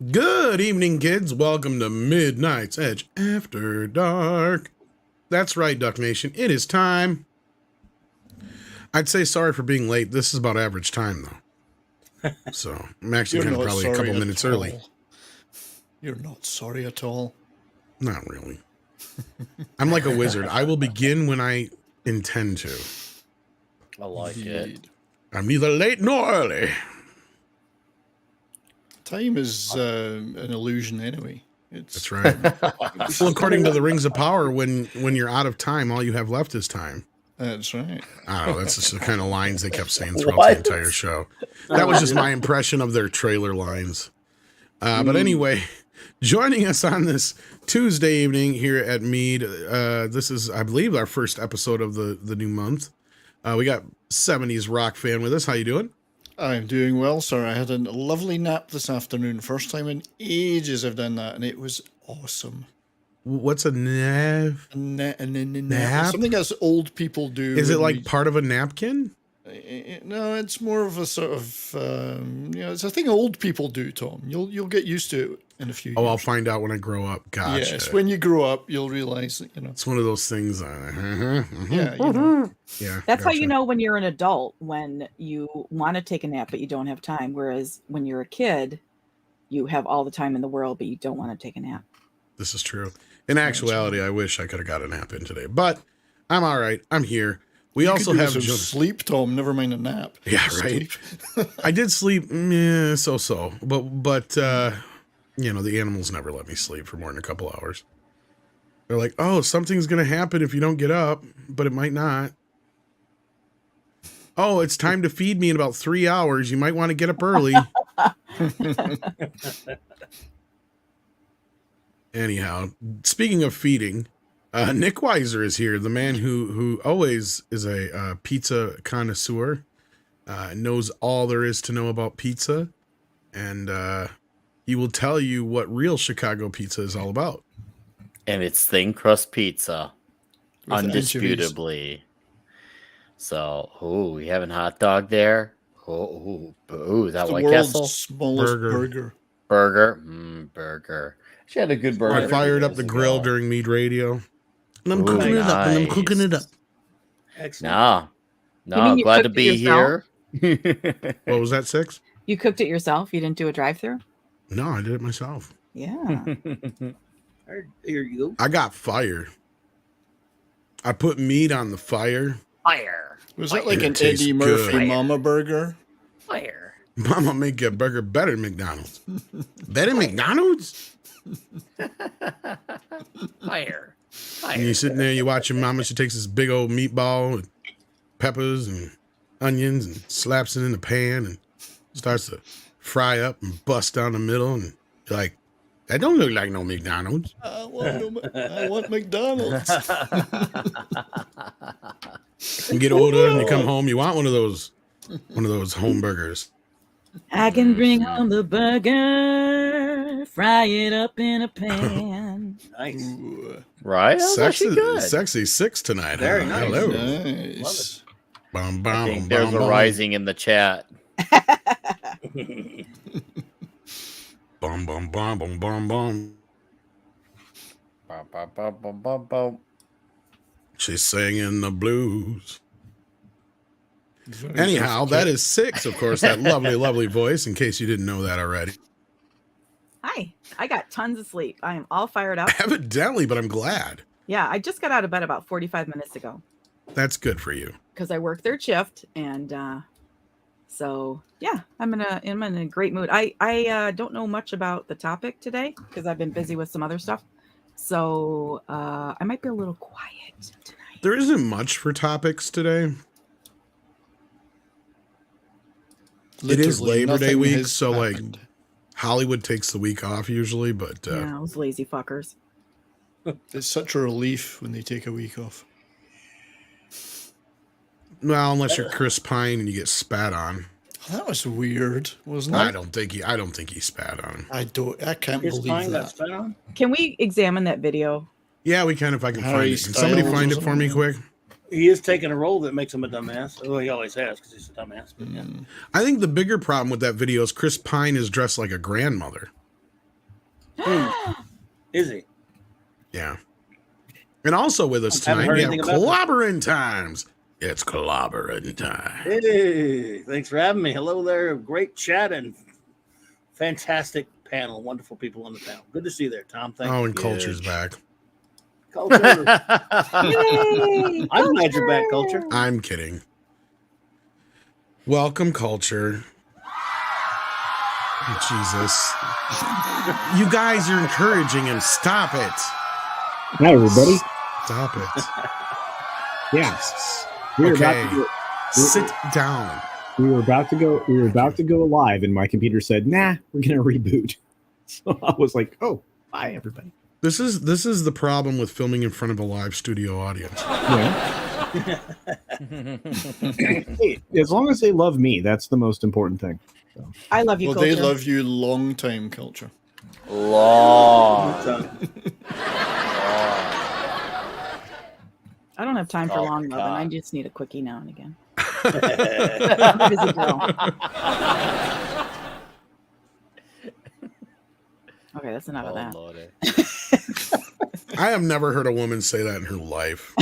Good evening, kids. Welcome to Midnight's Edge After Dark. That's right, Duck Nation. It is time. I'd say sorry for being late. This is about average time, though. So I'm actually kind of probably a couple minutes early. You're not sorry at all. Not really. I'm like a wizard. I will begin when I intend to. I like it. I'm neither late nor early. Time is an illusion anyway. That's right. Well, according to the Rings of Power, when you're out of time, all you have left is time. That's right. I don't know. That's just the kind of lines they kept saying throughout the entire show. That was just my impression of their trailer lines. But anyway, joining us on this Tuesday evening here at MEAD, this is, I believe, our first episode of the new month. We got 70s rock fan with us. How you doing? I'm doing well, sir. I had a lovely nap this afternoon. First time in ages I've done that, and it was awesome. What's a nav? Nap? Something as old people do. Is it like part of a napkin? No, it's more of a sort of, it's a thing old people do, Tom. You'll get used to it in a few years. Oh, I'll find out when I grow up. Gotcha. Yes, when you grow up, you'll realize that, It's one of those things. Yeah, Yeah. That's how you know when you're an adult, when you want to take a nap, but you don't have time. Whereas when you're a kid, you have all the time in the world, but you don't want to take a nap. This is true. In actuality, I wish I could have got a nap in today, but I'm all right. I'm here. We also have sleep, Tom. Never mind a nap. Yeah, right. I did sleep, so. But the animals never let me sleep for more than a couple hours. They're like, "Oh, something's gonna happen if you don't get up," but it might not. Oh, it's time to feed me in about 3 hours. You might want to get up early. Anyhow, speaking of feeding, Nick Weiser is here, the man who always is a pizza connoisseur, knows all there is to know about pizza, and he will tell you what real Chicago pizza is all about. And it's thin crust pizza, With undisputably. So, we having hot dog there. Is that White Castle? Smallest burger. Burger. She had a good burger. I fired up the grill during MEAD Radio. And I'm cooking it up. And I'm cooking it up. Excellent. No, glad to be here. What was that, 6? You cooked it yourself? You didn't do a drive-thru? No, I did it myself. Yeah. Here you go. I got fire. I put meat on the fire. Was that like an Eddie Murphy Mama burger? Fire. Mama make your burger better than McDonald's. Better than McDonald's? Fire. And you're sitting there, you watch your mama. She takes this big old meatball with peppers and onions and slaps it in the pan and starts to fry up and bust down the middle. And you're like, that don't look like no McDonald's. I want McDonald's. You get older and you come home, you want one of those home burgers. I can bring home the burger, fry it up in a pan. Nice. Ooh, Right? Sexy 6 tonight. Very nice. Hello. nice. Bum, I bum, think there's bum, a bum. rising in the chat. Bum, bum, bum, bum, bum, bum. Bum. She's singing the blues. Anyhow, that is 6, of course, that lovely, lovely voice, in case you didn't know that already. Hi. I got tons of sleep. I am all fired up. Evidently, but I'm glad. Yeah, I just got out of bed about 45 minutes ago. That's good for you. Because I work third shift, and so yeah, I'm in a great mood. I don't know much about the topic today because I've been busy with some other stuff. So I might be a little quiet tonight. There isn't much for topics today. It is Labor Day week, so happened. like Hollywood takes the week off usually, but Yeah, those lazy fuckers. It's such a relief when they take a week off. well, unless you're Chris Pine and you get spat on. That was weird, wasn't it? I don't think he spat on him. I can't His believe pine got that. spit on? Can we examine that video? Yeah, we can if I can find Harry it. Can somebody Styles find or it for me something? quick? He is taking a role that makes him a dumbass. Well, he always has because he's a dumbass. But yeah. I think the bigger problem with that video is Chris Pine is dressed like a grandmother. Is he? Yeah. And also with us I haven't tonight, heard we have anything about clobbering times. It's clobbering time. Hey, thanks for having me. Hello there. Great chat and fantastic panel. Wonderful people on the panel. Good to see you there, Tom. Thank Oh, you. and Culture's back. Culture. Yay, I'm glad you're back, Culture. I'm kidding. Welcome, Culture. Jesus. You guys are encouraging him. Stop it. Hi, everybody. Stop it. Yeah, we were Okay. about to go. Sit down. We were about to go. We were about to go live, and my computer said, "Nah, we're gonna reboot." So I was like, "Oh, bye, everybody." This is the problem with filming in front of a live studio audience. Yeah. Hey, as long as they love me, that's the most important thing. So. I love you, Well, Culture. they love you long time, Culture. Long. I don't have time for Oh, long loving. God. I just need a quickie now and again. I'm a busy girl. Okay, that's enough of that. Lordy. I have never heard a woman say that in her life.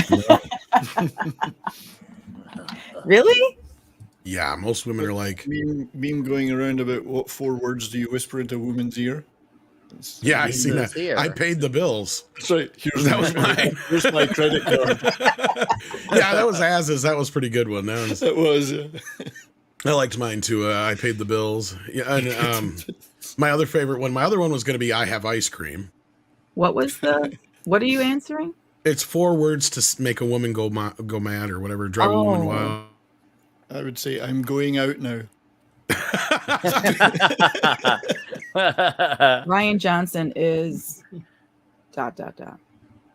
Really? Yeah, most women are like, Meme going around about what 4 words do you whisper into a woman's ear? yeah, I seen that. Here. I paid the bills. Sorry, here's That was mine. Here's my credit card. Yeah, that was Az's. That was a pretty good one. That was, That was. I liked mine too. I paid the bills. Yeah, and my other favorite one. My other one was going to be I have ice cream. What was the? What are you answering? It's 4 words to make a woman go mad or whatever, drive a woman Oh. wild. I would say I'm going out now. Ryan Johnson is ...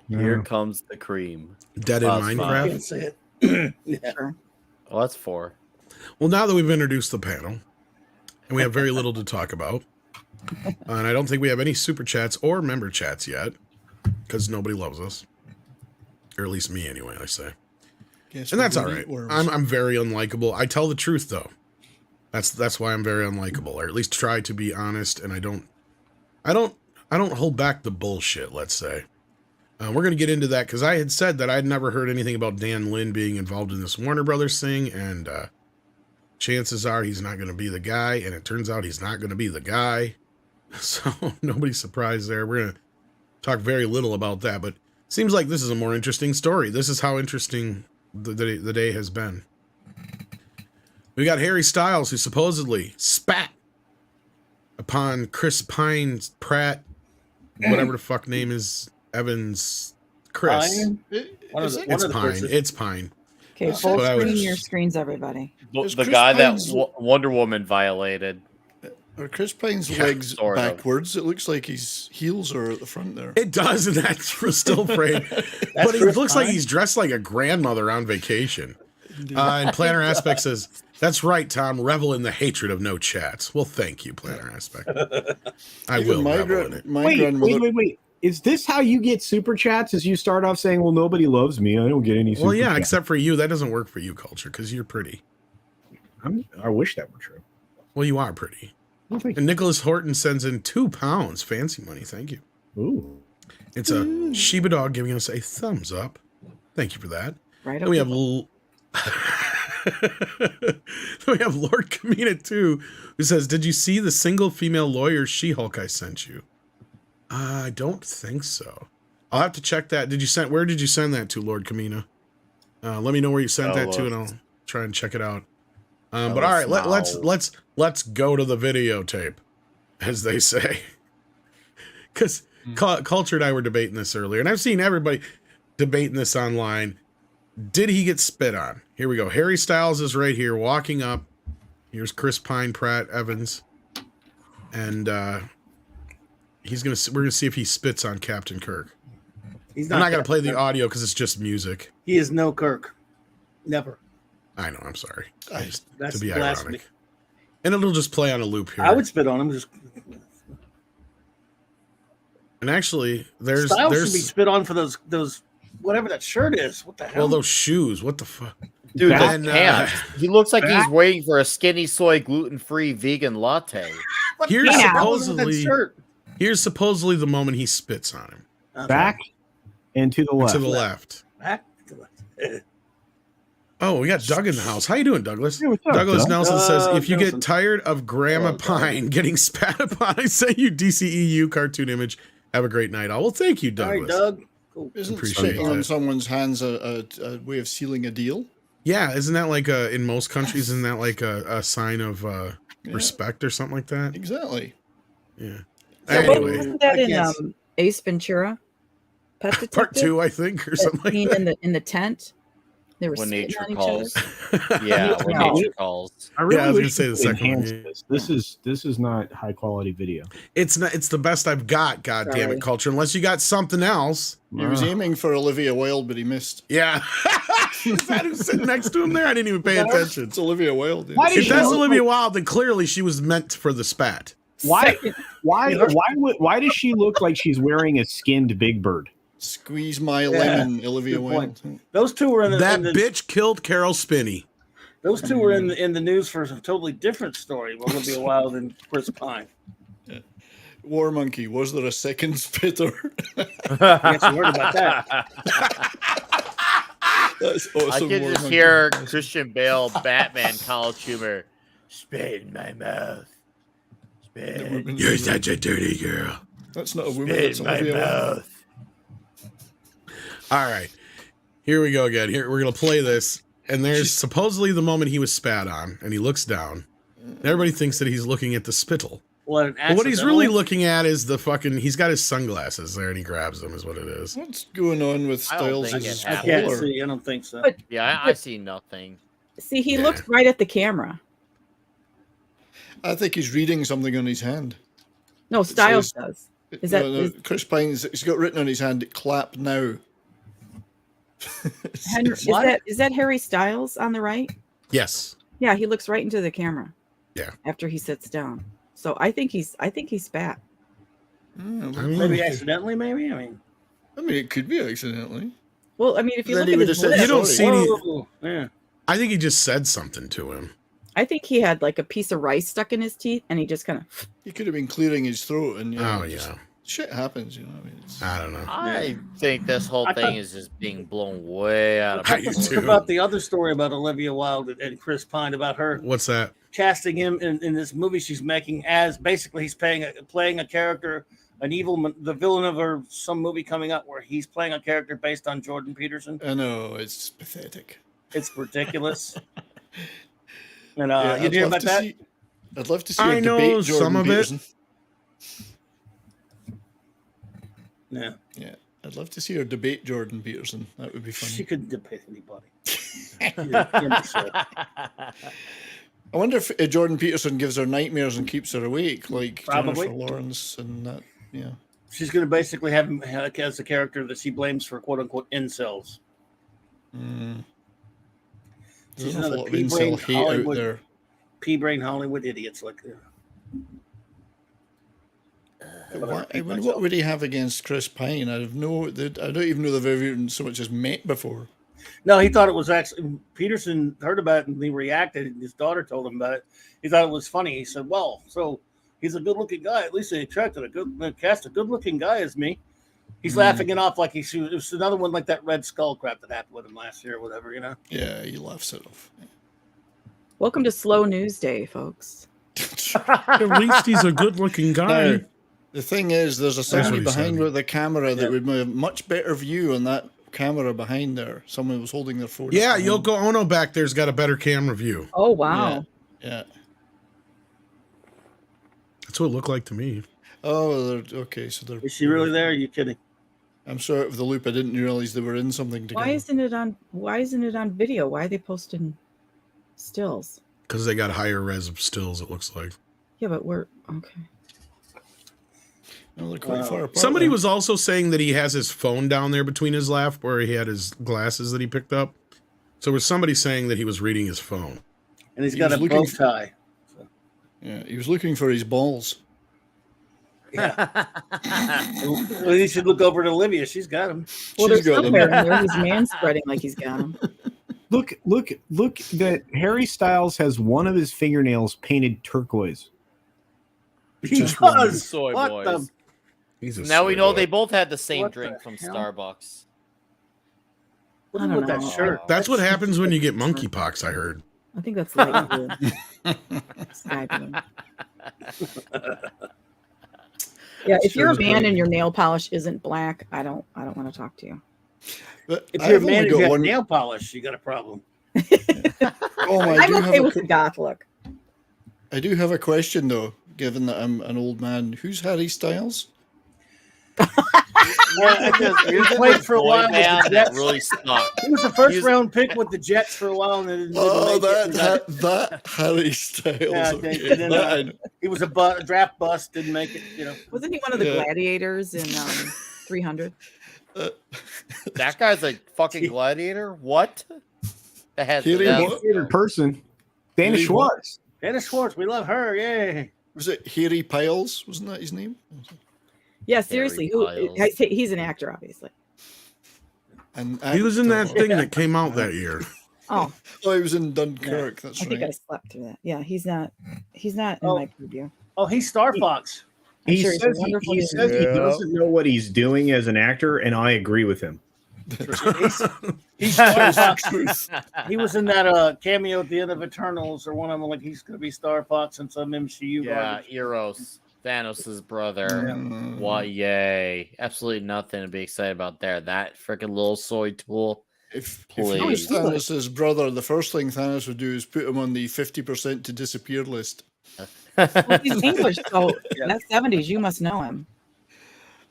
Here comes the cream. Dead in That's fine. Minecraft. Can't say it. Yeah. Sure. Oh, that's 4. Well, now that we've introduced the panel, and we have very little to talk about, and I don't think we have any super chats or member chats yet, because nobody loves us, or at least me anyway. I say, Guess and we're that's all gonna right. eat worms. I'm very unlikable. I tell the truth though. That's why I'm very unlikable, or at least try to be honest, and I don't hold back the bullshit. Let's say. We're going to get into that because I had said that I'd never heard anything about Dan Lin being involved in this Warner Brothers thing, and chances are he's not going to be the guy, and it turns out he's not going to be the guy. So nobody's surprised there. We're going to talk very little about that, but it seems like this is a more interesting story. This is how interesting the day has been. We got Harry Styles, who supposedly spat upon Chris Pratt, whatever the fuck name is, Evans, Chris. Pine? One of Is the- it- one It's of the Pine. Chris's. It's Pine. Okay, That's full what I screen was- your screens, everybody. Is The Chris guy Pine's- that Wonder Woman violated. Are Chris Pine's Yeah, legs sort of. backwards? It looks like his heels are at the front there. It does, and that's for still frame. But he Chris looks like Pine? he's dressed like a grandmother on vacation. And Planner Aspect says, "That's right, Tom. Revel in the hatred of no chats." Well, thank you, Planner Aspect. I Even will my, revel in it. my grandmother. Wait. Is this how you get super chats? Is you start off saying, "Well, nobody loves me. I don't get any." Super Well, yeah, chats." except for you. That doesn't work for you, Culture, because you're pretty. I wish that were true. Well, you are pretty. Well, thank And Nicholas Horton sends in £2. Fancy money. Thank you. you. Ooh. It's a Shiba dog giving us a thumbs up. Thank you for that. Right. Then we okay. have then we have Lord Kamina too, who says, "Did you see the single female lawyer She-Hulk I sent you?" I don't think so. I'll have to check that. Where did you send that to, Lord Kamina? Let me know where you sent that to, and I'll try and check it out. But all right, let's go to the videotape, as they say. Because Culture and I were debating this earlier, and I've seen everybody debating this online. Did he get spit on? Here we go. Harry Styles is right here, walking up. Here's Chris Pine, Pratt, Evans, and we're gonna see if he spits on Captain Kirk. He's I'm not gonna Captain play the Kirk. audio because it's just music. He is no Kirk. Never. I know. I'm sorry. Just That's to be blasphemy. ironic, and it'll just play on a loop here. I would spit on him. Just And actually, there's Styles should be spit on for those whatever that shirt is. What the hell? well, those shoes. What the fuck? Dude, those And, pants. He looks like he's waiting for a skinny soy gluten-free vegan latte. What here's the hell is with that supposedly- shirt? Here's supposedly the moment he spits on him. Okay. Back and to the left. To the left. Back to the left. Oh, we got Doug in the house. How you doing, Douglas? Hey, what's up, Douglas Doug? Nelson says, if you Nelson. get tired of Grandma Pine getting spat upon, I send you DCEU cartoon image. Have a great night. All well, thank you, All right, Douglas. Doug. Cool. Isn't Appreciate spitting on that. someone's hands a way of sealing a deal? Yeah, isn't that like in most countries? Isn't that like a sign of respect or something like that? Exactly. Yeah. Yeah, what- Anyway, wasn't that I in can't Ace Ventura? Pet Detective? part 2, I think, or That something like scene that. in the tent. They were When spitting nature on each calls. other. Yeah, when No. nature calls. I really Yeah, I was gonna wish say we the could second one, enhance yeah. this is not high quality video. It's not. It's the best I've got. God damn Sorry. it, culture. Unless you got something else. He was aiming for Olivia Wilde, but he missed. Yeah. Is that who's sitting next to him there? I didn't even pay attention. It's Olivia Wilde. dude. Why did If she that's look Olivia Wilde, then clearly she was meant for the spat. Why does she look like she's wearing a skinned Big Bird? Squeeze my lemon, Olivia Good Wilde. point. Those two were in the, That in the bitch killed Carol Spinney. those two were in the news for a totally different story. Olivia Wilde and Chris Pine. War Monkey, was there a second spitter? Yes, you heard about that. That's I awesome. can War just Monkey. hear Christian Bale, Batman, college humor. Spit in my mouth. The Spit. woman- You're such a dirty girl. That's not a woman, Spit that's in my Olivia Wilde. mouth. All right. Here we go again. Here we're gonna play this. And there's supposedly the moment he was spat on, and he looks down. And everybody thinks that he's looking at the spittle. What, But what he's really looking at is the fucking. He's got his sunglasses there, and he grabs them. Is what it is. What's going on with I don't Styles' think it I happened. can't collar? see. I don't think so. But- Yeah, I see nothing. See, he Yeah. looks right at the camera. I think he's reading something on his hand. No, Styles says- does. Is that- is- Chris Pine's? He's got written on his hand, "Clap now." Henry, What? is that Harry Styles on the right? Yes. Yeah, he looks right into the camera. Yeah. After he sits down. So I think he's spat. I mean, Maybe accidentally, maybe? I mean, it could be accidentally. Well, I mean, if you Then look he at would his have said, lip, You don't sorry. see any. whoa, yeah. I think he just said something to him. I think he had like a piece of rice stuck in his teeth, and he just kind of. He could have been clearing his throat, and Oh just- yeah. shit happens. I mean, it's, I don't know. I think this whole I thing thought- is just being blown way out of I Let's do talk too. about the other story about Olivia Wilde and Chris Pine, about her What's that? casting him in this movie she's making as basically he's playing a character, an evil, the villain of her some movie coming up where he's playing a character based on Jordan Peterson. I know it's pathetic. It's ridiculous. And Yeah, you hear about that? I'd love to see I her know debate Jordan some of it. Peterson. Yeah, Yeah, I'd love to see her debate Jordan Peterson. That would be she funny. couldn't debate anybody. Yeah, sure. I wonder if Jordan Peterson gives her nightmares and keeps her awake, like Probably. Jennifer Lawrence and that. Yeah. She's going to basically have him as a character that she blames for quote unquote incels. Mm. She's There's an awful another lot of pea-brain incel hate out Hollywood- there. Pea-brain Hollywood idiots like What would he have against Chris Pine? I don't even know they've ever even so much as met before. No, he thought it was actually Peterson heard about it and he reacted. And his daughter told him about it. He thought it was funny. He said, "Well, so he's a good-looking guy. At least they attracted cast a good-looking guy as me." He's laughing it off like it was another one like that Red Skull crap that happened with him last year or whatever, you know. Yeah, he laughs it off. Welcome to Slow News Day, folks. At least he's a good-looking guy. Now, the thing is, there's a what somebody he behind said. with the camera that Yeah. would have much better view on that camera behind there. Someone was holding their phone. Yeah, up behind. Yoko Ono back there's got a better camera view. Oh wow. Yeah. That's what it looked like to me. Oh, okay. So they're. Is she really there? Are you kidding? I'm sorry of the loop. I didn't realize they were in something together. Why isn't it on video? Why are they posting stills? Because they got higher res of stills, it looks like. Yeah, but we're okay. No, they're quite far apart. Somebody then. was also saying that he has his phone down there between his lap where he had his glasses that he picked up. So there was somebody saying that he was reading his phone. And he's He got was a looking bow for- tie. Yeah, he was looking for his balls. Yeah. Well, you should look over to Olivia. She's got him. Well, She's there's got them. somewhere in there he's man spreading like he's got him. Look! That Harry Styles has one of his fingernails painted turquoise. He Just does. Soy What boys. the? He's a Now we soy know boy. they both had the same What drink the from hell? Starbucks. What's I don't with that know. shirt? That's what happens when you get monkeypox. I heard. I think that's light blue. Sky blue. Yeah, if you're a man and your nail polish isn't black, I don't want to talk to you. But If you're a I've man only who got got one. nail polish, you got a problem. Oh, I I'm do have okay a with que- the goth look. I do have a question though. Given that I'm an old man, who's Harry Styles? He played for a while with the Band that Jets. really sucked. He was the first He's- round pick with the Jets for a while, and then didn't Oh, make it. that Harry Styles. Yeah, I think, okay. and then, That I know. He was a draft bust, didn't make it. Wasn't he one of the Yeah. gladiators in 300? That guy's a fucking gladiator. What? That has Here he that- was. Weird person. Dana Really? Schwartz. Dennis Schwartz, we love her. Yay! Was it Harry Piles? Wasn't that his name? Yeah, seriously. Piles. He's an actor, obviously. And He was in that actor. thing that came out that year. Oh, Oh, he was in Dunkirk. That's I think I right. slept through that. Yeah, he's not in Oh. my preview. Oh, he's Star Fox. I'm He sure says, he's a wonderful he, human says he being. doesn't know what he's doing as an actor, and I agree with him. He's Star Fox. Truth. He was in that cameo at the end of Eternals, or one of them. Like he's going to be Star Fox in some MCU. Yeah, garbage. Eros, Thanos' brother. Mm. What? Yay! Absolutely nothing to be excited about there. That freaking little soy tool. If Please. he was Thanos' brother, the first thing Thanos would do is put him on the 50% to disappear list. Well, he's English, so Yeah. that's 70s. You must know him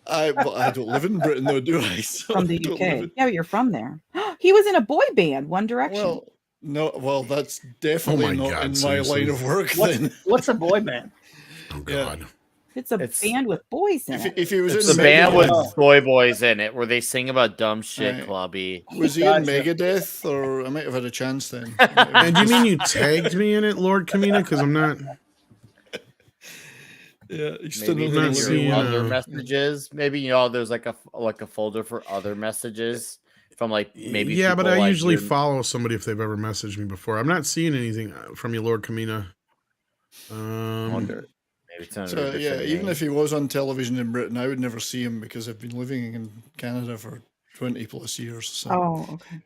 I don't live in Britain, though, do I? So from I the don't UK. live in- Yeah, you're from there. He was in a boy band, One Direction. Well, no, well, that's definitely my not God, in my seriously. line of work. What's, Then, what's a boy band? Oh God. it's a it's- band with boys in it. if he was It's in the band with Megadeth, soy boys in it, where they sing about dumb shit, Right. clubby. was he Gotcha. in Megadeth, or I might have had a chance then. And do you mean you tagged me in it, Lord Kamina? Because I'm not. Yeah, he's still Maybe not in seeing, your other uh, messages. Maybe there's like a folder for other messages from like maybe. Yeah, but people I like usually your- follow somebody if they've ever messaged me before. I'm not seeing anything from you, Lord Kamina. wonder. Maybe it's under a So different yeah, even name. if he was on television in Britain, I would never see him because I've been living in Canada for 20 plus years. So. Oh, okay.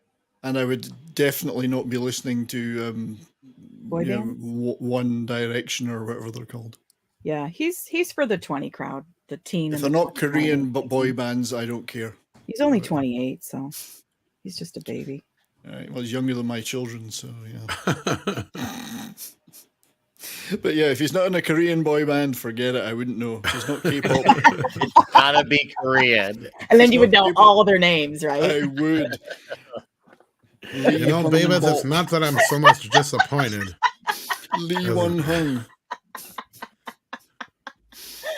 And I would definitely not be listening to Boy bands? One Direction or whatever they're called. Yeah, he's for the 20 crowd, the teen. If and they're the not 20 crowd. Korean but boy bands, I don't care. He's only 28, so he's just a baby. All right, well, he's younger than my children, so yeah. But yeah, if he's not in a Korean boy band, forget it. I wouldn't know. He's not K-pop. Gotta be Korean. And then you would So know people- all their names, right? I would. You know, baby, it's not that I'm so much disappointed Lee Won Hung.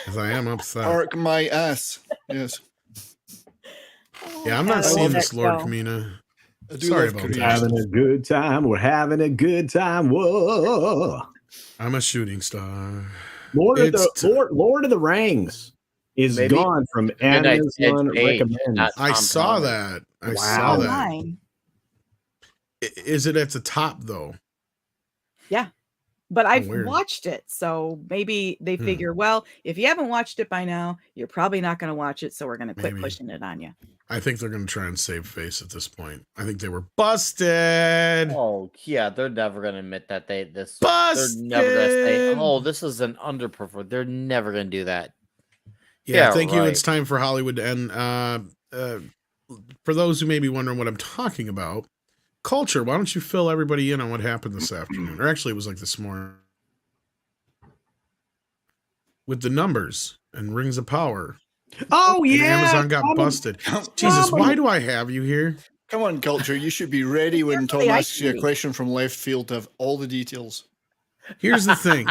as I am upset. Park my ass. Yes. Yeah, I'm God, not I seeing love this, that Lord show. Kamina. I do Sorry love about Korean. that. Having a good time. We're having a good time. Whoa. I'm a shooting star. Lord of It's Lord of the Rings is Maybe gone from Midnight Amazon Page, recommends. not I Tom saw Collins. that. I Wow. saw that. Online. Is it at the top though? But I've weird. watched it, so maybe they Hmm. figure, well, if you haven't watched it by now, you're probably not going to watch it, so we're going to quit Maybe. pushing it on you. I think they're going to try and save face at this point. I think they were busted. Oh yeah, they're never gonna admit that this. Busted. They're never gonna say, "Oh, this is an underperformer." They're never gonna do that. Yeah, Yeah, thank you. right. It's time for Hollywood to end. For those who may be wondering what I'm talking about, Culture, why don't you fill everybody in on what happened this afternoon? Or actually, it was like this morning. With the numbers and Rings of Power. Oh And yeah. Amazon got Common- busted. Jesus, Common- why do I have you here? Come on, Culture. You should be ready when Tom Really, I asks you a see. question from left field to have all the details. Here's the thing.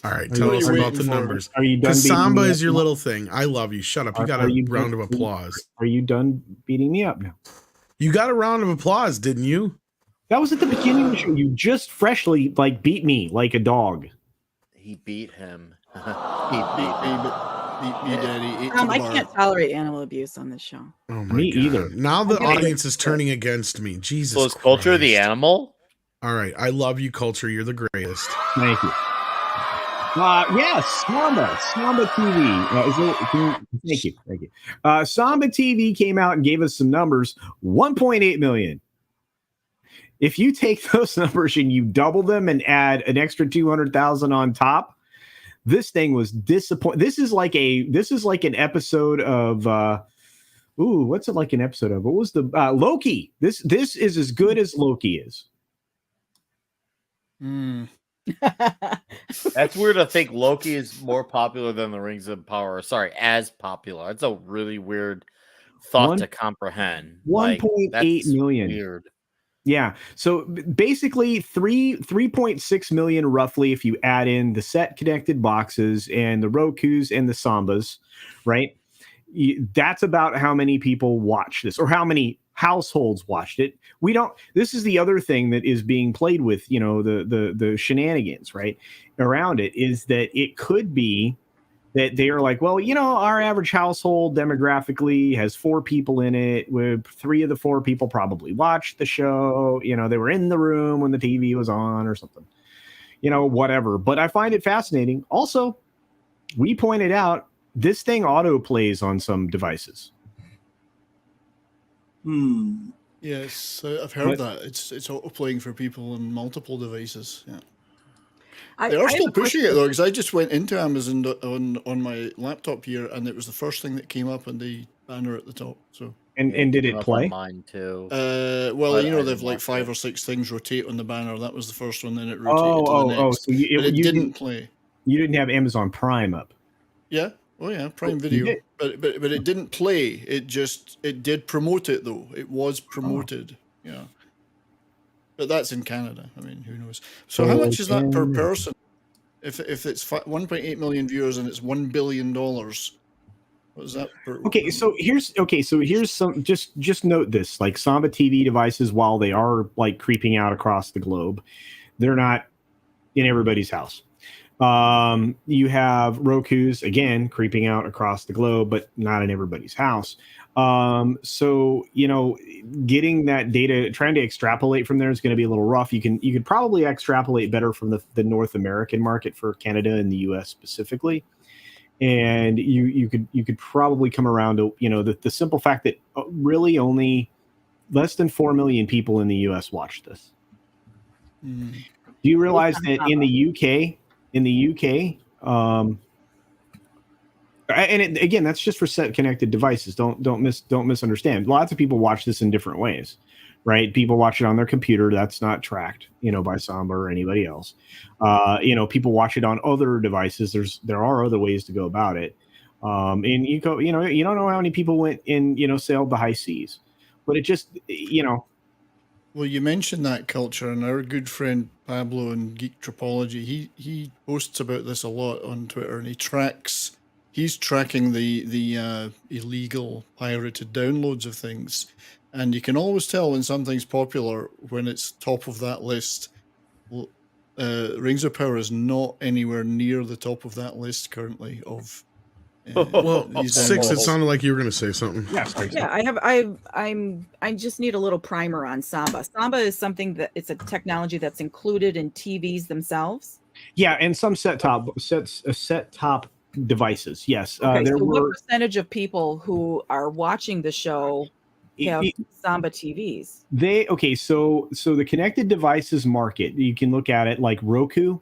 All right, tell you us about waiting the for? numbers. Are you done? Because beating Samba me is up your now? little thing. I love you. Shut up. You got a round of applause. Are you done beating me up now? You got a round of applause, didn't you? That was at the beginning of the show. You just freshly beat me like a dog. He beat him. he Beat beat me, him. beat me, Daddy. Ate to the I bar. can't tolerate animal abuse on this show. Oh my Me God. either. Now the I'm gonna audience is turning against me. Jesus. So is Culture the Christ. animal? All right. I love you, Culture. You're the greatest. Thank you. Yes, Samba TV. Thank you. Samba TV came out and gave us some numbers. 1.8 million. If you take those numbers and you double them and add an extra 200,000 on top, this thing was disappointing. This is like an episode of what's it like an episode of? What was the Loki? This is as good as Loki is. That's weird to think Loki is more popular than the Rings of Power. Sorry, as popular. It's a really weird thought to comprehend. 1.8 million. Weird. Yeah. So basically 3.6 million roughly if you add in the set connected boxes and the Rokus and the Sambas, right? That's about how many people watch this or how many households watched it. This is the other thing that is being played with, the shenanigans, right? Around it is that it could be that they are like, well, our average household demographically has 4 people in it, with 3 of the 4 people probably watched the show. They were in the room when the TV was on or something, whatever. But I find it fascinating. Also, we pointed out this thing auto plays on some devices. Yes, I've heard that. It's auto playing for people on multiple devices. Yeah. They are still pushing it though, because I just went into Amazon on my laptop here, and it was the first thing that came up on the banner at the top. So and did it play? Mine too. They've like 5 or 6 things rotate on the banner. That was the first one. Then it rotated to the next. So it didn't play. You didn't have Amazon Prime up. Yeah. Oh yeah, Prime Video. But it didn't play. It did promote it though. It was promoted. Yeah. But that's in Canada. I mean, who knows? So how much is that per person? If it's 1.8 million viewers and it's $1 billion, what is that per? Okay, so here's some just note this, like Samba TV devices, while they are like creeping out across the globe, they're not in everybody's house. You have Roku's again creeping out across the globe, but not in everybody's house. So getting that data, trying to extrapolate from there is going to be a little rough. You could probably extrapolate better from the North American market for Canada and the US specifically. And you could probably come around to, the simple fact that really only less than 4 million people in the US watch this. Do you realize that in the UK, and again, that's just for set connected devices. Don't misunderstand. Lots of people watch this in different ways, right? People watch it on their computer. That's not tracked, by Samba or anybody else. People watch it on other devices. There are other ways to go about it. And you don't know how many people went and sailed the high seas, but it just Well, you mentioned that culture, and our good friend Pablo in Geek Tropology, he posts about this a lot on Twitter, and he's tracking the illegal pirated downloads of things, and you can always tell when something's popular when it's top of that list. Rings of Power is not anywhere near the top of that list currently of. Six. It sounded like you were going to say something. Yeah, I just need a little primer on Samba. Samba is something that it's a technology that's included in TVs themselves. Yeah, and some set top devices. Yes. Okay, so what percentage of people who are watching the show have Samba TVs? So the connected devices market, you can look at it like Roku.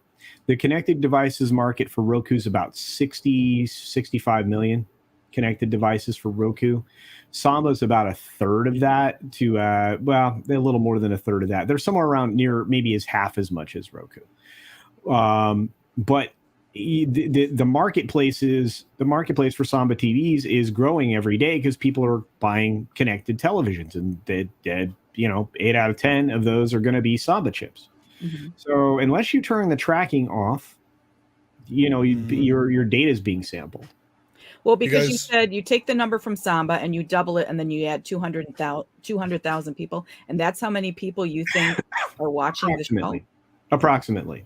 The connected devices market for Roku is about 65 million connected devices for Roku. Samba is about a third of that a little more than a third of that. They're somewhere around near maybe as half as much as Roku. But the marketplace for Samba TVs is growing every day because people are buying connected televisions, and 8 out of 10 of those are going to be Samba chips. Mm-hmm. So unless you turn the tracking off, your data is being sampled. Well, because you said you take the number from Samba and you double it, and then you add 200,000 people, and that's how many people you think are watching the show? Approximately.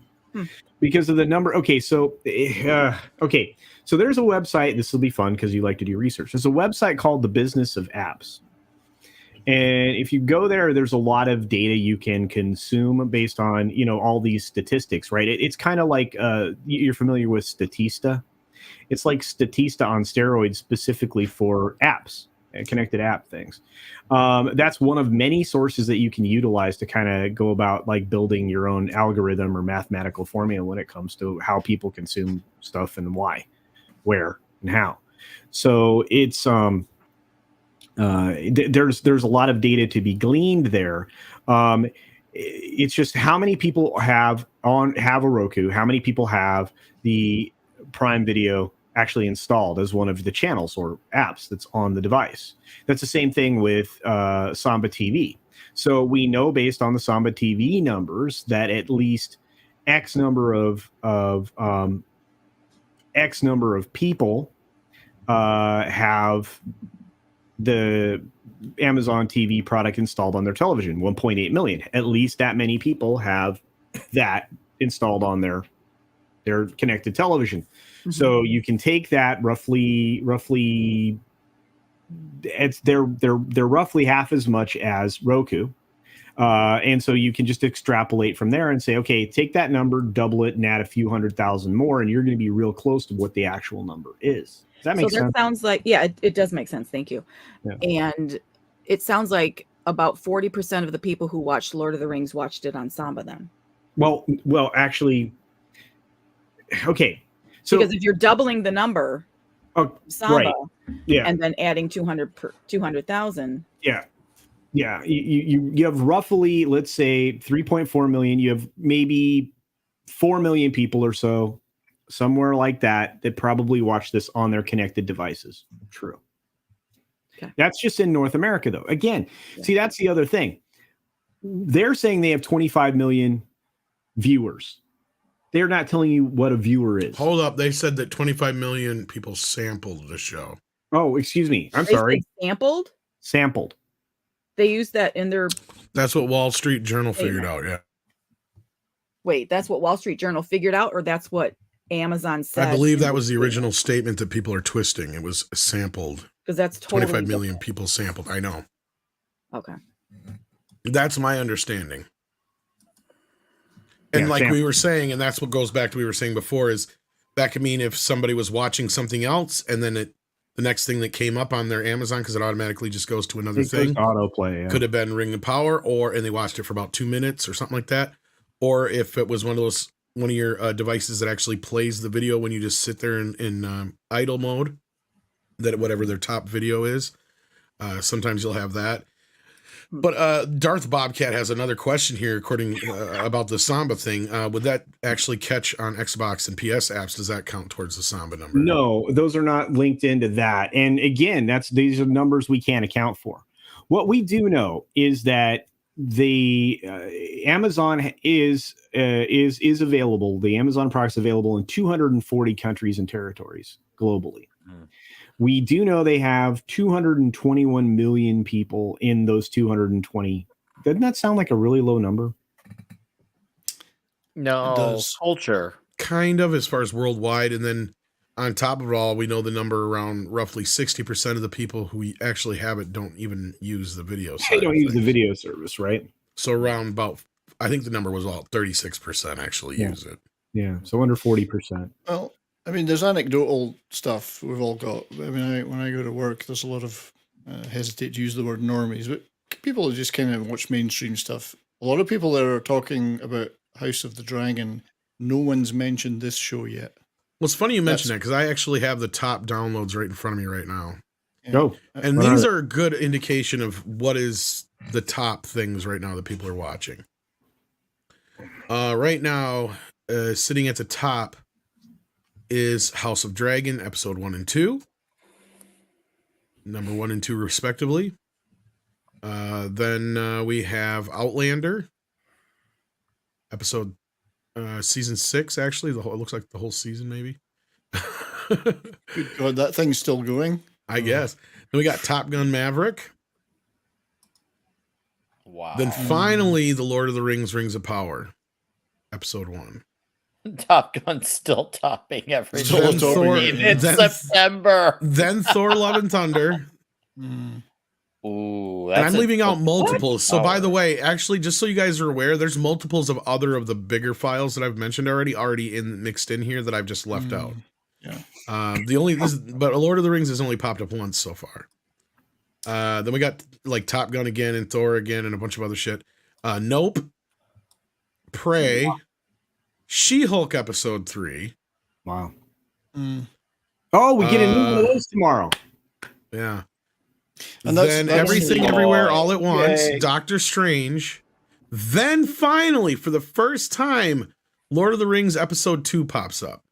Because of the number. Okay, so there's a website. This will be fun because you like to do research. There's a website called The Business of Apps. And if you go there, there's a lot of data you can consume based on, all these statistics, right? It's kind of like you're familiar with Statista. It's like Statista on steroids, specifically for apps, connected app things. That's one of many sources that you can utilize to kind of go about like building your own algorithm or mathematical formula when it comes to how people consume stuff and why, where, and how. So it's there's a lot of data to be gleaned there. It's just how many people have a Roku, how many people have the Prime Video actually installed as one of the channels or apps that's on the device. That's the same thing with Samba TV. So we know based on the Samba TV numbers that at least X number of people have the Amazon TV product installed on their television. 1.8 million. At least that many people have that installed on their connected television. Mm-hmm. So you can take that roughly they're roughly half as much as Roku. And so you can just extrapolate from there and say, okay, take that number, double it, and add a few 100,000 more, and you're going to be real close to what the actual number is. Does that make sense? So that sounds like, it does make sense. Thank you. Yeah. And it sounds like about 40% of the people who watched Lord of the Rings watched it on Samba then. Well, actually, okay. So because if you're doubling the number, Samba, right. Yeah, and then adding 200,000. Yeah. Yeah, you have roughly, let's say, 3.4 million. You have maybe 4 million people or so, somewhere like that probably watch this on their connected devices. True. Okay. That's just in North America, though. Again, see, that's the other thing. They're saying they have 25 million viewers. They're not telling you what a viewer is. Hold up. They said that 25 million people sampled the show. Oh, excuse me. I'm sorry. Sampled? Sampled. They used that in their... That's what Wall Street Journal figured out, yeah. Wait, that's what Wall Street Journal figured out, or that's what Amazon said? I believe that was the original statement that people are twisting. It was sampled. Because that's totally 25 million people sampled. I know. Okay. That's my understanding. And we were saying, and that's what goes back to what we were saying before, is that could mean if somebody was watching something else and then the next thing that came up on their Amazon, because it automatically just goes to another thing. Autoplay, yeah. Could have been Ring of Power, and they watched it for about 2 minutes or something like that. Or if it was one of your devices that actually plays the video when you just sit there in idle mode, that whatever their top video is, sometimes you'll have that. But Darth Bobcat has another question here, according about the Samba thing. Would that actually catch on Xbox and PS apps? Does that count towards the Samba number? No, those are not linked into that. And again, these are numbers we can't account for. What we do know is that the Amazon is available. The Amazon product's available in 240 countries and territories globally. We do know they have 221 million people in those 220. Doesn't that sound like a really low number? No, culture. Kind of, as far as worldwide. And then on top of it all, we know the number around roughly 60% of the people who actually have it don't even use the video service. They don't use the video service, right? So around about, I think the number was about 36% actually use it. Yeah, so under 40%. Well, I mean, there's anecdotal stuff we've all got. I mean, when I go to work, there's a lot of hesitate to use the word normies, but people who just kind of watch mainstream stuff. A lot of people that are talking about House of the Dragon, no one's mentioned this show yet. Well, it's funny you mention that because I actually have the top downloads right in front of me right now. Go. And these are a good indication of what is the top things right now that people are watching. Right now, sitting at the top is House of Dragon, episode 1 and 2. Number 1 and 2, respectively. Then we have Outlander, episode season 6, actually. It looks like the whole season, maybe. Good God, that thing's still going? I guess. Then we got Top Gun Maverick. Wow. Then finally, The Lord of the Rings, Rings of Power, episode 1. Top Gun's still topping everything. Then September. Then Thor: Love and Thunder. Ooh, And I'm a- leaving out multiples. So, by Power. the way, actually, just so you guys are aware, there's multiples of other of the bigger files that I've mentioned already mixed in here that I've just left out. Yeah. But Lord of the Rings has only popped up once so far. Then we got like Top Gun again and Thor again and a bunch of other shit. Nope. Prey. She-Hulk episode 3. Wow. Mm. Oh, we get a new one of those tomorrow. Yeah. And then that's Everything Everywhere All at Once, Yay. Doctor Strange. Then finally, for the first time, Lord of the Rings episode 2 pops up.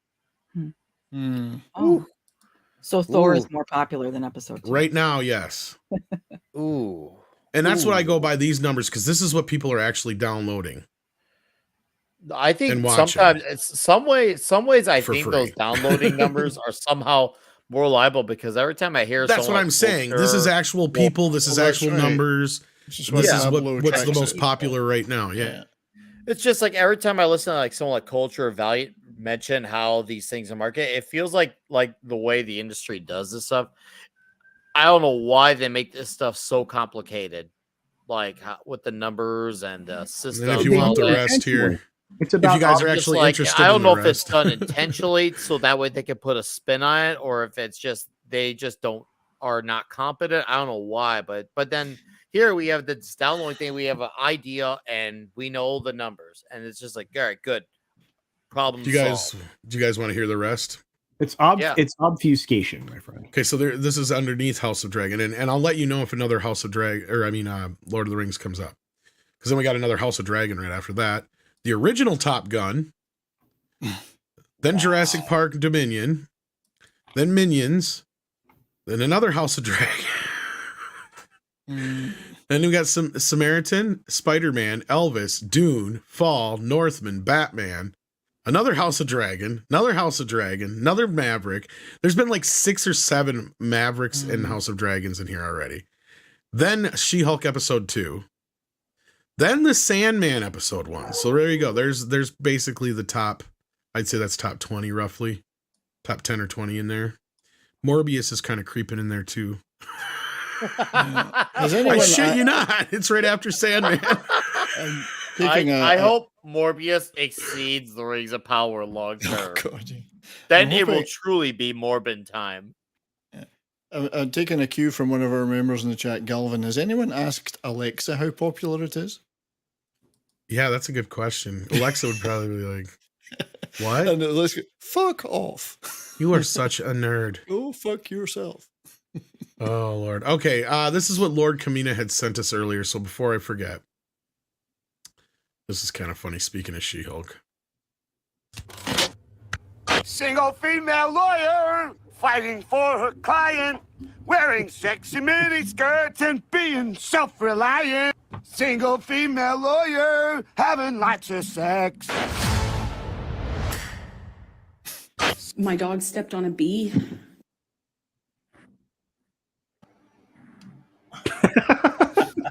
Mm. Oh. So Thor Ooh. is more popular than episode 2. Right now, yes. Ooh. And that's what I go Ooh. by these numbers because this is what people are actually downloading. I think And watching. sometimes it's some ways I For think free. those downloading numbers are somehow more reliable because every time I hear That's what someone I'm like saying. This is Vulture- actual people. This is Well, that's actual right. numbers. Which is This is Pablo what's the tracks most it. popular right now. Yeah. it's just like every time I listen to like someone like Culture or Valiant mention how these things are marketed, it feels like the way the industry does this stuff. I don't know why they make this stuff so complicated, like with the numbers and the system. And if you want the rest here, It's if about you guys are I'm just actually like, interested, I don't in know the if it's rest. done intentionally, so that way they can put a spin on it, or if it's just they just are not competent. I don't know why, but then here we have this downloading thing. We have an idea and we know the numbers, and it's just like, all right, good. Problem Do you guys solved. want to hear the rest? it's Yeah. it's obfuscation, my friend. Okay, so this is underneath House of Dragon, and I'll let you know if another House of Lord of the Rings comes up, because then we got another House of Dragon right after that. The original Top Gun, then Jurassic Park Dominion, then Minions, then another House of Dragon. Mm. Then we got some Samaritan, Spider-Man, Elvis, Dune, Fall, Northman, Batman, another House of Dragon, another Maverick. There's been like 6 or 7 Mavericks and House of Dragons in here already. Then She-Hulk episode 2. Then the Sandman episode 1. So there you go. There's basically the top, I'd say that's top 20 roughly. Top 10 or 20 in there. Morbius is kind of creeping in there too. Has I anyone, shit you not. It's right after Sandman. I hope Morbius exceeds the Rings of Power long Oh, term. God. Then I'm it will hoping- truly be Morbin time. I'm taking a cue from one of our members in the chat, Galvin. Has anyone asked Alexa how popular it is? Yeah, that's a good question. Alexa would probably be like, what? And Alexa, fuck off. You are such a nerd. Go fuck yourself. Oh, Lord. Okay, this is what Lord Kamina had sent us earlier, so before I forget. This is kind of funny, speaking of She-Hulk. Single female lawyer fighting for her client, wearing sexy mini skirts and being self-reliant. Single female lawyer having lots of sex. My dog stepped on a bee.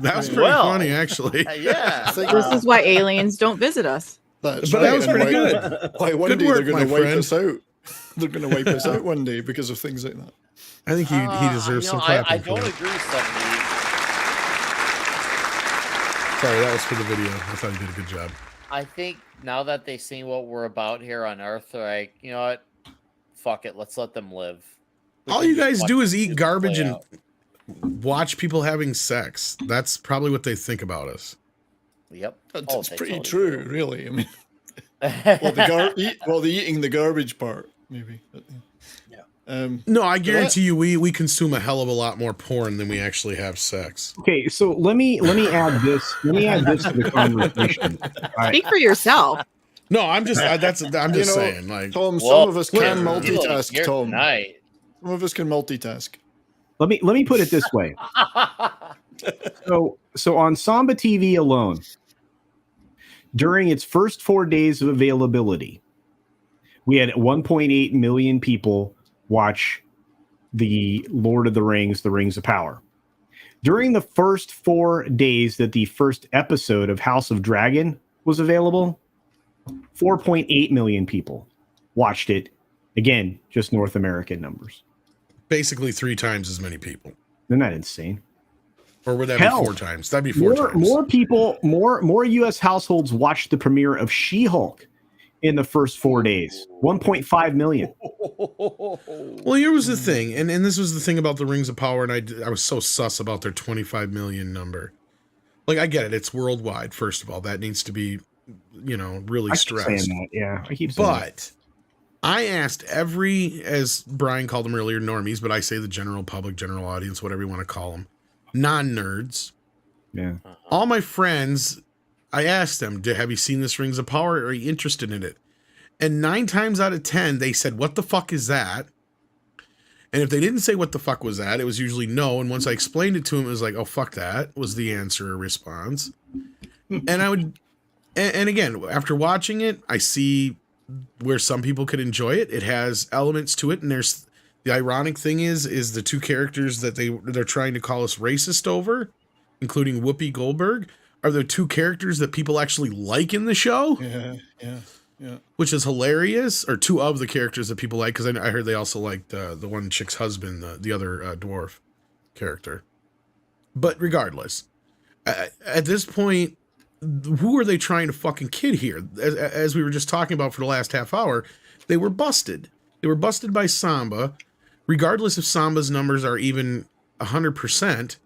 That was pretty Well, funny, actually. Yeah. This is why aliens don't visit us. That's But right. that was and pretty why- good. Why one Good day work, they're going my to wipe friend. us out. They're going to wipe us out one day because of things like that. I think he deserves some clapping. I for don't it. agree, 70. Sorry, that was for the video. I thought he did a good job. I think now that they've seen what we're about here on Earth, they're like, you know what? Fuck it. Let's let them live. We All can you just guys watch do is this eat garbage play and out. watch people having sex. That's probably what they think about us. Yep. That's Oh, they pretty totally true, really. I mean, do. the eating the garbage part, maybe. But, yeah. No, I guarantee you, we consume a hell of a lot more porn than we actually have sex. Okay, so let me add this. Let me add this to the conversation. All right. Speak for yourself. No, I'm just I'm just You know, saying, like, Tom, Well, some of us can you're multitask, here Tom. tonight. Some of us can multitask. Let me put it this way. So on Samba TV alone, during its first 4 days of availability, we had 1.8 million people watch the Lord of the Rings, The Rings of Power. During the first 4 days that the first episode of House of Dragon was available, 4.8 million people watched it. Again, just North American numbers. basically 3 times as many people. Isn't that insane? Or would that Hell, be 4 times? That'd be 4 times. More people, more U.S. households watched the premiere of She-Hulk in the first 4 days. 1.5 million. Well, here was the thing, and this was the thing about the Rings of Power, and I was so sus about their 25 million number. Like, I get it. It's worldwide, first of all. That needs to be, really stressed. I keep saying that. Yeah, I keep saying that. But I asked as Brian called them earlier, normies, but I say the general public, general audience, whatever you want to call them, non-nerds. Yeah. All my friends, I asked them, have you seen this Rings of Power? Are you interested in it? And 9 times out of 10, they said, what the fuck is that? And if they didn't say what the fuck was that, it was usually no. And once I explained it to them, it was like, oh, fuck that was the answer or response. And and again, after watching it, I see where some people could enjoy it. It has elements to it. And there's the ironic thing is the 2 characters that they're trying to call us racist over, including Whoopi Goldberg, are the 2 characters that people actually like in the show. Yeah. Which is hilarious, or 2 of the characters that people like, because I heard they also liked the one chick's husband, the other dwarf character. But regardless, at this point, who are they trying to fucking kid here? As we were just talking about for the last half hour, they were busted. They were busted by Samba. Regardless if Samba's numbers are even 100%,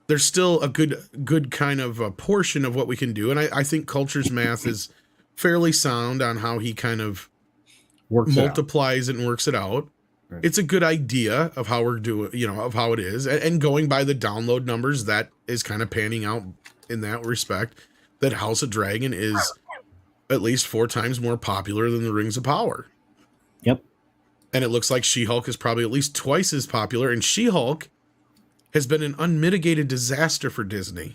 there's still a good kind of a portion of what we can do. And I think Culture's math is fairly sound on how he kind of multiplies it and works it out. Right. It's a good idea of how we're doing, of how it is. And going by the download numbers, that is kind of panning out in that respect, that House of Dragon is at least 4 times more popular than the Rings of Power. Yep. And it looks like She-Hulk is probably at least twice as popular. And She-Hulk has been an unmitigated disaster for Disney.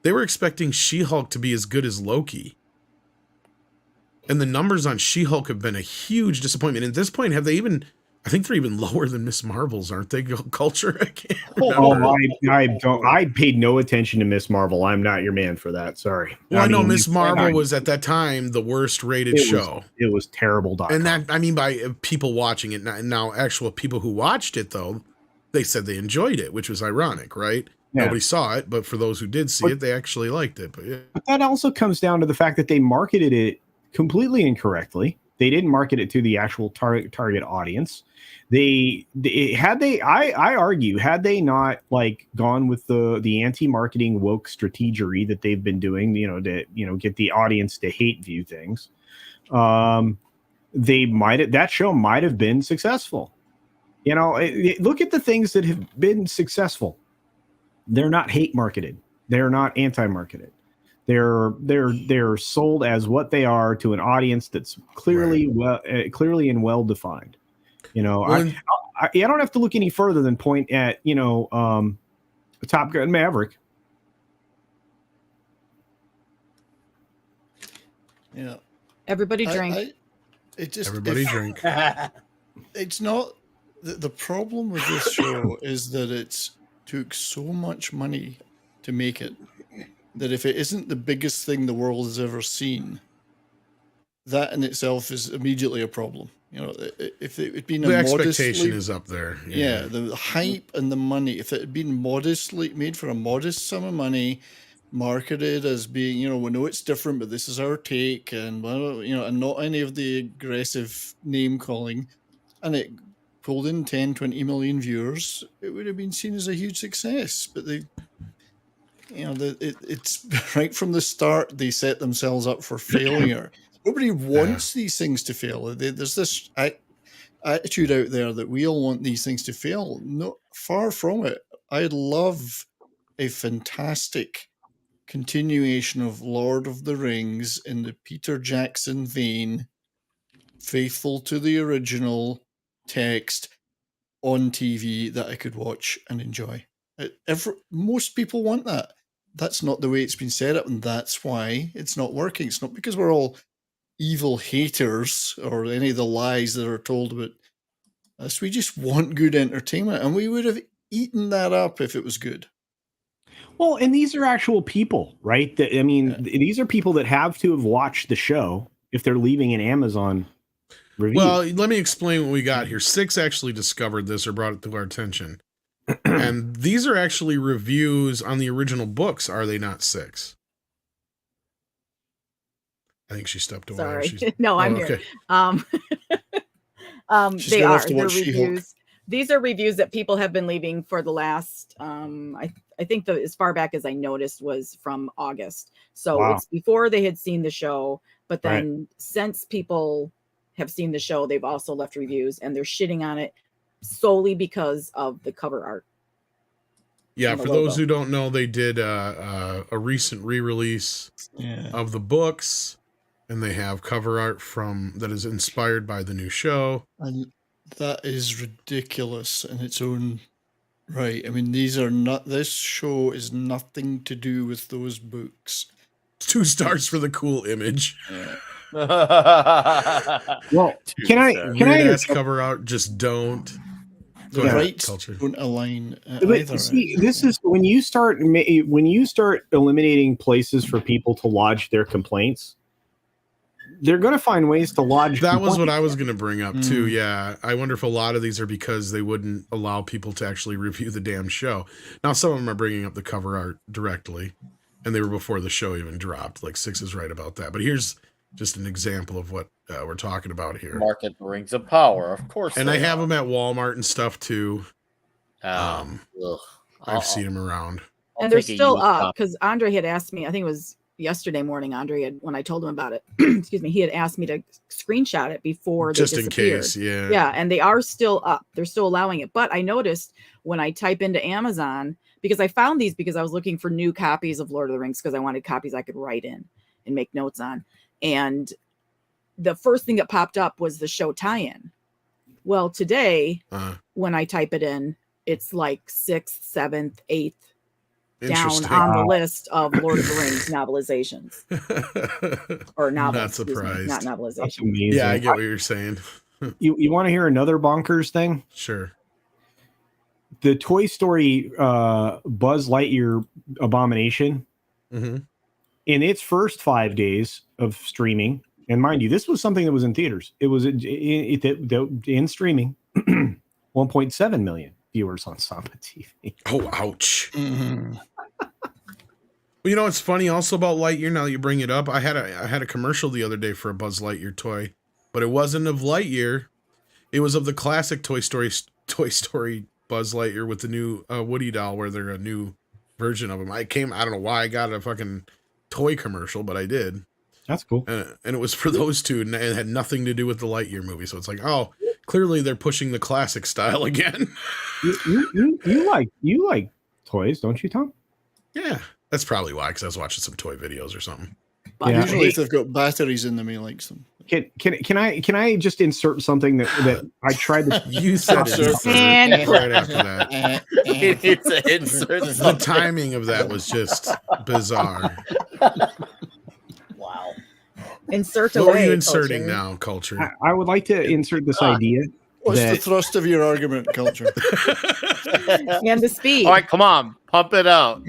They were expecting She-Hulk to be as good as Loki. And the numbers on She-Hulk have been a huge disappointment. At this point, I think they're even lower than Miss Marvel's, aren't they, Culture? I can't remember. I paid no attention to Miss Marvel. I'm not your man for that. Sorry. Well, I know Miss Marvel was at that time the worst rated show. It was terrible. And that, I mean, by people watching it now, actual people who watched it, though, they said they enjoyed it, which was ironic, right? Yeah. Nobody saw it, but for those who did see it, they actually liked it. But that also comes down to the fact that they marketed it completely incorrectly. They didn't market it to the actual target audience. I argue, had they not gone with the anti-marketing woke strategery that they've been doing, to get the audience to hate view things, that show might have been successful. Look at the things that have been successful. They're not hate marketed. They're not anti-marketed. They're sold as what they are to an audience that's clearly and well defined. I don't have to look any further than point at Top Gun Maverick. Yeah. Everybody drink. Everybody drink. It's not the problem with this show is that it's took so much money to make it, that if it isn't the biggest thing the world has ever seen, that in itself is immediately a problem. If it had been the expectation is up there. Yeah, the hype and the money. If it had been modestly made for a modest sum of money, marketed as being, we know it's different, but this is our take, and and not any of the aggressive name calling, and it pulled in 10, 20 million viewers, it would have been seen as a huge success. But it's right from the start, they set themselves up for failure. Nobody wants these things to fail. There's this attitude out there that we all want these things to fail. No, far from it. I'd love a fantastic continuation of Lord of the Rings in the Peter Jackson vein, faithful to the original text on TV that I could watch and enjoy. Most people want that. That's not the way it's been set up, and that's why it's not working. It's not because we're all evil haters or any of the lies that are told about us. We just want good entertainment, and we would have eaten that up if it was good. Well, and these are actual people, right? These are people that have to have watched the show if they're leaving an Amazon review. Well, let me explain what we got here. Six actually discovered this or brought it to our attention. And these are actually reviews on the original books, are they not, 6? I think she stepped away. Sorry. No, I'm here. She's They gonna are. have to They're watch She-Hulk. reviews. These are reviews that people have been leaving for the last, I think the as far back as I noticed was from August. So Wow. it's before they had seen the show, but Right. then since people have seen the show, they've also left reviews and they're shitting on it solely because of the cover art. Yeah, And the for those logo. who don't know, they did a recent re-release Yeah. of the books, and they have cover art that is inspired by the new show. And that is ridiculous in its own right. I mean, this show is nothing to do with those books. 2 stars for the cool image. Well, can I Weird ass cover art, just don't. The Go ahead, rights Culture. don't align But either. see, this is when you start eliminating places for people to lodge their complaints. They're going to find ways to lodge. That was what complaints. I was going to bring up too. Mm. Yeah, I wonder if a lot of these are because they wouldn't allow people to actually review the damn show. Now, some of them are bringing up the cover art directly, and they were before the show even dropped. Like 6 is right about that. But here's just an example of what we're talking about here. Market brings a power, of course. And I have them at Walmart and stuff too. Ugh. I've seen them around. And they're still up because Andre had asked me, I think it was yesterday morning, Andre had, when I told him about it, excuse me, he had asked me to screenshot it before they Just in disappeared. case, yeah. Yeah, and they are still up. They're still allowing it. But I noticed when I type into Amazon, because I found these because I was looking for new copies of Lord of the Rings because I wanted copies I could write in and make notes on. And the first thing that popped up was the show tie-in. Well, today, when I type it in, it's like 6th, 7th, 8th down on the list of Lord of the Rings novelizations. Or novels. Not surprised. Not novelizations. That's amazing. Yeah, I get what you're saying. You want to hear another bonkers thing? Sure. The Toy Story Buzz Lightyear abomination. Mm-hmm. In its first 5 days of streaming, and mind you, this was something that was in theaters. It was in streaming, 1.7 million viewers on Samba TV. Oh, ouch. Mm-hmm. Well, you know what's funny also about Lightyear, now that you bring it up? I had a commercial the other day for a Buzz Lightyear toy, but it wasn't of Lightyear. It was of the classic Toy Story Buzz Lightyear with the new Woody doll, where they're a new version of him. I don't know why I got a fucking toy commercial, but I did. That's cool. And it was for those two, and it had nothing to do with the Lightyear movie. So it's like, oh, clearly they're pushing the classic style again. You like toys, don't you, Tom? Yeah, that's probably why, because I was watching some toy videos or something. Yeah. Usually, if they've got batteries in them, he likes them. Can I just insert something that I tried to? You said it And right after that. The timing of that was just bizarre. Wow. Insert What away. are you inserting Culture. now, Culture? I would like to insert this idea. What's the that- thrust of your argument, Culture? And the speed. All right, come on, pump it out.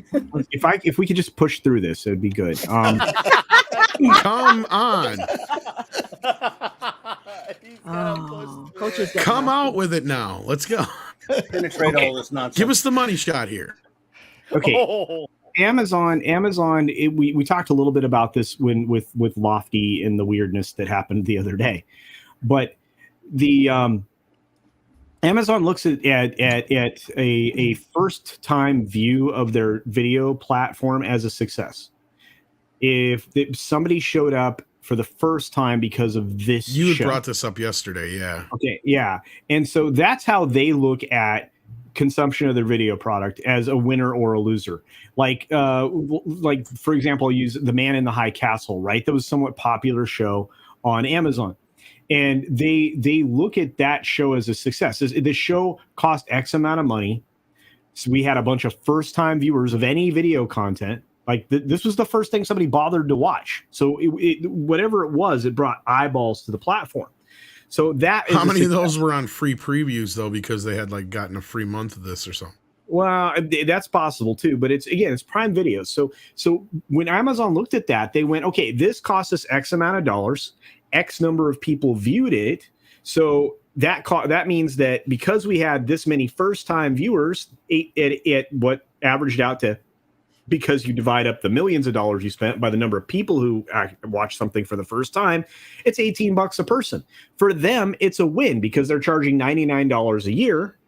If we could just push through this, it'd be good. Come on. Oh, Culture's getting Come nasty. out with it now. Let's go. Penetrate all this nonsense. Give us the money shot here. Okay. Oh. Amazon. We talked a little bit about this with Lofty and the weirdness that happened the other day, but the Amazon looks at a first time view of their video platform as a success. If somebody showed up for the first time because of this, You show, brought this up yesterday, yeah. okay, yeah, and so that's how they look at consumption of their video product, as a winner or a loser. Like for example, I'll use The Man in the High Castle, right? That was a somewhat popular show on Amazon. And they look at that show as a success. The show cost X amount of money. So we had a bunch of first-time viewers of any video content. Like this was the first thing somebody bothered to watch. So whatever it was, it brought eyeballs to the platform. So that is How many of those were on free previews though, because they had like gotten a free month of this or something? Well, that's possible too, but it's Prime Video. So when Amazon looked at that, they went, okay, this cost us X amount of dollars, X number of people viewed it. So that means that because we had this many first-time viewers, it what averaged out to, because you divide up the millions of dollars you spent by the number of people who watch something for the first time, it's $18 a person. For them, it's a win because they're charging $99 a year.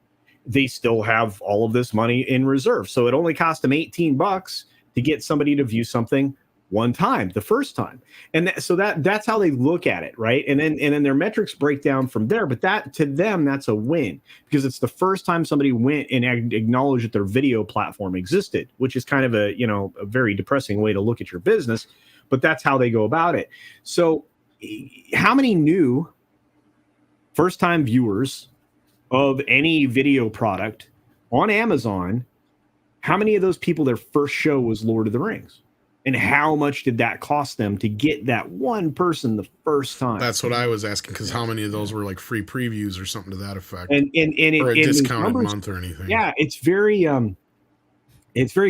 They still have all of this money in reserve. So it only cost them $18 to get somebody to view something one time, the first time. And so that's how they look at it, right? And then their metrics break down from there. But that, to them, that's a win because it's the first time somebody went and acknowledged that their video platform existed, which is kind of a very depressing way to look at your business. But that's how they go about it. So how many new first-time viewers of any video product on Amazon, how many of those people, their first show was Lord of the Rings? And how much did that cost them to get that one person the first time? That's what I was asking, because how many of those were like free previews or something to that effect, and or a discounted numbers, month or anything? Yeah, it's very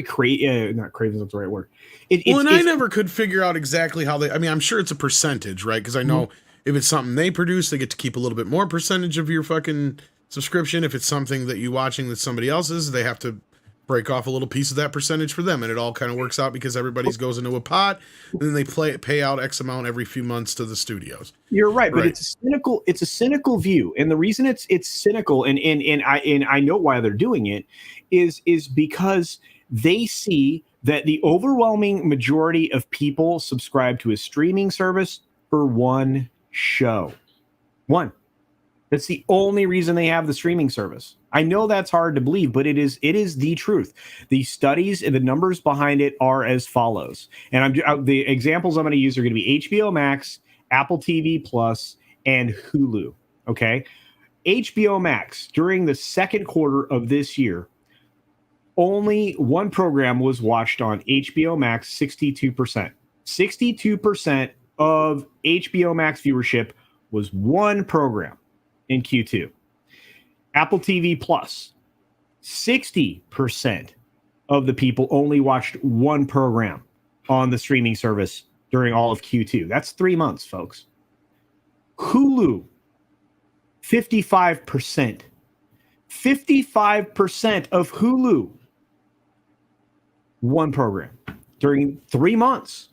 crazy. Not crazy is not the right word. I never could figure out exactly how they. I mean, I'm sure it's a percentage, right? Because I know if it's something they produce, they get to keep a little bit more percentage of your fucking subscription. If it's something that you're watching that somebody else's, they have to break off a little piece of that percentage for them, and it all kind of works out because everybody's goes into a pot, and then they pay out X amount every few months to the studios. You're right, but it's a cynical view, and the reason it's cynical, and I know why they're doing it, is because they see that the overwhelming majority of people subscribe to a streaming service for one show. One. That's the only reason they have the streaming service. I know that's hard to believe, but it is the truth. The studies and the numbers behind it are as follows. And the examples I'm going to use are going to be HBO Max, Apple TV Plus, and Hulu. Okay? HBO Max, during the second quarter of this year, only one program was watched on HBO Max, 62%. 62% of HBO Max viewership was one program in Q2. Apple TV Plus, 60% of the people only watched one program on the streaming service during all of Q2. That's 3 months, folks. Hulu, 55%. 55% of Hulu, one program during 3 months.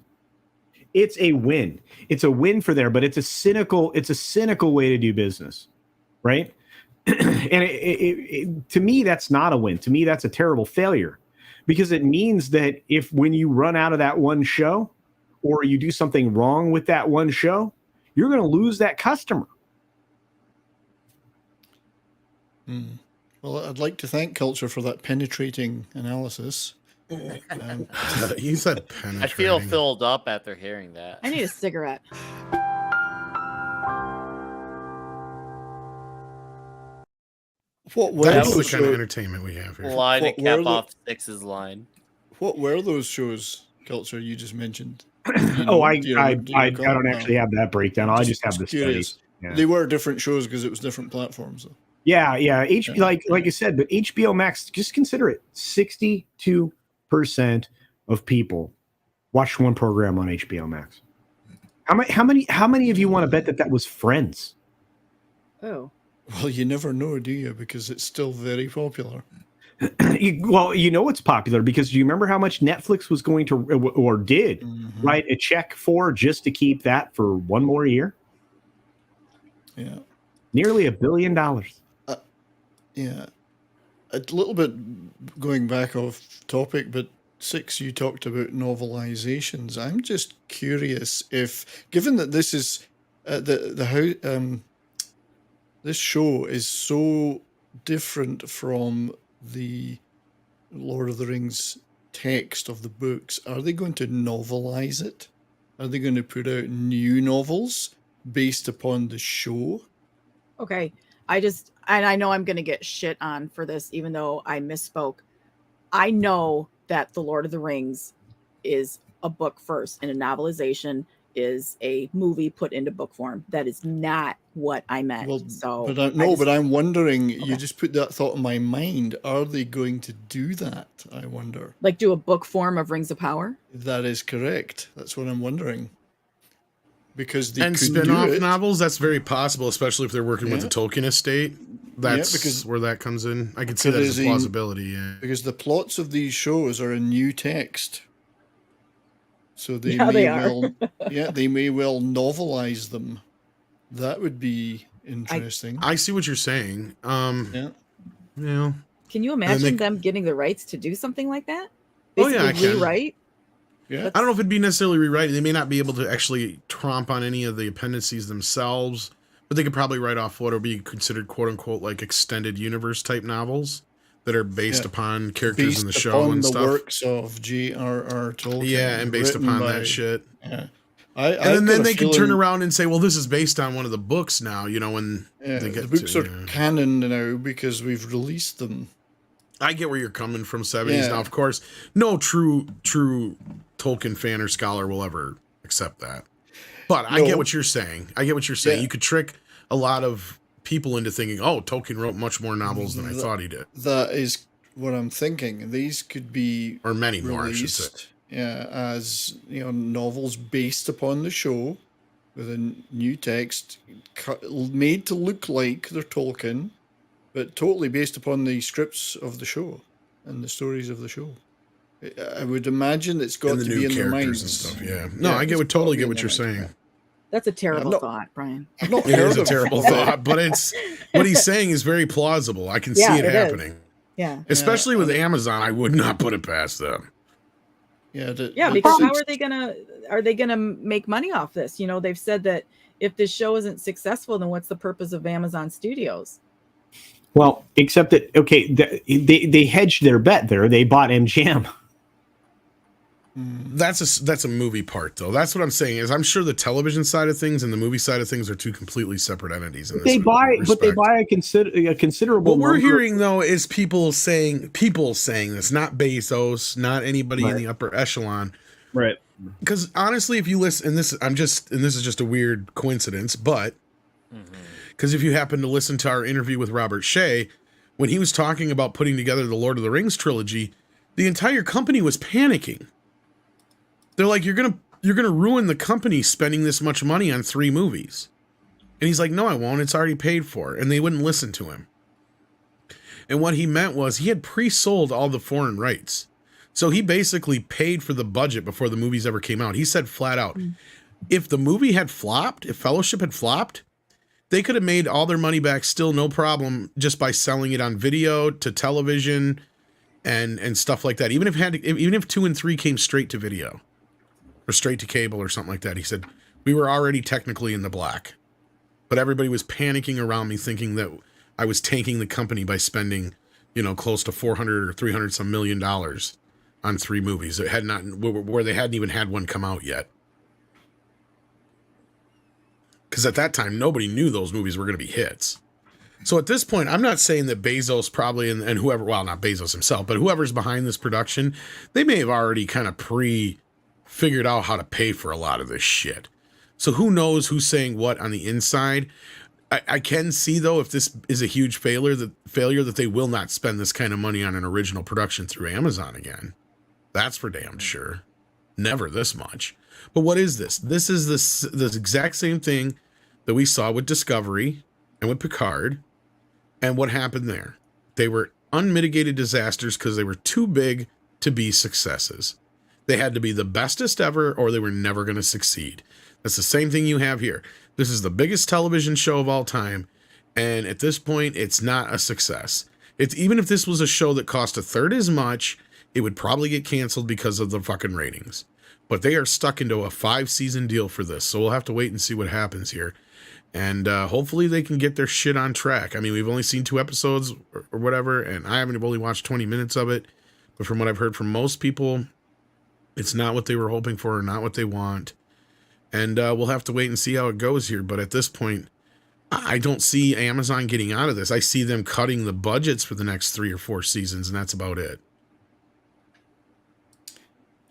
It's a win. It's a win for there, but it's a cynical way to do business, right? And to me, that's not a win. To me, that's a terrible failure, because it means that if when you run out of that one show, or you do something wrong with that one show, you're going to lose that customer. Well, I'd like to thank Culture for that penetrating analysis. You said penetrating. I feel filled up after hearing that. I need a cigarette. That's the kind of entertainment we have here. Line to cap off Six's line. What were those shows, Culture, you just mentioned? I don't actually have that breakdown. I just have the studies. Yeah. They were different shows because it was different platforms, though. Yeah. Like you said, but HBO Max, just consider it: 62% of people watched one program on HBO Max. How many of you want to bet that was Friends? Oh. Well, you never know, do you? Because it's still very popular. You know it's popular because do you remember how much Netflix was going to, or did, write a check for just to keep that for one more year? Yeah. Nearly $1 billion. Yeah. A little bit going back off topic, but Six, you talked about novelizations. I'm just curious if, given that this is this show is so different from the Lord of the Rings text of the books, are they going to novelize it? Are they going to put out new novels based upon the show? Okay. I know I'm going to get shit on for this, even though I misspoke. I know that The Lord of the Rings is a book first, and a novelization is a movie put into book form. That is not what I meant. Well, but I'm wondering, okay. You just put that thought in my mind. Are they going to do that? I wonder. Like do a book form of Rings of Power? That is correct. That's what I'm wondering. because they And could do spin-off it. novels, that's very possible, especially if they're working with the Yeah. Tolkien estate. That's because where that comes in. I could see that there as is a a- plausibility. Yeah. Because the plots of these shows are in new text. So they Yeah, may they are. well they may well novelize them. That would be interesting. I see what you're saying. Yeah. Yeah. Can you they- imagine them getting the rights to do something like that? Oh, yeah, I Basically can. rewrite. Yeah. I don't know if it'd be necessarily rewriting. They may not be able to actually tromp on any of the appendices themselves, but they could probably write off what would be considered "quote unquote" like extended universe type novels that are based Yeah. upon characters in the Based show upon and the stuff. works of J.R.R. Tolkien. Yeah, and based written upon by- that shit. Yeah. And then they could turn around and say, "Well, this is based on one of the books now." You know, when Yeah, they get the books to, are yeah. canon now because we've released them. I get where you're coming from, 70s. Yeah. Now, of course, no true Tolkien fan or scholar will ever accept that. But I No. get what you're saying. Yeah. You could trick a lot of people into thinking, "Oh, Tolkien wrote much more novels than I thought he did," That is what I'm thinking. These could be or many more, I should say. released, as novels based upon the show with a new text made to look like they're Tolkien, but totally based upon the scripts of the show and the stories of the show. I would imagine it's got And the to new be in their characters minds and stuff. Yeah. No, I it's totally gotta get be what in you're their minds. saying. That's a terrible not- thought, Brian. I've not It heard is a of terrible that. thought, but it's what he's saying is very plausible. I can Yeah, see it it is. happening. Yeah. Especially with Amazon, I would not put it past them. Yeah, Yeah, because how are they gonna make money off this? They've said that if this show isn't successful, then what's the purpose of Amazon Studios? Well, except that they hedged their bet there. They bought MGM. That's a movie part, though. That's what I'm saying. Is I'm sure the television side of things and the movie side of things are two completely separate entities. In this They buy respect. a considerable. What we're number- hearing though is people saying this, not Bezos, not anybody in the upper echelon. right? Because honestly, if you listen, and this is just a weird coincidence, but because if you happen to listen to our interview with Robert Shea, when he was talking about putting together the Lord of the Rings trilogy, the entire company was panicking. They're like, you're gonna ruin the company spending this much money on 3 movies. And he's like, no, I won't. It's already paid for. And they wouldn't listen to him. And what he meant was he had pre-sold all the foreign rights. So he basically paid for the budget before the movies ever came out. He said flat out, if the movie had flopped, if Fellowship had flopped, they could have made all their money back still no problem just by selling it on video to television and stuff like that. Even if 2 and 3 came straight to video or straight to cable or something like that. He said, we were already technically in the black, but everybody was panicking around me thinking that I was tanking the company by spending, close to 400 or 300 some $million on 3 movies that had not, where they hadn't even had one come out yet. Because at that time, nobody knew those movies were going to be hits. So at this point, I'm not saying that Bezos probably and whoever, well, not Bezos himself, but whoever's behind this production, they may have already kind of figured out how to pay for a lot of this shit. So who knows who's saying what on the inside. I can see, though, if this is a huge failure that they will not spend this kind of money on an original production through Amazon again. That's for damn sure. Never this much. But what is this? This is this exact same thing that we saw with Discovery and with Picard. And what happened there? They were unmitigated disasters because they were too big to be successes. They had to be the bestest ever or they were never going to succeed. That's the same thing you have here. This is the biggest television show of all time. And at this point, it's not a success. Even if this was a show that cost a third as much, it would probably get canceled because of the fucking ratings. But they are stuck into a 5-season deal for this. So we'll have to wait and see what happens here. And hopefully they can get their shit on track. I mean, we've only seen 2 episodes or whatever, and I haven't only watched 20 minutes of it. But from what I've heard from most people, it's not what they were hoping for or not what they want. And we'll have to wait and see how it goes here. But at this point, I don't see Amazon getting out of this. I see them cutting the budgets for the next 3 or 4 seasons, and that's about it.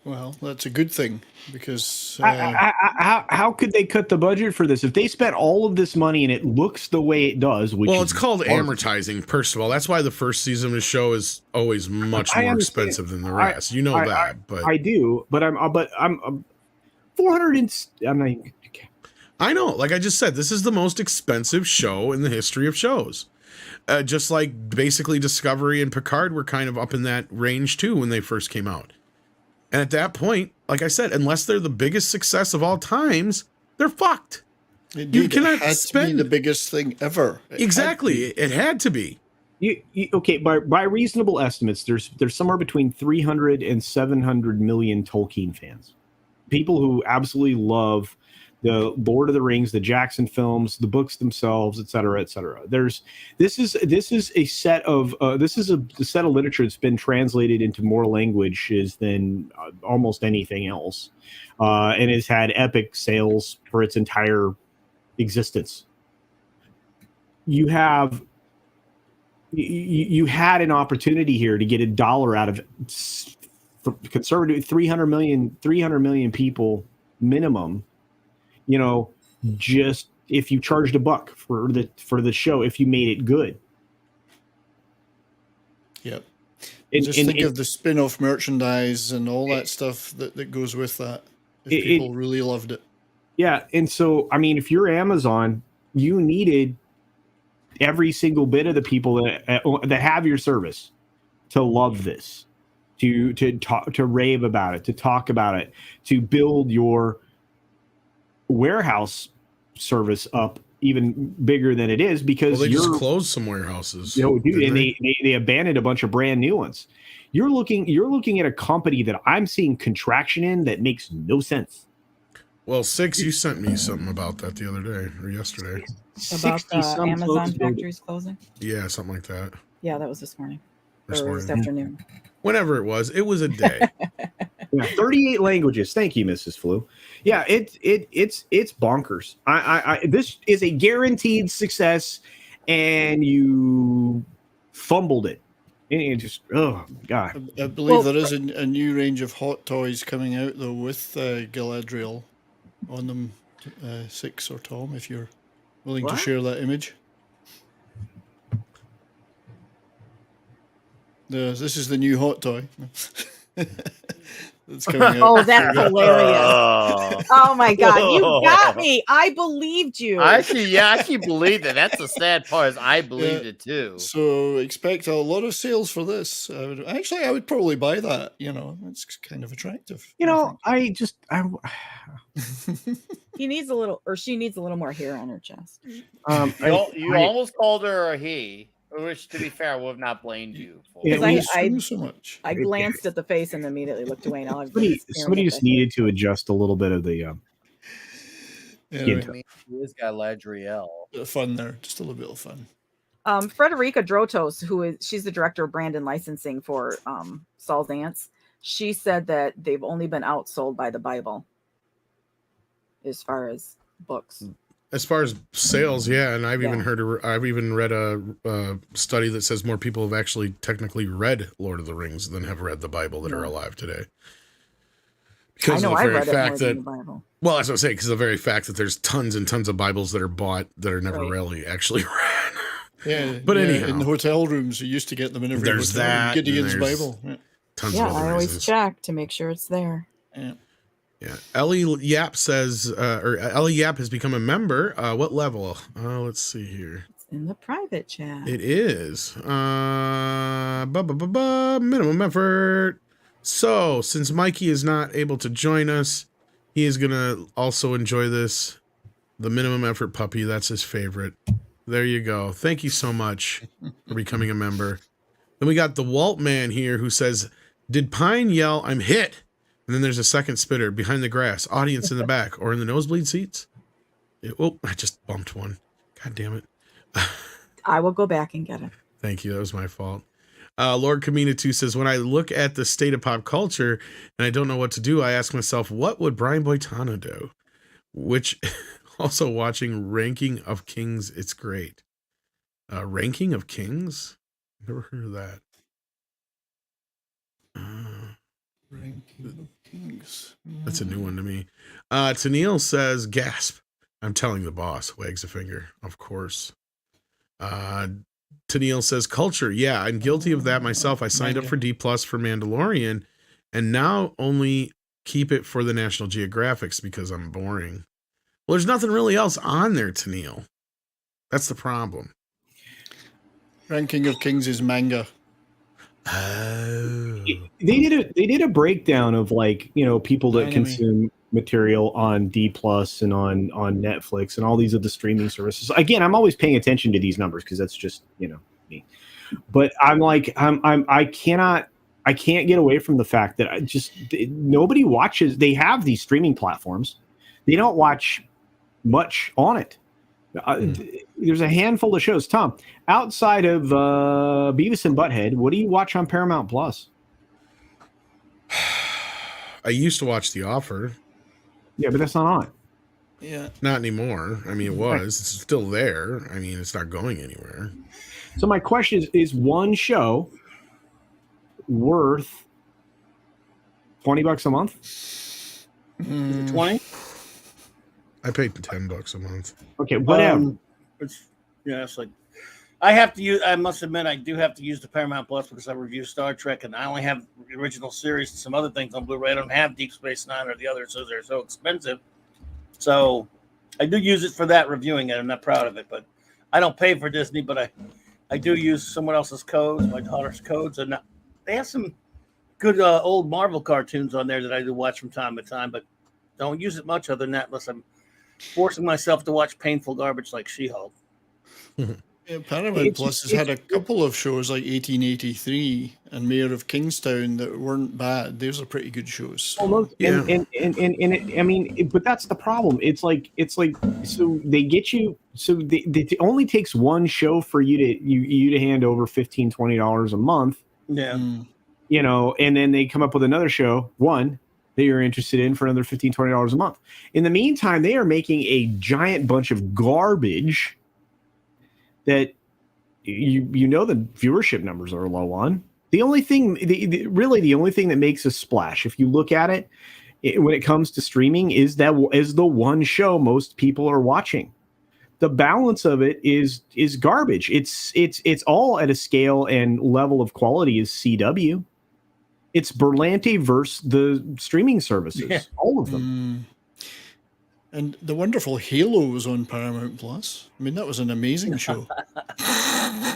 Well, that's a good thing because How could they cut the budget for this if they spent all of this money and it looks the way it does? Well, it's called amortizing. First of all, that's why the first season of the show is always much more expensive than the rest. But I do. But I'm 400. I'm not. I know. Like I just said, this is the most expensive show in the history of shows. Just like basically Discovery and Picard were kind of up in that range too when they first came out. And at that point, like I said, unless they're the biggest success of all times, they're fucked. Indeed, You cannot it had spend to be the biggest thing ever. exactly. It had to be. Okay, by reasonable estimates, there's somewhere between 300 and 700 million Tolkien fans, people who absolutely love the Lord of the Rings, the Jackson films, the books themselves, et cetera, et cetera. This is a set of literature that's been translated into more languages than almost anything else, and has had epic sales for its entire existence. You had an opportunity here to get $1 out of conservative 300 million people minimum. Just if you charged $1 for the show, if you made it good. Yep. Think of the spin-off merchandise and all that stuff that goes with that. If people really loved it. Yeah, and so I mean, if you're Amazon, you needed every single bit of the people that have your service to love this, to rave about it, to talk about it, to build your warehouse service up even bigger than it is, because they just closed some warehouses. Dude, and they abandoned a bunch of brand new ones. You're looking at a company that I'm seeing contraction in that makes no sense. Well, Six, you sent me something about that the other day or yesterday. About the Amazon factories closing? Yeah, something like that. Yeah, that was this morning. This or this afternoon. Whenever it was a day. Yeah, 38 languages. Thank you, Mrs. Flew. Yeah, it's bonkers. This is a guaranteed success, and you fumbled it. And it just, oh God. I believe there is a new range of hot toys coming out though with Galadriel on them. Six or Tom, if you're willing to share that image. This is the new hot toy. That's coming out. Oh, that's hilarious. Oh my God, you got me. I believed you. I actually believed it. That's the sad part, is I believed it too. So expect a lot of sales for this. I would probably buy that. It's kind of attractive. He needs a little, or she needs a little more hair on her chest. You almost called her a he. Which, to be fair, I would have not blamed you for. Because so much. I glanced at the face and immediately looked away. Now somebody just needed to adjust a little bit of the. This guy Ladriel. Fun there, just a little bit of fun. Frederica Drotos, she's the director of brand and licensing for Saul Dance. She said that they've only been outsold by the Bible as far as books. As far as sales, yeah, and I've even read a study that says more people have actually technically read Lord of the Rings than have read the Bible that are alive today. Because I know, I read it more than the Bible. Well, that's what I'm saying, because of the very fact that there's tons and tons of Bibles that are bought that are never really actually read. Yeah, but anyhow, in the hotel rooms, you used to get them in every there's hotel. That. Gideon's Bible. Tons of other I always reasons. check to make sure it's there. Yeah. Ellie Yap says, or Ellie Yap has become a member. What level? Let's see here. It's in the private chat. It is. Minimum effort. So, since Mikey is not able to join us, he is going to also enjoy this. The minimum effort puppy. That's his favorite. There you go. Thank you so much for becoming a member. Then we got the Walt man here who says, did Pine yell, I'm hit? And then there's a second spitter behind the grass, audience in the back, or in the nosebleed seats. I just bumped one. God damn it. I will go back and get it. Thank you. That was my fault. Lord Kamina 2 says, when I look at the state of pop culture and I don't know what to do, I ask myself, what would Brian Boitano do? Which, also watching Ranking of Kings, it's great. Ranking of Kings? Never heard of that. Ranking of Kings. That's a new one to me. Tennille says, gasp. I'm telling the boss. Wags a finger. Of course. Tennille says, culture. Yeah, I'm guilty of that myself. I signed up for D+ for Mandalorian and now only keep it for the National Geographics because I'm boring. Well, there's nothing really else on there, Tennille. That's the problem. Ranking of Kings is manga. Oh. They did a breakdown of like, you know, people that Anime. consume material on D Plus and on Netflix and all these other streaming services. Again, I'm always paying attention to these numbers because that's just, you know, me. But I'm like, I can't get away from the fact that nobody watches. They have these streaming platforms. They don't watch much on it. There's a handful of shows. Tom, outside of Beavis and Butthead, what do you watch on Paramount Plus? I used to watch The Offer. Yeah, but that's not on. Yeah. Not anymore. I mean, it was. It's still there. I mean, it's not going anywhere. So my question is one show worth $20 a month? Is it 20? I paid $10 a month. Okay, whatever. It's like I have to use. I must admit, I do have to use the Paramount Plus because I review Star Trek, and I only have the original series and some other things on Blu-ray. I don't have Deep Space Nine or the others, so they're so expensive. So I do use it for that, reviewing it. I'm not proud of it, but I don't pay for Disney, but I do use someone else's codes, my daughter's codes, and they have some good old Marvel cartoons on there that I do watch from time to time, but don't use it much other than that unless I'm forcing myself to watch painful garbage like She-Hulk. Yeah, Paramount Plus has had a couple of shows like 1883 and Mayor of Kingstown that weren't bad. Those are pretty good shows. Almost, Yeah. and I mean, but that's the problem. It's like so they get you. So it only takes one show for you to hand over $15-$20 a month. Yeah. You know, and then they come up with another show, one that you're interested in for another $15-$20 a month. In the meantime, they are making a giant bunch of garbage that you know the viewership numbers are low on. The only thing, the only thing that makes a splash, if you look at it, when it comes to streaming, is the one show most people are watching. The balance of it is garbage. It's all at a scale and level of quality is CW. It's Berlanti versus the streaming services, all of them. And the wonderful Halo was on Paramount Plus. I mean, that was an amazing show.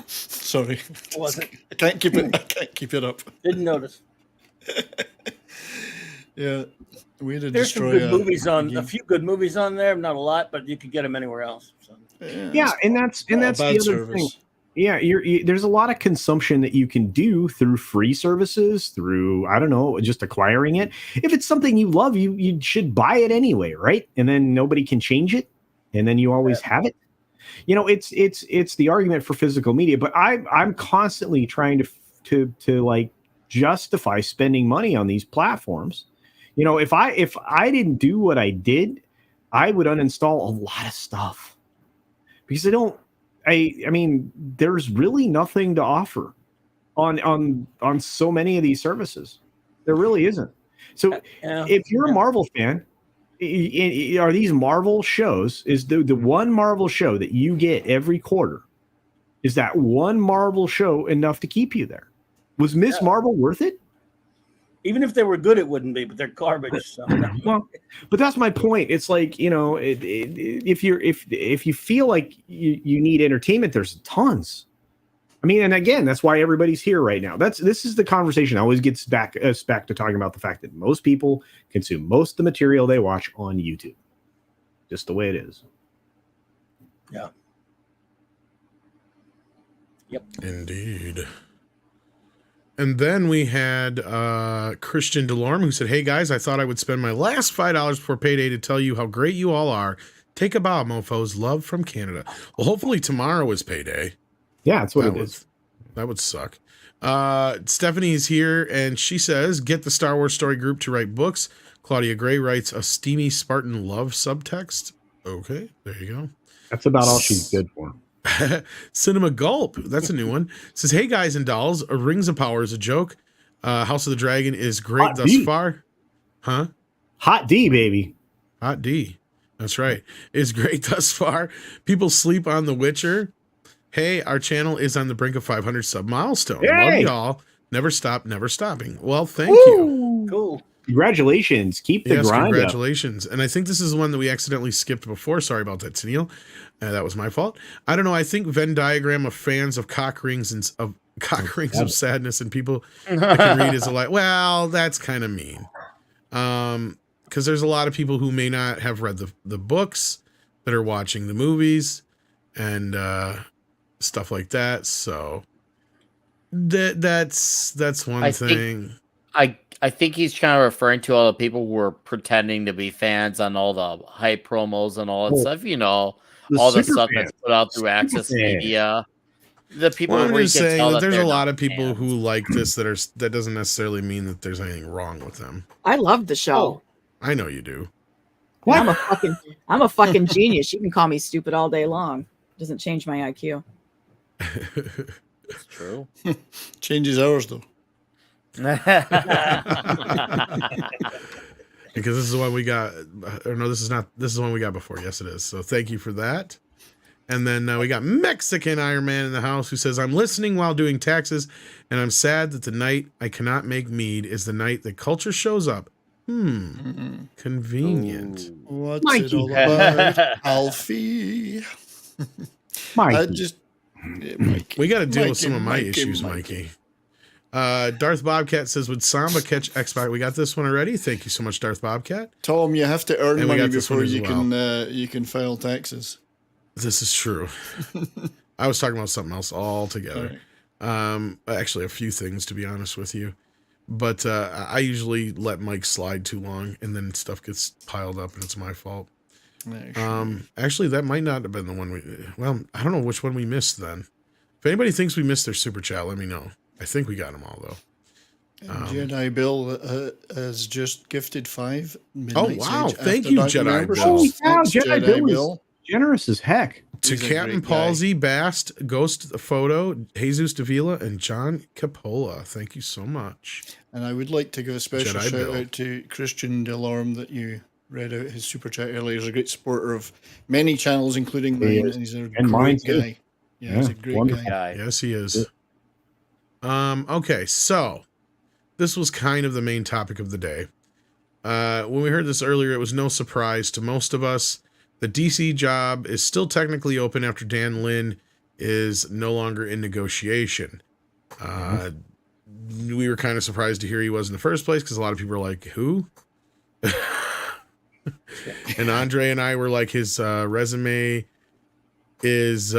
Sorry, Was it? I can't keep it up. Didn't notice. Yeah, way to There's some destroy good movies on game. a few good movies on there, not a lot, but you could get them anywhere else. So. Yeah, and that's not a the bad other service. thing. Yeah, there's a lot of consumption that you can do through free services, through, I don't know, just acquiring it. If it's something you love, you should buy it anyway, right? And then nobody can change it, and then you always have it. You know, it's the argument for physical media, but I'm constantly trying to like justify spending money on these platforms. You know, if I didn't do what I did, I would uninstall a lot of stuff because I mean, there's really nothing to offer on so many of these services. There really isn't. So if you're a Marvel fan, are these Marvel shows, is the one Marvel show that you get every quarter, is that one Marvel show enough to keep you there? Was Miss Marvel worth it? Even if they were good, it wouldn't be, but they're garbage. So. Well, but that's my point. It's like, you know, if you feel like you need entertainment, there's tons. I mean, and again, that's why everybody's here right now. This is the conversation always gets back to talking about the fact that most people consume most of the material they watch on YouTube. Just the way it is. Yeah. Yep. Indeed. And then we had Christian Delorme, who said, "Hey guys, I thought I would spend my last $5 before payday to tell you how great you all are. Take a bow, mofos. Love from Canada." Well, hopefully tomorrow is payday. Yeah, that's what it is. That would suck. Stephanie's here, and she says, "Get the Star Wars Story Group to write books." Claudia Gray writes a steamy Spartan love subtext. Okay, there you go. That's about all she's good for. Cinema Gulp, that's a new one, says, "Hey guys and dolls, Rings of Power is a joke. House of the Dragon is great Hot thus D. far." Huh? Hot D, baby. Hot D. That's right. Is great thus far. People sleep on The Witcher. Hey, our channel is on the brink of 500 sub milestone. Love Yay! y'all. Never stop, never stopping. Well, thank you. Cool. Congratulations. Keep the Yes, grind up. congratulations. And I think this is one that we accidentally skipped before. Sorry about that, Tennille. That was my fault. I don't know. I think Venn diagram of fans of cock rings of sadness and people that can read is a lot. Well, that's kind of mean. Because there's a lot of people who may not have read the books that are watching the movies and stuff like that. So that's one thing. I think he's kind of referring to all the people who are pretending to be fans on all the hype promos and all that stuff. You know, all the stuff that's put out through Access Media. The people I'm where just you can saying tell that there's a they're lot not of people fans. who like this that doesn't necessarily mean that there's anything wrong with them. I love the show. I know you do. I'm a fucking genius. You can call me stupid all day long. Doesn't change my IQ. It's true. Changes ours though. Because this is the one we got, or no, this is not. This is the one we got before. Yes, it is. So thank you for that. And then we got Mexican Iron Man in the house who says, "I'm listening while doing taxes, and I'm sad that the night I cannot make mead is the night that culture shows up. Convenient. What's Mikey. it all about, Alfie? Mikey. I just Mikey. We got to deal with Mikey, some of my Mikey, issues, Mikey. Mikey." Darth Bobcat says, "Would Samba catch Xbox?" We got this one already. Thank you so much, Darth Bobcat. Tom, you have to earn And we money got this one before as you well. you can file taxes. This is true. I was talking about something else altogether. Actually, a few things, to be honest with you. But I usually let Mike slide too long, and then stuff gets piled up, and it's my fault. Actually, that might not have been the one we... Well, I don't know which one we missed then. If anybody thinks we missed their super chat, let me know. I think we got them all, though. Jedi Bill has just gifted 5 Oh, Midnight wow. Sage Thank After you, Dark Jedi memberships. Bill. Holy cow, Thanks, Jedi Bill is generous as heck. To He's a Captain great guy. Palsy, Bast, Ghost Photo, Jesus Davila, and John Capola. Thank you so much. And I would like to give a special Jedi shout Bill. out to Christian Delorme that you read out his super chat earlier. He's a great supporter of many channels, including He mine, is. and he's a And mine great too. guy. Yeah, he's a great wonderful. guy. Yes, he is. Okay, so this was kind of the main topic of the day. When we heard this earlier, it was no surprise to most of us. The DC job is still technically open after Dan Lin is no longer in negotiation. We were kind of surprised to hear he was in the first place because a lot of people were like, who? And Andre and I were like, his resume is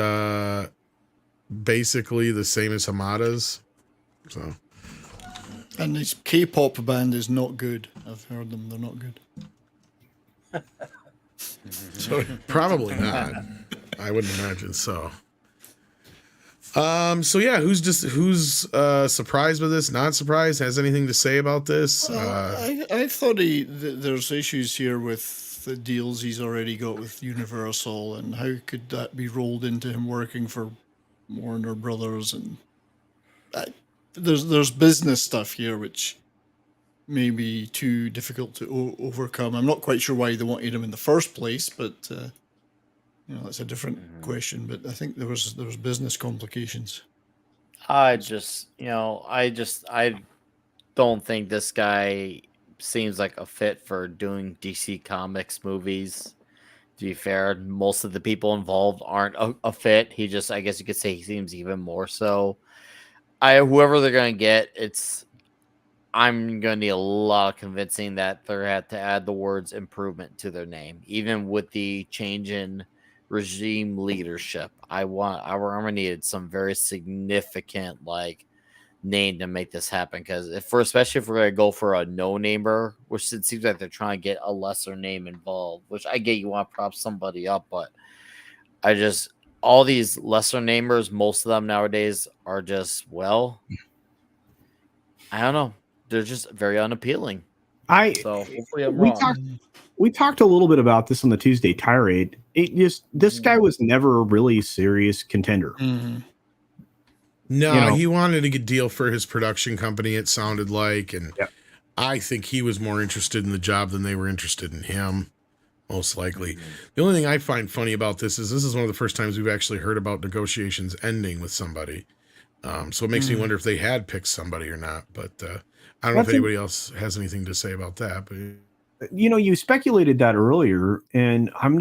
basically the same as Hamada's. So, And his K-pop band is not good. I've heard them; they're not good. Sorry. probably not. I wouldn't imagine so. So yeah, who's surprised with this? Not surprised? Has anything to say about this? I thought there's issues here with the deals he's already got with Universal, and how could that be rolled into him working for Warner Brothers? And there's business stuff here which may be too difficult to overcome. I'm not quite sure why they wanted him in the first place, but that's a different question. But I think there was business complications. I don't think this guy seems like a fit for doing DC Comics movies. To be fair, most of the people involved aren't a fit. I guess you could say he seems even more so. Whoever they're gonna get, I'm gonna need a lot of convincing that they had to add the words improvement to their name, even with the change in regime leadership. I'm gonna need some very significant name to make this happen, because especially if we're gonna go for a no-namer, which it seems like they're trying to get a lesser name involved, which I get you want to prop somebody up, but all these lesser namers, most of them nowadays are just, I don't know, they're just very unappealing. So hopefully I'm wrong. We talked a little bit about this on the Tuesday tirade. This guy was never a really serious contender. Mm-hmm. No, he wanted a good deal for his production company, it sounded like, and I think he was more interested in the job than they were interested in him, most likely. The only thing I find funny about this is one of the first times we've actually heard about negotiations ending with somebody. So it makes me wonder if they had picked somebody or not. But I don't know if anybody else has anything to say about that. But you speculated that earlier, and I'm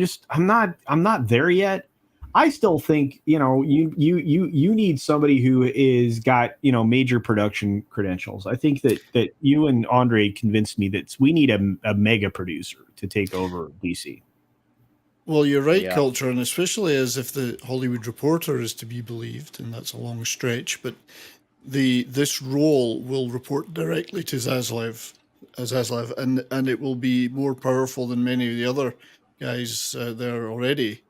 not there yet. I still think you need somebody who is got major production credentials. I think that you and Andre convinced me that we need a mega producer to take over DC. Well, you're right, Culture, and especially as if the Hollywood Reporter is to be believed, and that's a long stretch, but this role will report directly to Zaslav, and it will be more powerful than many of the other guys there already.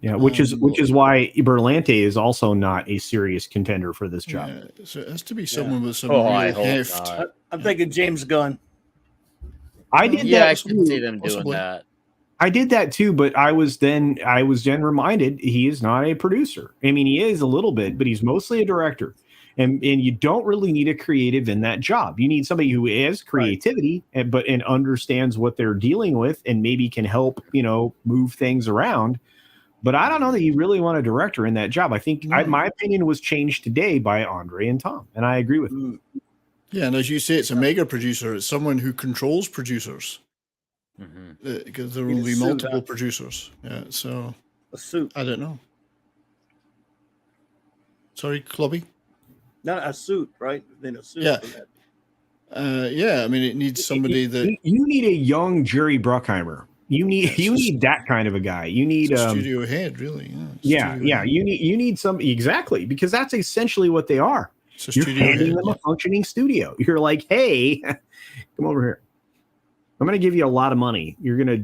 Yeah, which is why Berlante is also not a serious contender for this job. Yeah, so it has to be someone with some real heft. I'm thinking James Gunn. I did that. I can see them doing that. I did that too, but I was then reminded he is not a producer. I mean, he is a little bit, but he's mostly a director. And you don't really need a creative in that job. You need somebody who has creativity and understands what they're dealing with and maybe can help, move things around. But I don't know that you really want a director in that job. I think my opinion was changed today by Andre and Tom, and I agree with them. Yeah, and as you say, it's a mega producer. It's someone who controls producers. Because there will be multiple producers. Yeah, so a suit. I don't know. Sorry, Clubby? Not a suit, right? Then a suit. Yeah. I mean, it needs somebody that you need a young Jerry Bruckheimer. You need that kind of a guy. You need a studio head, really. Yeah. You need somebody exactly, because that's essentially what they are. You're handing them a functioning studio. You're like, hey, come over here. I'm going to give you a lot of money. You're gonna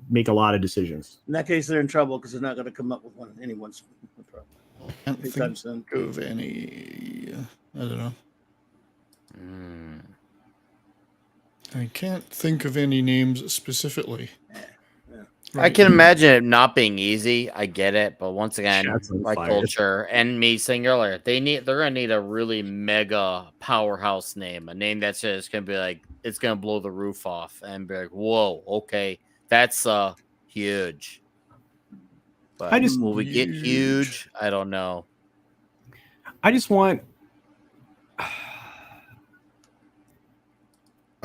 make a lot of decisions. In that case, they're in trouble because they're not going to come up with anyone's problem. I can't think of any. I don't know. I can't think of any names specifically. I can imagine it not being easy. I get it, but once again, like Culture and me saying earlier, they're gonna need a really mega powerhouse name, a name that's just gonna be like it's gonna blow the roof off and be like, whoa, okay, that's huge. But will we get huge? I don't know. I just want.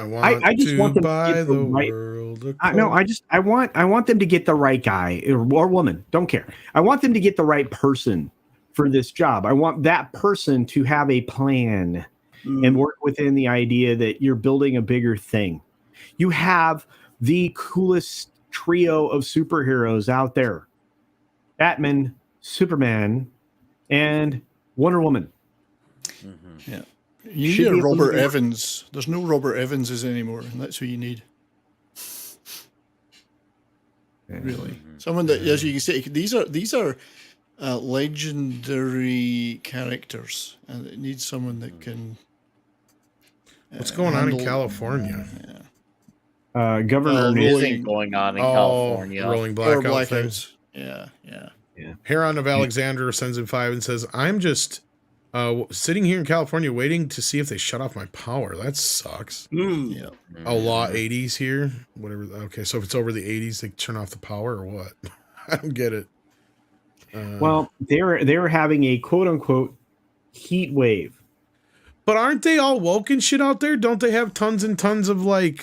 I just want them to get the world. I want them to get the right guy or woman. Don't care. I want them to get the right person for this job. I want that person to have a plan and work within the idea that you're building a bigger thing. You have the coolest trio of superheroes out there: Batman, Superman, and Wonder Woman. Yeah. You need a Robert Evans. There's no Robert Evanses anymore, and that's who you need. Really, someone that, as you can see, these are legendary characters, and it needs someone that can. What's going on in California? Governor isn't going on in California. Rolling blackouts. Yeah. Heron of Alexander sends in 5 and says, "I'm just sitting here in California waiting to see if they shut off my power. That sucks." Yeah. Law 80s here. Whatever. Okay, so if it's over the 80s, they turn off the power or what? I don't get it. Well, they're having a quote unquote heat wave. But aren't they all woke and shit out there? Don't they have tons and tons of like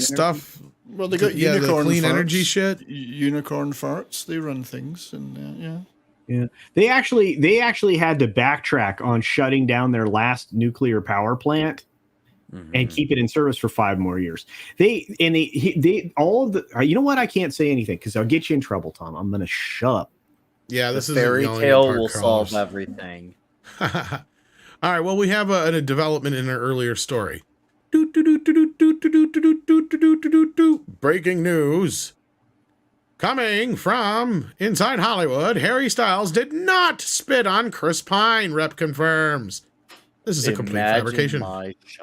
stuff? Well, they got unicorn clean farts, energy shit. Unicorn farts. They run things, and Yeah, they actually had to backtrack on shutting down their last nuclear power plant and keep it in service for 5 more years. They all of the. You know what? I can't say anything because I'll get you in trouble, Tom. I'm gonna shut up. Yeah, this is fairy tale will solve everything. All right. Well, we have a development in our earlier story. Breaking news. Coming from inside Hollywood, Harry Styles did not spit on Chris Pine. Rep confirms. This is a complete fabrication.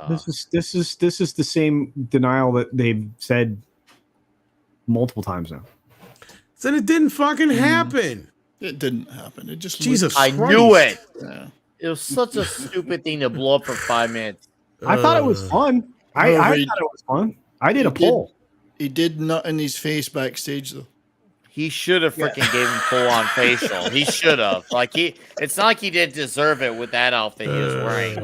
This is the same denial that they've said multiple times now. Then it didn't fucking happen. It didn't happen. It just Jesus I Christ. knew it. Yeah. It was such a stupid thing to blow up for 5 minutes. I thought it was fun. I thought it was fun. I did a poll. He did nut in his face backstage though. He should have freaking gave him full on facial. He should have. Like it's not like he didn't deserve it with that outfit he was wearing.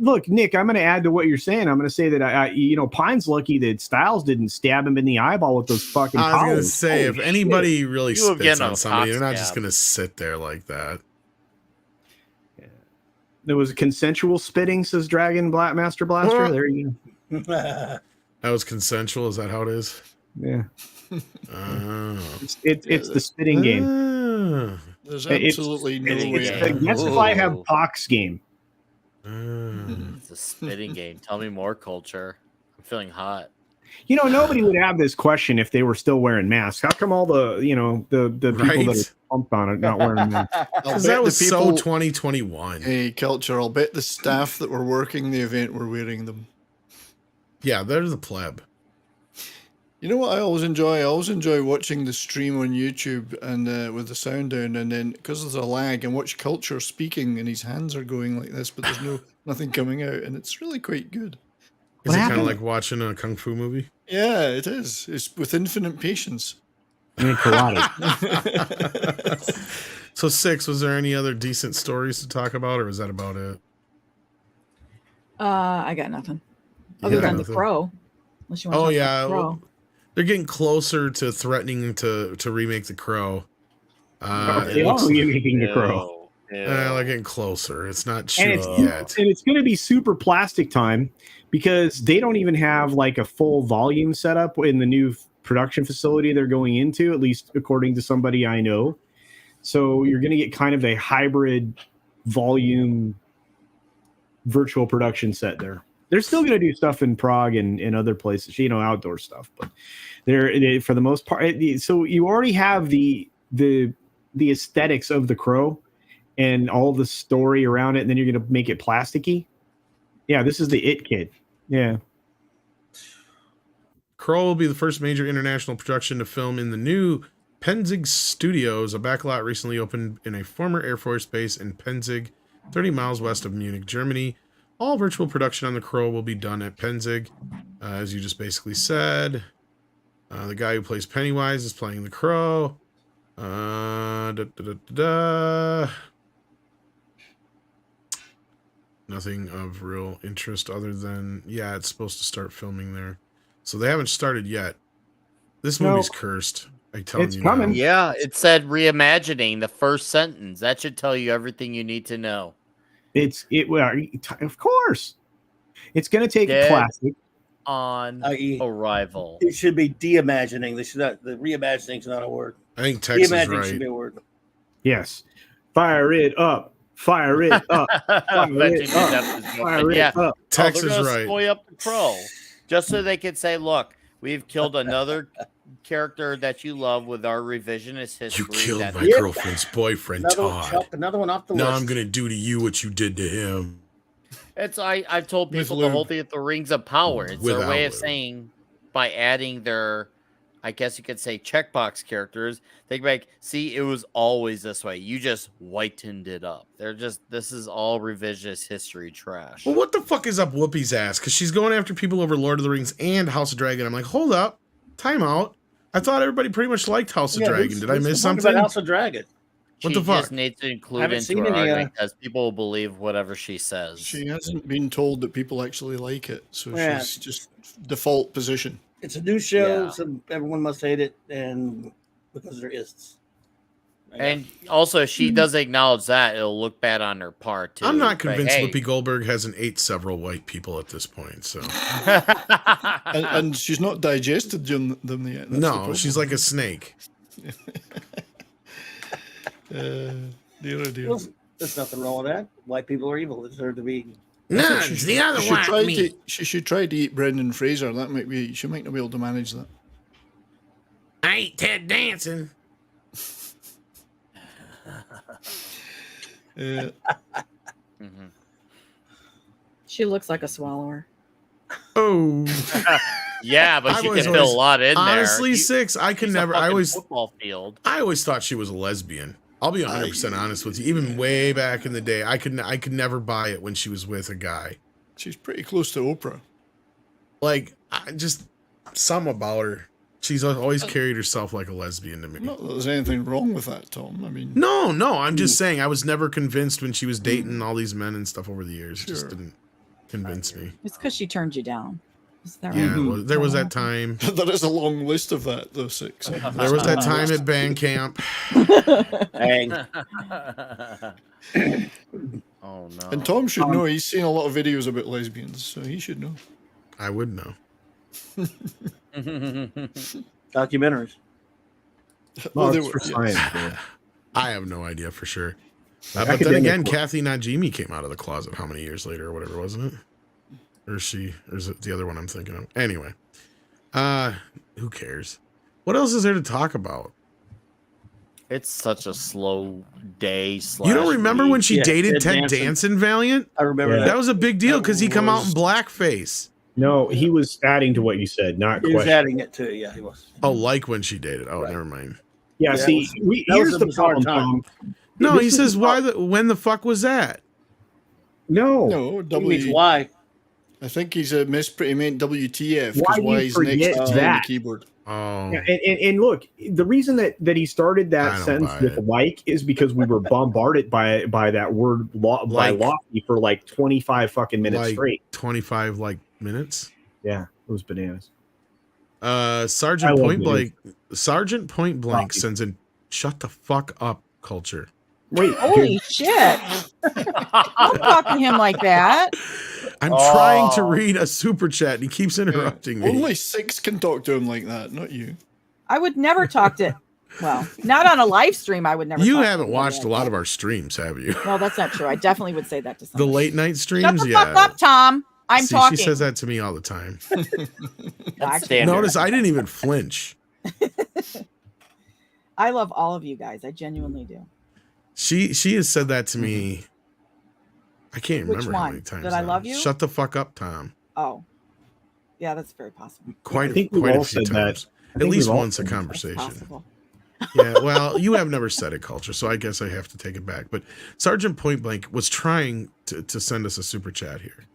Look, Nick, I'm going to add to what you're saying. I'm going to say that Pine's lucky that Styles didn't stab him in the eyeball with those fucking. I was going to say, if anybody really You were spits getting on a somebody, cock they're not stab. just going to sit there like that. There was a consensual spitting, says Dragon Master Blaster. Well, There you go. That was consensual. Is that how it is? Yeah. Oh. It's the spitting game. Ah. There's absolutely no way. It's the guess if I have pox game. Ah. It's a spitting game. Tell me more, culture. I'm feeling hot. Nobody would have this question if they were still wearing masks. How come all the people Right? that are pumped on it not wearing masks? Because that was so 2021. Hey, culture, I'll bet the staff that were working the event were wearing them. Yeah, they're the pleb. You know what I always enjoy? I always enjoy watching the stream on YouTube and with the sound down, and then because there's a lag, and watch Culture speaking, and his hands are going like this, but there's nothing coming out, and it's really quite good. Is it kind of like watching a kung fu movie? Yeah, it is. It's with infinite patience. I mean, karate. So, Six, was there any other decent stories to talk about, or was that about it? I got nothing. You Other got than the nothing? Crow. Unless you want Oh, to talk yeah. about the Crow. They're getting closer to threatening to remake The Crow. It looks you're making the Crow. they're getting closer. It's not sure And yet. it's going to be super plastic time because they don't even have like a full volume setup in the new production facility they're going into, at least according to somebody I know. So you're going to get kind of a hybrid volume virtual production set there. They're still going to do stuff in Prague and other places, outdoor stuff, but they for the most part. So you already have the aesthetics of The Crow and all the story around it, and then you're going to make it plasticky. Yeah, this is the It Kid. Yeah. Crow will be the first major international production to film in the new Penzig Studios. A backlot recently opened in a former Air Force base in Penzig, 30 miles west of Munich, Germany. All virtual production on The Crow will be done at Penzig, as you just basically said. The guy who plays Pennywise is playing The Crow. Nothing of real interest other than, it's supposed to start filming there. So they haven't started yet. This movie's cursed. I tell It's you coming. now. Yeah, it said reimagining the first sentence. That should tell you everything you need to know. Of course. It's going to take Dead classic. On I.e., arrival. it should be de-imagining. They should not. The reimagining is not a word. I think Tex is De-imagining should be right. a word. Yes. Fire it up. Fire it up. I bet you up. that was Fire good. it Yeah. up. Tex they're is gonna right. spoil up the Crow, just so they could say, "Look, we've killed another character that you love with our revisionist history." You killed that my girlfriend's boyfriend, Todd. Another one off the Now list. I'm going to do to you what you did to him. I've told With people the whole lube. thing at the Rings of Power. It's their Without way of lube. saying by adding their, I guess you could say, checkbox characters. They can be like, see, it was always this way. You just whitened it up. This is all revisionist history trash. Well, what the fuck is up Whoopi's ass? Because she's going after people over Lord of the Rings and House of Dragon. I'm like, hold up. Time out. I thought everybody pretty much liked House of Dragon. Did I miss something? About House of Dragon. What She the fuck? just needs to include Haven't into seen her any, argument because people will believe whatever she says. She hasn't been told that people actually like it, so Yeah. she's just default position. It's a new show, Yeah. so everyone must hate it, and because there is. And also, she does acknowledge that it'll look bad on her part too. I'm not But, convinced hey. Whoopi Goldberg hasn't ate several white people at this point. So And she's not digested them yet. That's the no, problem. she's like a snake. Dear, oh dear. Well, there's nothing wrong with that. White people are evil. They deserve to be. No, it's the other She should try to eat Brendan Fraser. That might be. She might not be able to manage that. I ain't Ted Danson. Mhm. She looks like a swallower. Oh, Yeah, but I've she can always- fit a lot in there. honestly, Six. I could She's a never. I fucking always football field. thought she was a lesbian. I'll be 100% honest with you. Even way back in the day, I could never buy it when she was with a guy. She's pretty close to Oprah. Like, just some about her. She's always carried herself like a lesbian to me. Not that there's anything wrong with that, Tom. I mean, No, I'm just saying I was never convinced when she was dating all these men and stuff over the years. It just didn't convince me. It's because she turned you down. Is that Yeah, right? there was that time. there is a long list of that, though, 6. There was that time at band camp. Bang. Oh no. And Tom should know. He's seen a lot of videos about lesbians, so he should know. I would know. Documentaries. Well, they it's were- for yes. science. Man. I have no idea for sure. But then again, Academic work. Kathy Najimy came out of the closet how many years later or whatever, wasn't it? Or is it the other one I'm thinking of? Anyway. Who cares? What else is there to talk about? It's such a slow day. You don't remember when she Yeah, dated Ted Ted Danson. Danson, Valiant? I remember Yeah. That was a big deal because he come out in was- blackface. No, he was adding to what you said, not He was question. adding it too. Yeah, he was. Oh, like when she dated. Oh, Right. never mind. Yeah, Yeah, see, that was here's a the bizarre problem, time. Tom. No, This he is says the when the fuck was that? No, No, He means why? I think he's a he meant WTF Why because do you why he's next forget to that? the keyboard. Oh, Yeah, and look, the reason that he started I that don't sentence buy with it. like is because we were bombarded by that word by Like. Lofty for like 25 fucking minutes like straight. 25 minutes. Yeah, it was bananas. Uh, I Sergeant love Point videos. Blank. Sergeant Point Blank Lofty. sends in "shut the fuck up" culture. Wait, Holy shit. Don't talk to him like that. I'm trying to read a super chat and he keeps Yeah. interrupting me. Only 6 can talk to him like that, not you. I would never talk to, well, not on a live stream. I would never. You talk to haven't anybody watched like a lot that. of our streams, have you? No, that's not true. I definitely would say that to The somebody. late night Shut streams, the fuck yeah. up, Tom. I'm See, talking. she says that to me all the time. That's standard. Notice I didn't even flinch. I love all of you guys. I genuinely do. She has said that to me. I can't Which remember how one? many times. Did I now. love you? Shut the fuck up, Tom. Oh, yeah, that's very possible. Quite, I think we've quite a all few said that. times. I At think least we've all once a said that. That's conversation. possible. Yeah, well, you have never said it, culture, so I guess I have to take it back. But Sergeant Point Blank was trying to send us a super chat here.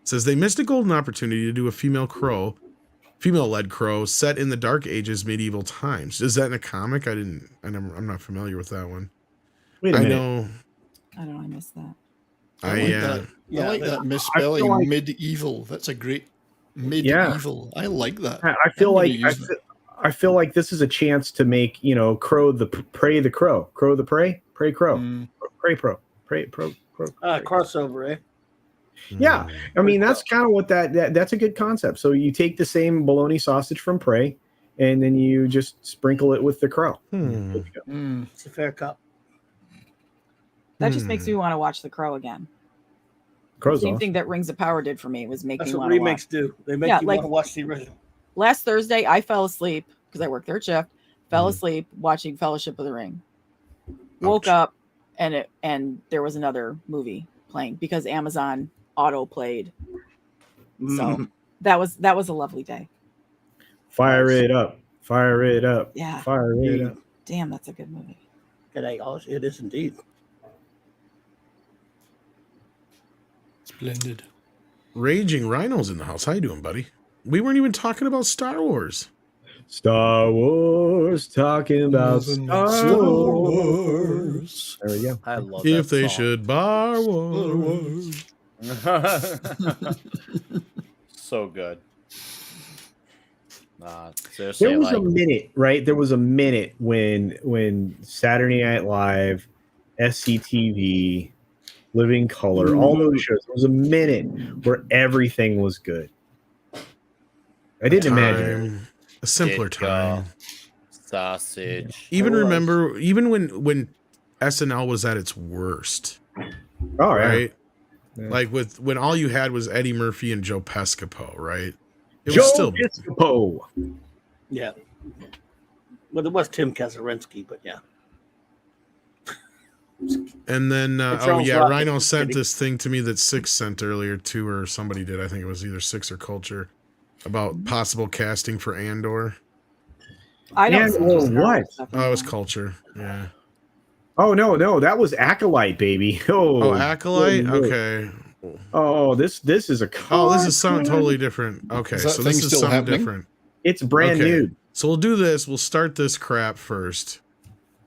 It says they missed a golden opportunity to do a female-led crow set in the Dark Ages medieval times. Is that in a comic? I'm not familiar with that one. Wait a I minute. know. I don't know. I missed that. I like that. Yeah, I like but that misspelling like- medieval. That's a great medieval. I like that. I feel I'm like gonna use that. I feel like this is a chance to make Crow the prey the crow, crow the prey, prey crow, Mm. prey pro, prey pro, crow. prey. crossover, eh? Yeah, I mean that's kind of what that's a good concept. So you take the same bologna sausage from Prey, and then you just sprinkle it with the crow. Hmm. There you go. Mm. It's a fair cup. That just makes me want to watch The Crow again. Crow's Same off. thing that Rings of Power did for me was make That's me what want to watch. remakes do. They make Yeah, you like- want to watch the original. Last Thursday, I fell asleep because I worked third shift. Fell Mhm. asleep watching Fellowship of the Ring. Woke up and there was another movie playing because Amazon auto played. So Mhm. that was a lovely day. Fire it up, fire it up, Yeah. fire it up. Damn, that's a good movie. It is indeed. Splendid. Raging Rhino's in the house. How you doing, buddy? We weren't even talking about Star Wars. Star Wars, talking about Star Star Wars. Wars. There we go. I love If that they song. should bar wars. So good. Seriously, There was a like, minute, right? There was a minute when Saturday Night Live, SCTV, Living Color, all those shows. There was a minute where everything was good. I didn't imagine. Time. A simpler Ditka, time. sausage. Even It was. remember, even when SNL was at its worst, All right. right? Yeah. Like when all you had was Eddie Murphy and Joe Pescopo, right? It Joe was still Piscopo. Yeah. Well, it was Tim Kazurinsky, but yeah. And then, It oh sounds yeah, like Rhino it. sent this thing to me that Six sent earlier too, or somebody did. I think it was either Six or Culture about possible casting for Andor. I don't And see or Star Wars what? stuff Oh, it was anymore. Culture. Yeah. Oh no, that was Acolyte, baby. Oh, Acolyte. good lord. Okay. Oh, this is a. Oh, this is something cartoon. totally different. Okay, Is that so this thing is still something happening? It's brand Okay. new. So we'll do this. We'll start this crap first.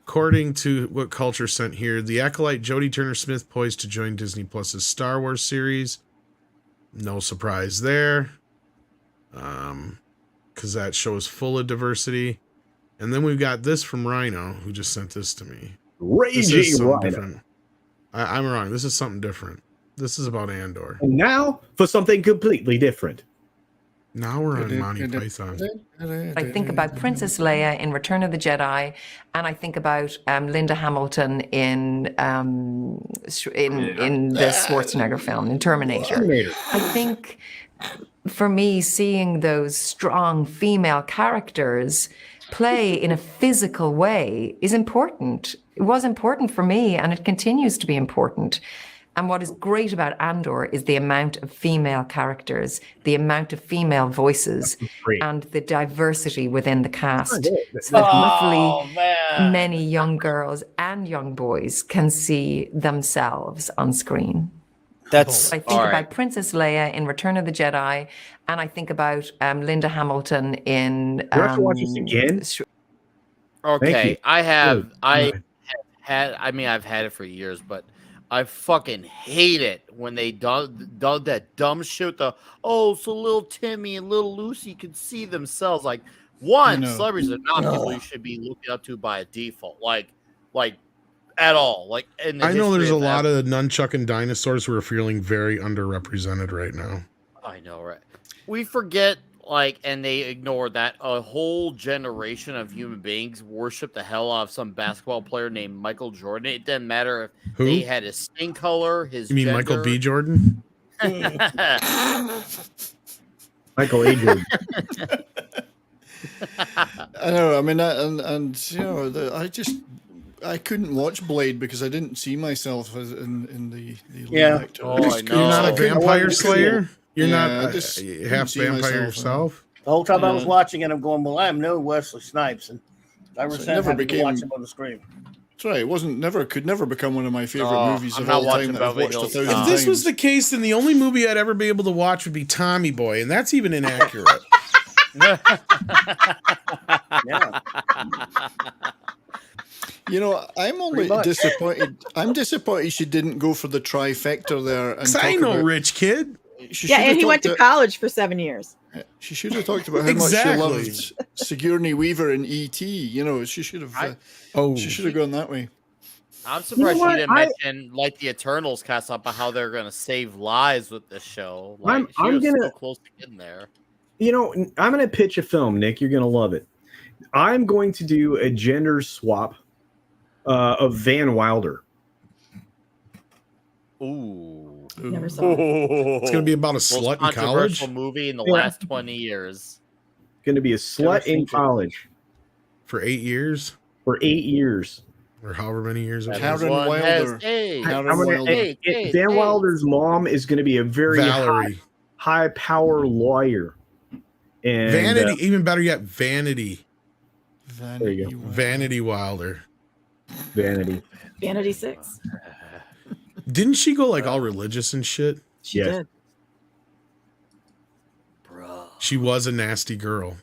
According to what Culture sent here, the acolyte Jodie Turner-Smith poised to join Disney Plus's Star Wars series. No surprise there. Because that show is full of diversity. And then we've got this from Rhino, who just sent this to me. This is Raging something Rhino. different. I'm wrong. This is something different. This is about Andor. And now for something completely different. Now we're on Monty Python. I think about Princess Leia in Return of the Jedi, and I think about Linda Hamilton in the Schwarzenegger film, in Terminator. I think for me, seeing those strong female characters play in a physical way is important. It was important for me, and it continues to be important. And what is great about Andor is the amount of female characters, the amount of female voices, and the diversity within the cast. So that hopefully many young girls and young boys can see themselves on screen. That's I think about Princess Leia in Return of the Jedi, and I think about Linda Hamilton in. You have to watch this again. Okay, you. I've Good. had it for years, but I fucking hate it when they done that dumb shit. So little Timmy and little Lucy could see themselves. Like, one, celebrities are not people you should be looking up to by default. Like at all. Like, I know there's a lot of nunchucking dinosaurs who are feeling very underrepresented right now. I know, right? We forget, and they ignore that a whole generation of human beings worship the hell out of some basketball player named Michael Jordan. It doesn't matter if Who? they had his skin color, his You mean gender. Michael B. Jordan? Michael A. Jordan. I know. I mean, I couldn't watch Blade because I didn't see myself as in the lead actor. Oh, I know. You're not a I couldn't vampire watch- slayer? You're Yeah, not I just half couldn't see vampire myself. yourself? The whole time I was watching it, I'm going, well, I'm no Wesley Snipes, and I was So it never never happy to became- watch him on the screen. That's right. It could never become one of my favorite Oh, movies I'm of not all watching time that I've Beverly watched Hills 1,000 If times. this was the case, then the only movie I'd ever be able to watch would be Tommy Boy, and that's even inaccurate. Yeah. I'm only much. disappointed. I'm disappointed she didn't go for the trifecta there. And 'Cause I talk ain't no about- rich kid. She Yeah, should and have he went talked to college for 7 years. She should have talked about how much Exactly. she loved Sigourney Weaver in E.T. She should have. She should have gone that way. I'm surprised You know she didn't what? mention the Eternals cast up how they're gonna save lives with this show. I'm She was gonna- so close to getting there. I'm going to pitch a film, Nick. You're going to love it. I'm going to do a gender swap of Van Wilder. Ooh. Never saw it. It's going to be about a Most slut in college. controversial movie in the Yeah. last 20 years. Going to be a slut in college For 8 years, for 8 years. or however many years it Karen was. One has Wilder. AIDS. Karen I'm gonna- Wilder. Hey, Van hey. Wilder's mom is going to be a very Valerie. high power lawyer. And Vanity, even better yet, Vanity. There you go. Vanity Wilder. Vanity. Vanity 6. Didn't she go all religious and shit? She Yes. did. Bro. She was a nasty girl.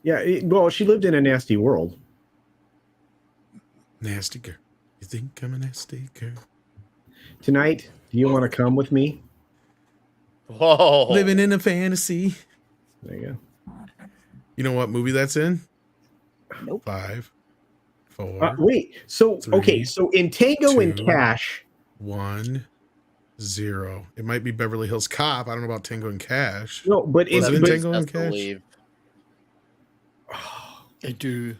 Yeah. Well, she lived in a nasty world. Nasty girl. You think I'm a nasty girl? Tonight, do you want to come with me? Whoa. Living in a fantasy. There you go. You know what movie that's in? Nope. 5, 4, Wait. So, 3, okay. So in Tango and 2, Cash, 1, 0. It might be Beverly Hills Cop. I don't know about Tango and Cash. no, but Was it in but Tango and Best Cash? believe. I do.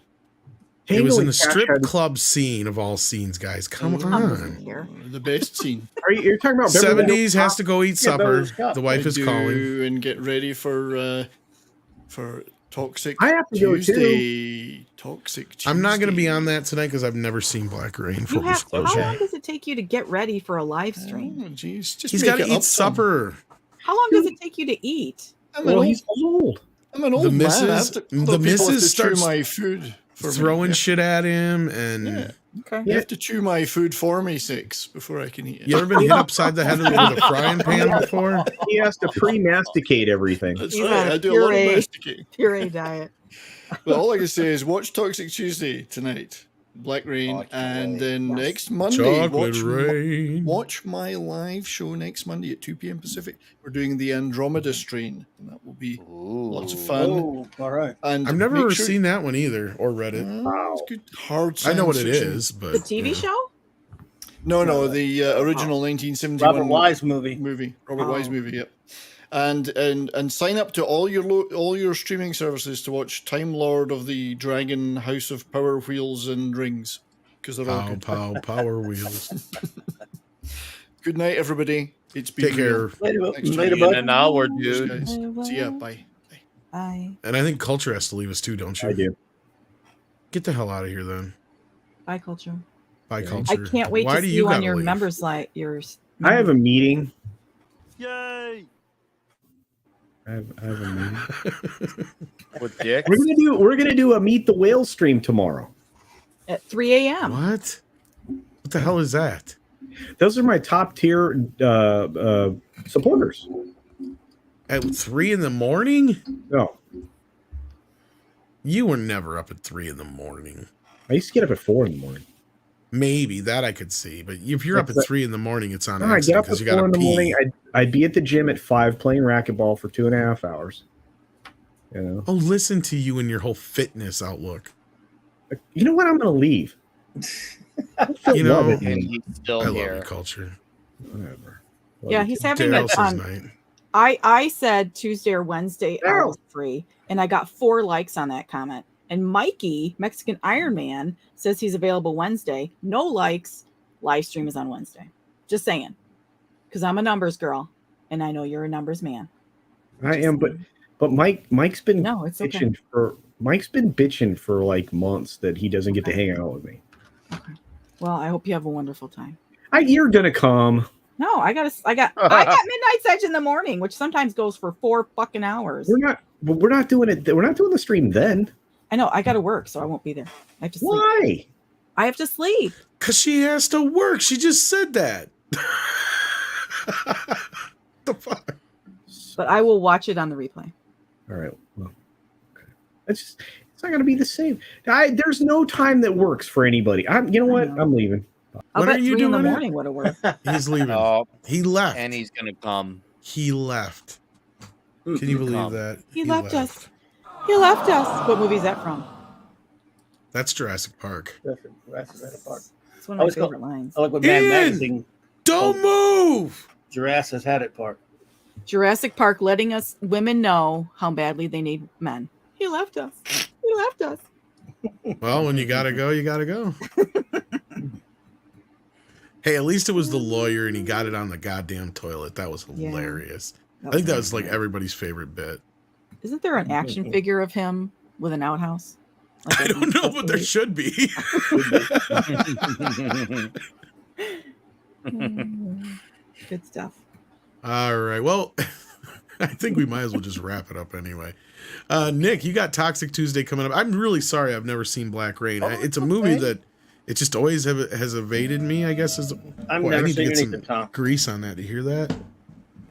Tango It was in and the Cash strip had- club scene of all scenes, guys. Come I wasn't on. here. The best scene. You're talking about Beverly 70s Hills has to go eat supper. Beverly Hills The wife I is do, calling. and get ready for Toxic I have to go too. Tuesday. Toxic Tuesday. I'm not going to be on that tonight because I've never seen Black Rain. Full How disclosure. long does it take you to get ready for a live stream? Oh, jeez. Just He's make got to it eat up some. supper. How long does it take you to eat? Well, he's old. I'm an old The man. missus- Other the people have missus to chew starts my food for Throwing me. shit at him. And Yeah. Okay. You have to chew my food for me, Six, before I can eat it. you ever been hit upside the head with a frying pan before? He has to pre-masticate everything. That's He's right. on a I do a lot of puree. masticating. Puree diet. But all I can say is watch Toxic Tuesday tonight, Black Rain, Oh, I can't and wait. then Yes. next Monday, Chocolate rain. watch my live show next Monday at 2 p.m. Pacific. We're doing the Andromeda strain, and that will be lots of fun. Oh, all right. And I've never make sure- seen that one either, or read it. It's good. Hard I know what it science fiction. is, but The TV show? No, the original 1971 Robert Wise movie. Robert Oh. Wise movie. Yep. And sign up to all your streaming services to watch Time Lord of the Dragon, House of Power Wheels and Rings, because they're all Pow, good. pow, power wheels. Good night, everybody. It's been Take real. care. Later, Thanks, later, Johnny. In bud. an hour, Cheers, dude. guys. See ya. Bye. Bye. And I think Culture has to leave us too, don't you? I do. Get the hell out of here then. Bye, Culture. Bye, I Culture. I can't wait Why to do see you on gotta your leave? members like yours. I have a meeting. Yay! I have a meeting. With Dick. We're gonna do a Meet the Whale stream tomorrow. At 3 a.m. What? What the hell is that? Those are my top tier supporters. At 3 a.m? No, You were never up at 3 a.m. I used to get up at 4 a.m. Maybe that I could see, but if you're up at 3 a.m, it's on No, I get accident up because at you 4 got in to the pee. morning. I'd be at the gym at 5 playing racquetball for 2.5 hours. You know. Oh, listen to you and your whole fitness outlook. You know what? I'm gonna leave. You know, Love it, And man. he's still I love here. your Culture. Whatever. Yeah, he's having Daryl says a. night. I said Tuesday or Wednesday I Daryl. was free, and I got 4 likes on that comment. And Mikey, Mexican Iron Man, says he's available Wednesday. No likes. Live stream is on Wednesday. Just saying, because I'm a numbers girl, and I know you're a numbers man. I Just am, saying. but Mike's been No, it's okay. bitching for like months that he doesn't get to hang out with me. Well, I hope you have a wonderful time. You're gonna come. No, I got Midnight Edge in the morning, which sometimes goes for 4 fucking hours. We're not doing it. We're not doing the stream then. I know I got to work, so I won't be there. I have to sleep. Why? I have to sleep. Because she has to work. She just said that. The fuck? But I will watch it on the replay. All right. Well, okay. It's not gonna be the same. There's no time that works for anybody. You know what? know. I'm leaving. I'll When bet are you 3 in the doing it? morning would have worked. He's leaving. Oh, He left. and he's gonna come. He left. Can you believe Come. that? He left us. He left us. What movie is that from? That's Jurassic Park. That's that apart. It's one of my was called- favorite lines. I like what Mad Ian! Magazine, Don't move. Jurassic had it part. Jurassic Park letting us women know how badly they need men. He left us. He left us. Well, when you gotta go, you gotta go. Hey, at least it was the lawyer and he got it on the goddamn toilet. That was Yeah. hilarious. I think that was like everybody's favorite bit. Isn't there an action figure of him with an outhouse? Like I a don't know, but there should be. Good stuff. All right. Well, I think we might as well just wrap it up anyway. Nick, you got Toxic Tuesday coming up. I'm really sorry I've never seen Black Rain. It's a movie that it just always has evaded me, I guess. I've Boy, I never need to seen get anything, some Tom. grease on that. To hear that?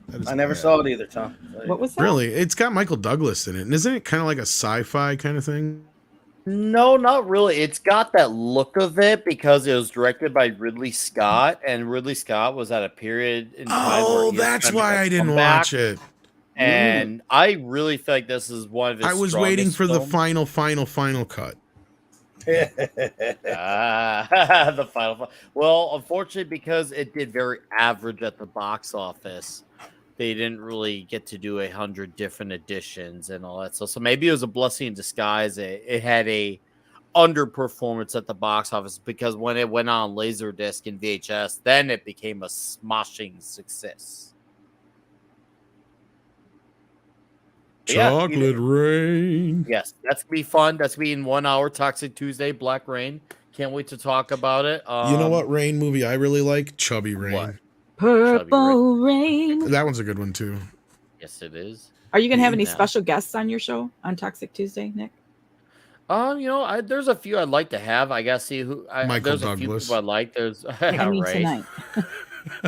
That is I never bad. saw it either, Tom. What was that? Really? It's got Michael Douglas in it. And isn't it kind of like a sci-fi kind of thing? No, not really. It's got that look of it because it was directed by Ridley Scott, and Ridley Scott was at a period in time. where Oh, he was that's trying to why make a I didn't comeback, watch it. And I really feel like this is one of his. I was waiting for the strongest final cut. films. The final. Well, unfortunately, because it did very average at the box office, they didn't really get to do 100 different editions and all that. So maybe it was a blessing in disguise. It had a underperformance at the box office because when it went on Laserdisc and VHS, then it became a smashing success. Yeah, Chocolate Rain. Yes, that's gonna be fun. That's gonna be in 1 hour. Toxic Tuesday, Black Rain. Can't wait to talk about it. You know what Rain movie I really like? Chubby Rain. What? Purple Rain. That one's a good one too. Yes, it is. Are you going to have any Yeah. special guests on your show on Toxic Tuesday, Nick? There's a few I'd like to have. I gotta see who. Michael there's a few Douglas. people I like. There's I mean right. tonight.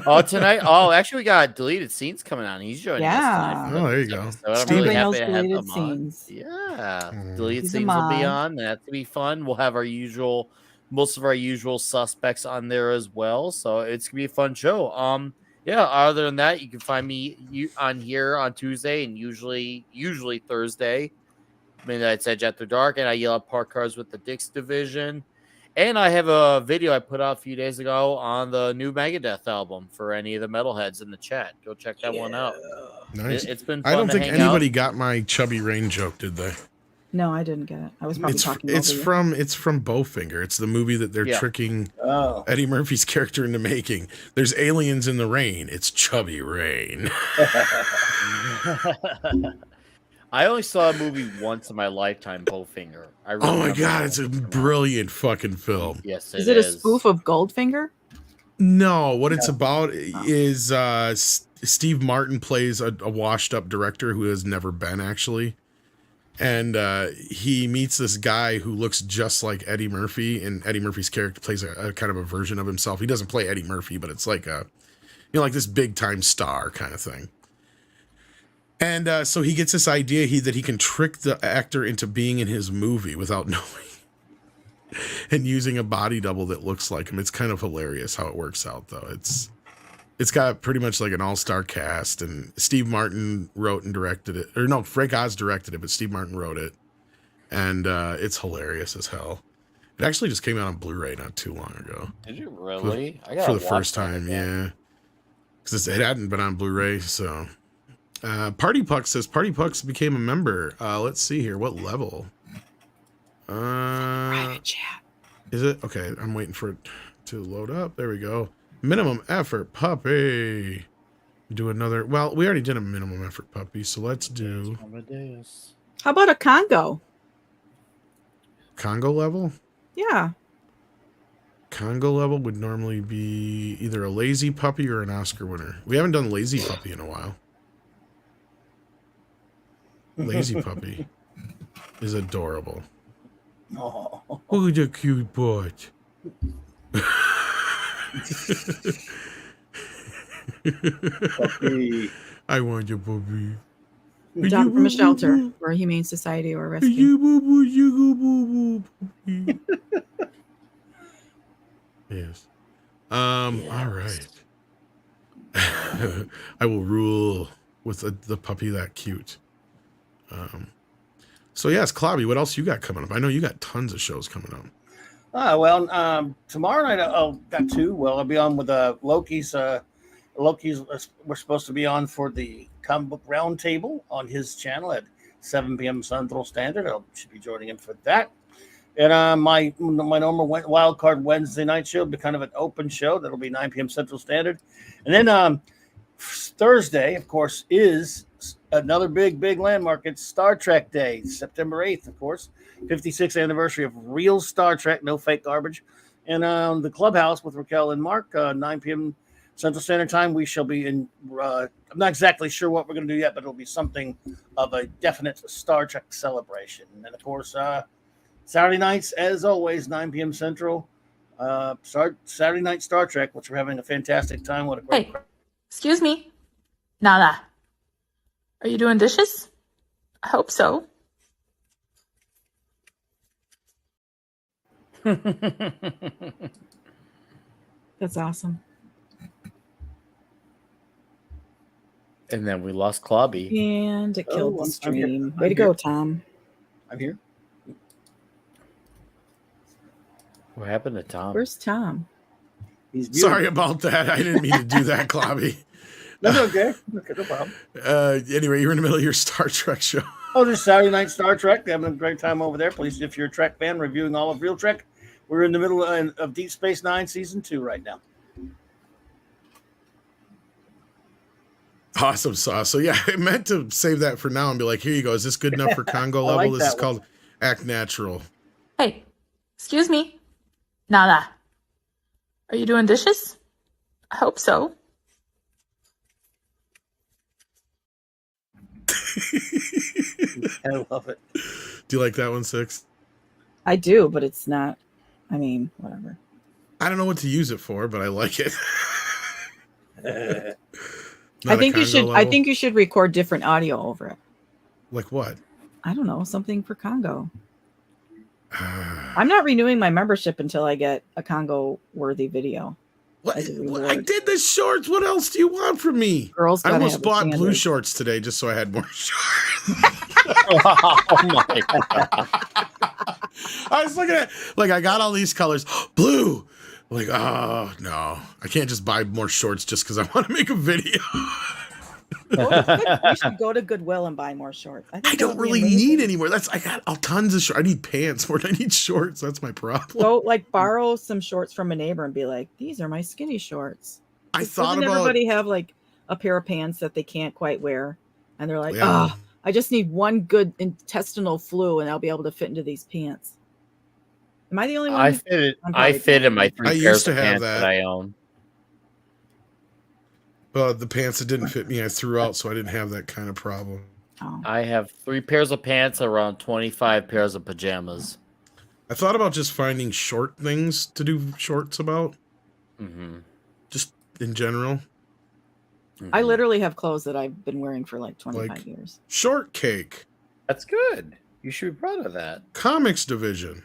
Oh, tonight. Oh, actually, we got deleted scenes coming on. He's joining us tonight. Oh, there you go. I'm Steve- really Everybody knows happy to have deleted him on. scenes. Yeah, Mm. deleted He's a scenes will be mod. on. That's gonna be fun. We'll have most of our usual suspects on there as well. So it's gonna be a fun show. Yeah. Other than that, you can find me on here on Tuesday and usually Thursday, Midnight's Edge After Dark, and I yell at park cars with the Dix division. And I have a video I put out a few days ago on the new Megadeth album for any of the metalheads in the chat. Go check that one out. Nice. It's been fun I don't to think hang anybody out. got my Chubby Rain joke, did they? No, I didn't get it. I was probably talking It's over you. from Bowfinger. It's the movie that they're tricking Oh. Eddie Murphy's character into making. There's aliens in the rain. It's Chubby Rain. I only saw a movie once in my lifetime, Bowfinger. Oh my god, it's a brilliant fucking film. Yes, Is it a spoof of Goldfinger? No, what it's about is Steve Martin plays a washed up director who has never been actually. And he meets this guy who looks just like Eddie Murphy, and Eddie Murphy's character plays a kind of a version of himself. He doesn't play Eddie Murphy, but it's like like this big time star kind of thing. And so he gets this idea that he can trick the actor into being in his movie without knowing, and using a body double that looks like him. It's kind of hilarious how it works out, though. It's got pretty much like an all-star cast, and Steve Martin wrote and directed it. Or no, Frank Oz directed it, but Steve Martin wrote it. And it's hilarious as hell. It actually just came out on Blu-ray not too long ago. Did you really? For the first time, yeah. Because it hadn't been on Blu-ray, so... Party Puck says Party Pucks became a member. Let's see here. What level? Private chat. Is it? Okay, I'm waiting for it to load up. There we go. Minimum effort puppy. Do another. Well, we already did a minimum effort puppy, so let's do How about a Congo? Congo level. Yeah. Congo level would normally be either a lazy puppy or an Oscar winner. We haven't done lazy puppy in a while. Lazy puppy is adorable. Oh. Look at the cute boy. Puppy. I want your puppy. Done from a shelter or a humane society or a rescue. Yes. All right. I will rule with the puppy that cute. So yes, Clobby, what else you got coming up? I know you got tons of shows coming up. Tomorrow night I'll got two. Well, I'll be on with Loki's. Loki's. We're supposed to be on for the comic book roundtable on his channel at 7 p.m. Central Standard. I should be joining him for that. And my normal wild card Wednesday night show will be kind of an open show. That'll be 9 p.m. Central Standard. And then Thursday, of course, is another big landmark. It's Star Trek Day, September 8th, of course. 56th anniversary of real Star Trek, no fake garbage. And the Clubhouse with Raquel and Mark, 9 p.m. Central Standard Time. We shall be in, I'm not exactly sure what we're going to do yet, but it'll be something of a definite Star Trek celebration. And then, of course, Saturday nights, as always, 9 p.m. Central. Saturday Night Star Trek, which we're having a fantastic time. What a great Hey, excuse me. Nada. Are you doing dishes? I hope so. That's awesome. And then we lost Clobby. And it killed the I'm here. stream. I'm Way to go, here. Tom. I'm here. What happened to Tom? Where's Tom? He's beautiful. Sorry about that. I didn't mean to do that, Clobby. That's okay. Okay, no problem. Anyway, you're in the middle of your Star Trek show. Oh, just Saturday Night Star Trek. They're having a great time over there. Please, if you're a Trek fan, reviewing all of Real Trek. We're in the middle of Deep Space Nine Season 2 right now. Awesome sauce. So yeah, I meant to save that for now and be like, here you go. Is this good enough for Congo I level? like This is that one. called Act Natural. Hey, excuse me. Nada. Are you doing dishes? I hope so. I love it. Do you like that one, Six? I do, but it's not. I mean, whatever. I don't know what to use it for, but I like it. I think you should. I think you should record different audio over it. Like what? I don't know, something for Congo. I'm not renewing my membership until I get a Congo-worthy video. What? I did the shorts. What else do you want from me? Girls, I almost bought blue shorts today just so I had more shorts. Oh my God. I was looking at, like, I got all these colors. Blue. Like, oh, no. I can't just buy more shorts just because I want to make a video. You should go to Goodwill and buy more shorts. I don't really need any more. I got tons of shorts. I need pants more than I need shorts. That's my problem. Go, like, borrow some shorts from a neighbor and be like, these are my skinny shorts. I thought about... everybody have, like, a pair of pants that they can't quite wear. And they're like, I just need one good intestinal flu and I'll be able to fit into these pants. Am I the only one? I fit in my 3 pairs of pants that I own. The pants that didn't fit me, I threw out, so I didn't have that kind of problem. Oh. I have 3 pairs of pants, around 25 pairs of pajamas. I thought about just finding short things to do shorts about. Mm-hmm. Just in general. Mm-hmm. I literally have clothes that I've been wearing for like 25 years. Shortcake. That's good. You should be proud of that. Comics division.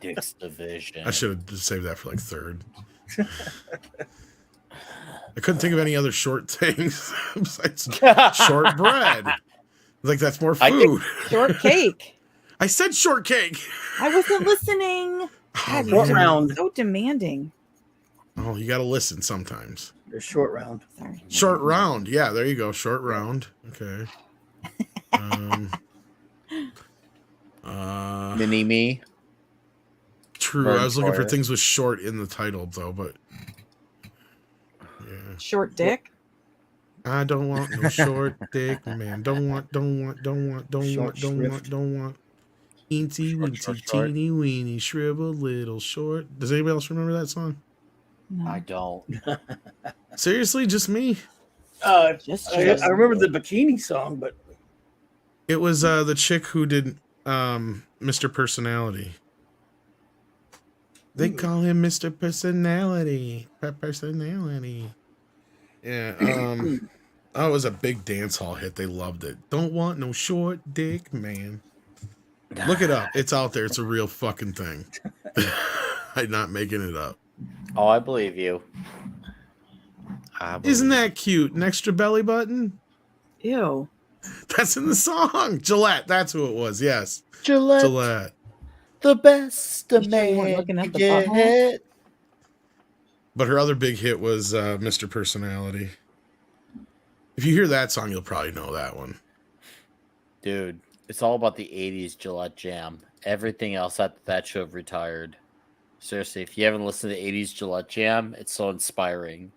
Dick's division. I should have saved that for like third. I couldn't think of any other short things besides shortbread. Like, that's more food. Shortcake. I said shortcake. I wasn't listening. God, short round. So demanding. Oh, you got to listen sometimes. They're short round. Sorry. Short round. Yeah, there you go. Short round. Okay. Mini me. True. I was looking for things with short in the title, though, but yeah. Short dick. I don't want no short dick, man. Don't want. Eensy weensy teeny weeny shriveled little short. Does anybody else remember that song? No. I don't. Seriously, just me? I remember the bikini song, but it was the chick who did Mr. Personality. They call him Mr. Personality. Personality. Yeah. Oh, it was a big dance hall hit. They loved it. Don't want no short dick, man. Look it up. It's out there. It's a real fucking thing. I'm not making it up. Oh, I believe you. Isn't that cute? An extra belly button? Ew. That's in the song. Gillette. That's who it was. Yes. Gillette. The best a man could get. But her other big hit was Mr. Personality. If you hear that song, you'll probably know that one. Dude, it's all about the 80s Gillette Jam. Everything else after that should have retired. Seriously, if you haven't listened to the 80s Gillette Jam, it's so inspiring.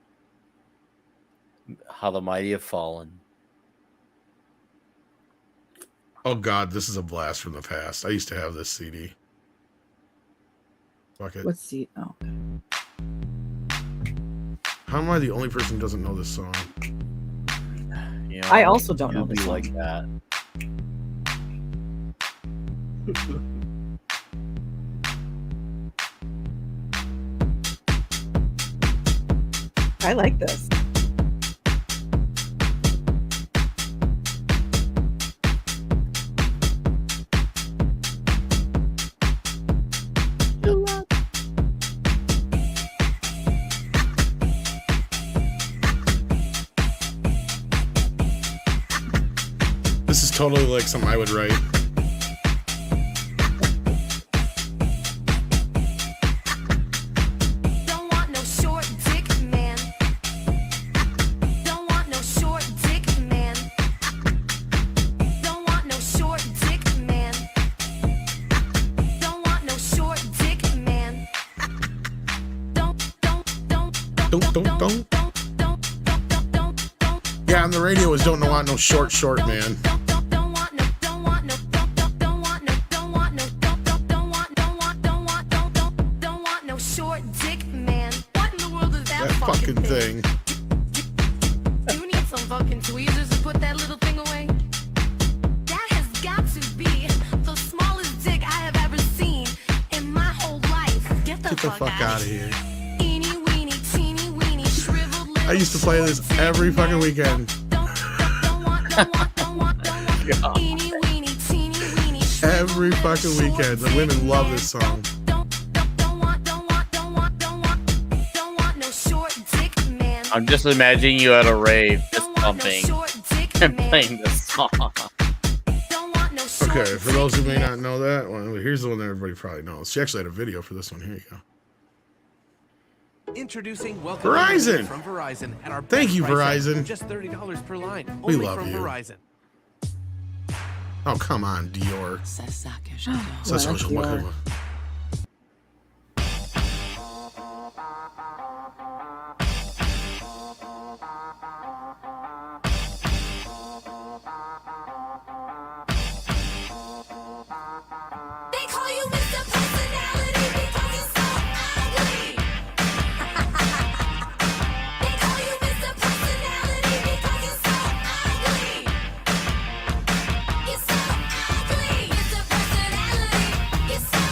How the mighty have fallen. Oh, God, this is a blast from the past. I used to have this CD. Fuck it. What CD? Oh. How am I the only person who doesn't know this song? You know, I also don't know this like that. I like this. This is totally like something I would write. Don't want no short dick man. Don't want no short dick man. Don't want no short dick man. Don't want no short dick man. Don't. Yeah, on the radio is don't want no short man. Fucking thing. You need some fucking tweezers to put that little thing away. That has got to be the smallest dick I have ever seen in my whole life. Get the Get the fuck out of here. I used to play this every fucking weekend. Every fucking weekend. The women love this song. I'm just imagining you at a rave, just pumping and playing this song. Okay, for those who may not know that one, here's the one that everybody probably knows. She actually had a video for this one. Here you go. Introducing Welcome Verizon from Verizon at our Thank best you, pricing, Verizon. Just $30 per line. We Only love from you. Verizon. Oh, come on, Dior. Dior. They call you Mr. Personality because you're so ugly. They call you Mr. Personality because you're so ugly. You're so ugly. Mr. Personality. You're so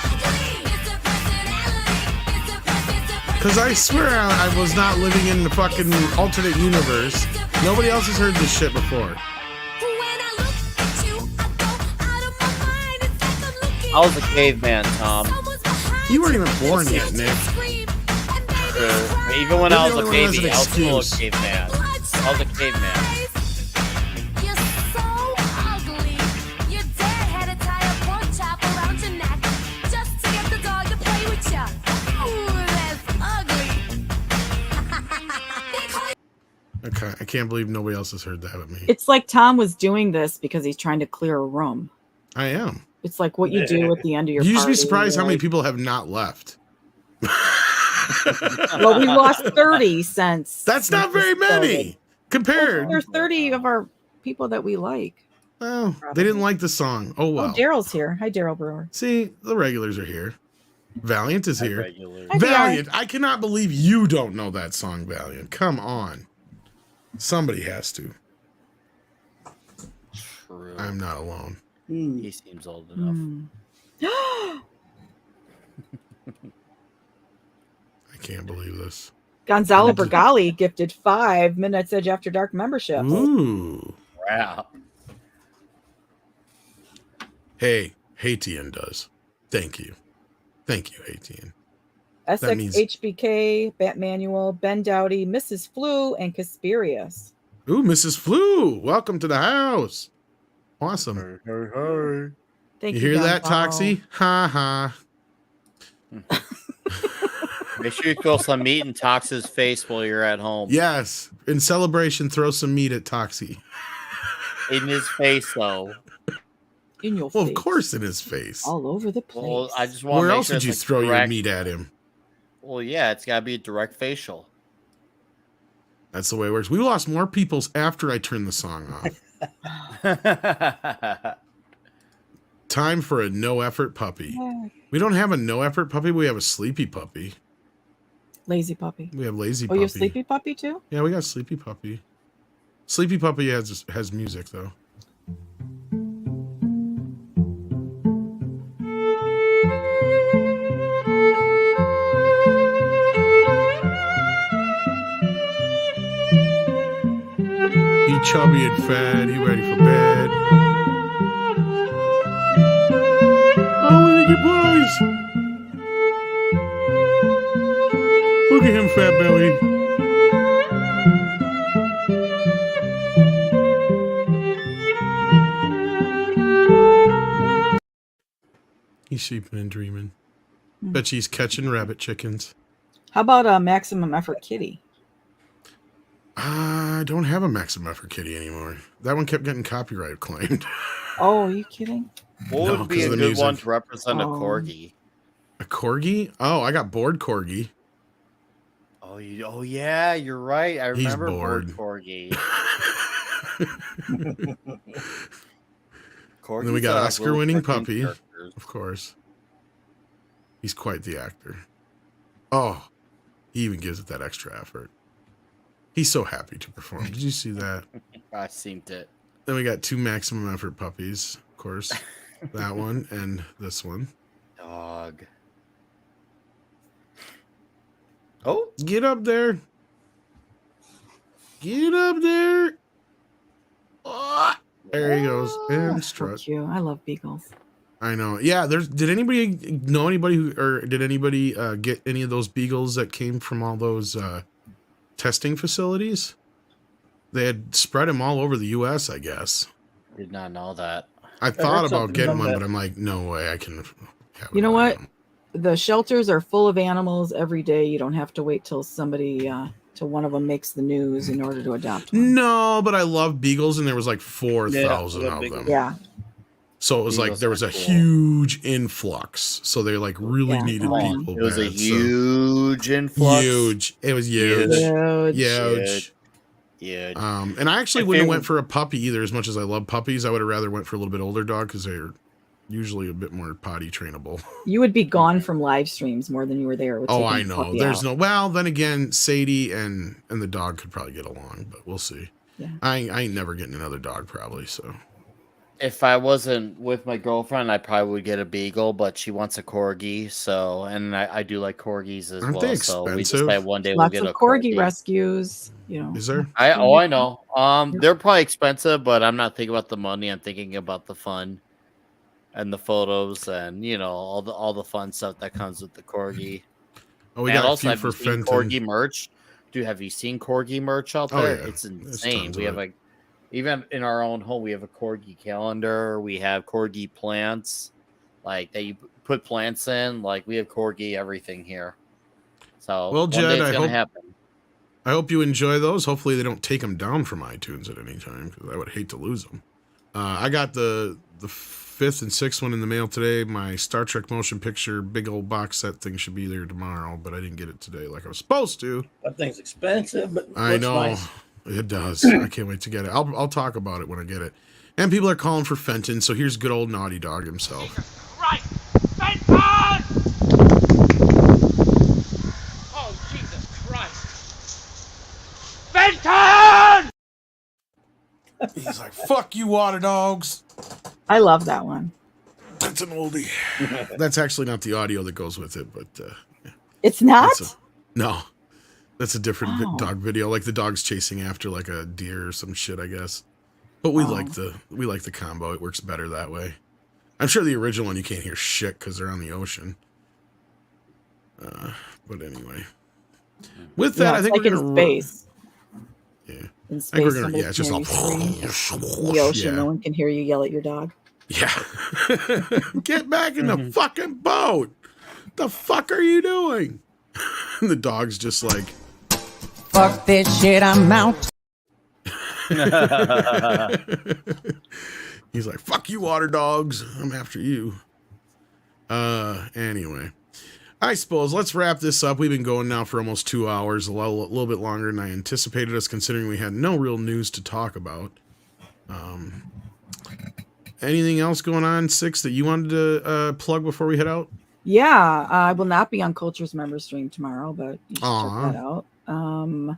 ugly. Mr. Personality. Mr. Personality. Because I swear I was not living in the fucking alternate universe. Nobody else has heard this shit before. I was a caveman, Tom. You weren't even born yet, Nick. True. Even when I was a You're the only one baby, who I has was an still a excuse. caveman. I was a caveman. You're so ugly. Your dad had to tie a pork chop around your neck just to get the dog to play with you. Ooh, that's ugly. Okay, I can't believe nobody else has heard that but me. It's like Tom was doing this because he's trying to clear a room. I am. It's like what you do at the end of your You should party. be surprised how You're many like, people have not left. well, we lost 30 since. That's not very many compared. There's 30 of our people that we like. Well, they didn't like the song. Oh, well. Oh, Daryl's here. Hi, Daryl Brewer. See, the regulars are here. Valiant is here. Hi, Valiant, I cannot believe you don't know that song, Valiant. Come on. Somebody has to. True. I'm not alone. He seems old enough. I can't believe this. Gonzalo Bergali gifted 5 Midnight's Edge After Dark memberships. Ooh. Wow. Hey, Haitian does. Thank you. Thank you, Haitian. Essex means- HBK, Batmanuel, Ben Dowdy, Mrs. Flu, and Casperius. Ooh, Mrs. Flu, welcome to the house. Awesome. Thank you you, hear that, Gonzalo. Toxie? Ha ha. Make sure you throw some meat in Tox's face while you're at home. Yes. In celebration, throw some meat at Toxie. In his face, though. In your Well, face. of course, in his face. All over the place. Well, I just want to Where make else sure would you it's, like, throw your direct- meat at him? Well, yeah, it's got to be a direct facial. That's the way it works. We lost more people's after I turned the song off. Time for a no effort puppy. We don't have a no effort puppy. We have a sleepy puppy. Lazy puppy. We have lazy Oh, puppy. you have sleepy puppy too? Yeah, we got sleepy puppy. Sleepy puppy has music though. He chubby and fat. He ready for bed. Oh, look at boys! Look at him, fat belly. He's sleeping and dreaming. Bet she's catching rabbit chickens. How about a maximum effort kitty? I don't have a maximum effort kitty anymore. That one kept getting copyright claimed. Oh, are you kidding? What No, would be 'cause a of the good music. one to represent a Oh. corgi? A corgi? Oh, I got bored corgi. Oh yeah, you're right. I He's remember bored. corgi. And then we got Oscar-winning puppy, of course. He's quite the actor. Oh, he even gives it that extra effort. He's so happy to perform. Did you see that? I seen it. Then we got 2 maximum effort puppies, of course. That one and this one. Dog. Oh, Get up there. Get up there. Ah, there he goes. And So strut. cute. I love beagles. I know. Yeah, did anybody know anybody who, or did anybody get any of those beagles that came from all those testing facilities? They had spread them all over the U.S., I guess. did not know that. I heard thought about something getting about one, that. but I'm like, no way, I can have You know one of what? them. The shelters are full of animals every day. You don't have to wait till somebody, till one of them makes the news in order to adopt one. No, but I love beagles, and there was like 4,000 I love of beagles. them. Yeah. So it was like Beagles there was are a cool. huge influx. So they like really Yeah, needed oh, yeah. people It was a bad. huge influx. Huge. It was huge. Huge. Huge. Huge. And I actually If wouldn't have they- went for a puppy either. As much as I love puppies, I would have rather went for a little bit older dog because they're usually a bit more potty trainable. You would be gone from live streams more than you were there. With Oh, taking I the know. puppy There's out. no. Well, then again, Sadie and the dog could probably get along, but we'll see. Yeah. I ain't never getting another dog probably. So If I wasn't with my girlfriend, I probably would get a beagle, but she wants a corgi. So, and I do like corgis as Aren't well. they So we expensive? decided one day we'll Lots get of a corgi corgi. rescues. You know. is there? I know. They're probably expensive, but I'm not thinking about the money. I'm thinking about the fun and the photos and all the fun stuff that comes with the corgi. Oh, we And got a also, few have for you seen Fenton. corgi merch? Dude, have you seen corgi merch out Oh, there? yeah. It's There's insane. tons We of have it. even in our own home, we have a corgi calendar. We have corgi plants, like that you put plants in. Like we have corgi everything here. So Well, one Jed, day it's I gonna hope- happen. I hope you enjoy those. Hopefully they don't take them down from iTunes at any time because I would hate to lose them. I got the 5th and 6th one in the mail today. My Star Trek motion picture big old box set thing should be there tomorrow, but I didn't get it today like I was supposed to. That thing's expensive, but I looks know. nice. It does. I can't wait to get it. I'll talk about it when I get it. And people are calling for Fenton, so here's good old Naughty Dog himself. Right! Fenton! Oh, Jesus Christ! Fenton! He's like, fuck you, water dogs. I love that one. That's an oldie. That's actually not the audio that goes with it, but It's not. no. That's a different Oh. dog video. Like the dog's chasing after like a deer or some shit, I guess. But we like the combo. It works better that way. I'm sure the original one you can't hear shit because they're on the ocean. But anyway, with that, Yeah, I it's think like we're in gonna space. Yeah, In I think space, we're gonna. somebody Yeah, it's just can all. hear you scream. In the ocean, no one can hear you yell at your dog. Yeah. Get back in the fucking boat. The fuck are you doing? And the dog's just like, Fuck this shit, I'm out. he's like, fuck you, water dogs. I'm after you. Anyway, I suppose let's wrap this up. We've been going now for almost 2 hours, a little bit longer than I anticipated us, considering we had no real news to talk about. Anything else going on, Six, that you wanted to plug before we head out? Yeah, I will not be on Culture's member stream tomorrow, but you should Aw. check that out.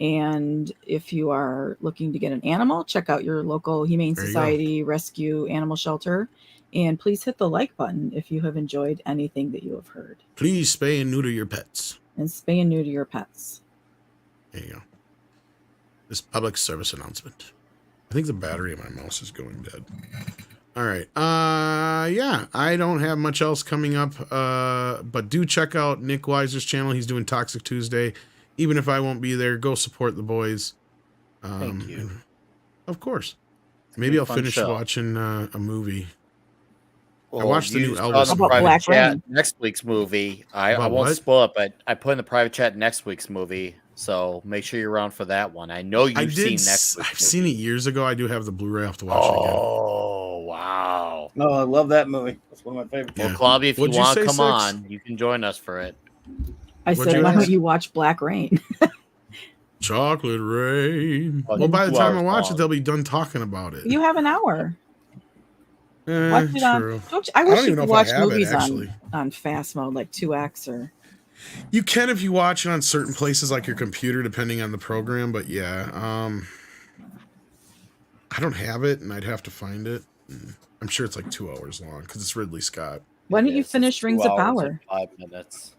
And if you are looking to get an animal, check out your local Humane There you Society rescue animal shelter. And please hit the like button if you have enjoyed anything that you have heard. Please spay and neuter your pets. And spay and neuter your pets. There you go. This public service announcement. I think the battery in my mouse is going dead. All right. Yeah, I don't have much else coming up. But do check out Nick Weiser's channel. He's doing Toxic Tuesday. Even if I won't be there, go support the boys. Thank you. Of course. Maybe I'll fun finish show. watching a movie. Well, watched the you new saw Elvis the movie. private Black chat Rain. next week's movie. I About won't what? spoil it, but I put in the private chat next week's movie. So make sure you're around for that one. I know I you've seen did. next week's I've seen it years ago. I do have the Blu-ray. I have to watch it again. Oh, wow. No, I love that movie. That's one of my favorites. Yeah. Well, Claudia, if you What'd you want say, to come Six? on, you can join us for it. I What'd said, you why ask? don't you watch Black Rain? Chocolate Rain. Oh, Well, by the 2 time I hours watch long. it, they'll be done talking about it. You have an hour. Watch it on. True. I I wish don't you even know could if I watch have it, movies actually. on fast mode, like 2x or. You can if you watch it on certain places like your computer, depending on the program. But yeah, I don't have it, and I'd have to find it. I'm sure it's like 2 hours long because it's Ridley Scott. Why don't you Yes, it's finish 2 Rings of hours Power? and 5 minutes.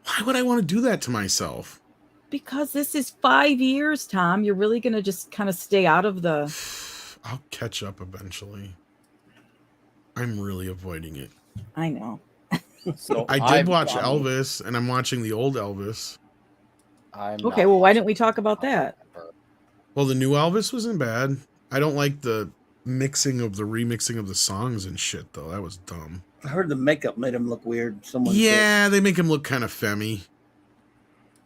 Why would I want to do that to myself? Because this is 5 years, Tom. You're really going to just kind of stay out of the... I'll catch up eventually. I'm really avoiding it. I know. So I did watch Elvis, and I'm watching the old Elvis. Okay, well, why didn't we talk about that? Well, the new Elvis wasn't bad. I don't like the remixing of the songs and shit, though. That was dumb. I heard the makeup made him look weird. Yeah, they make him look kind of femmy.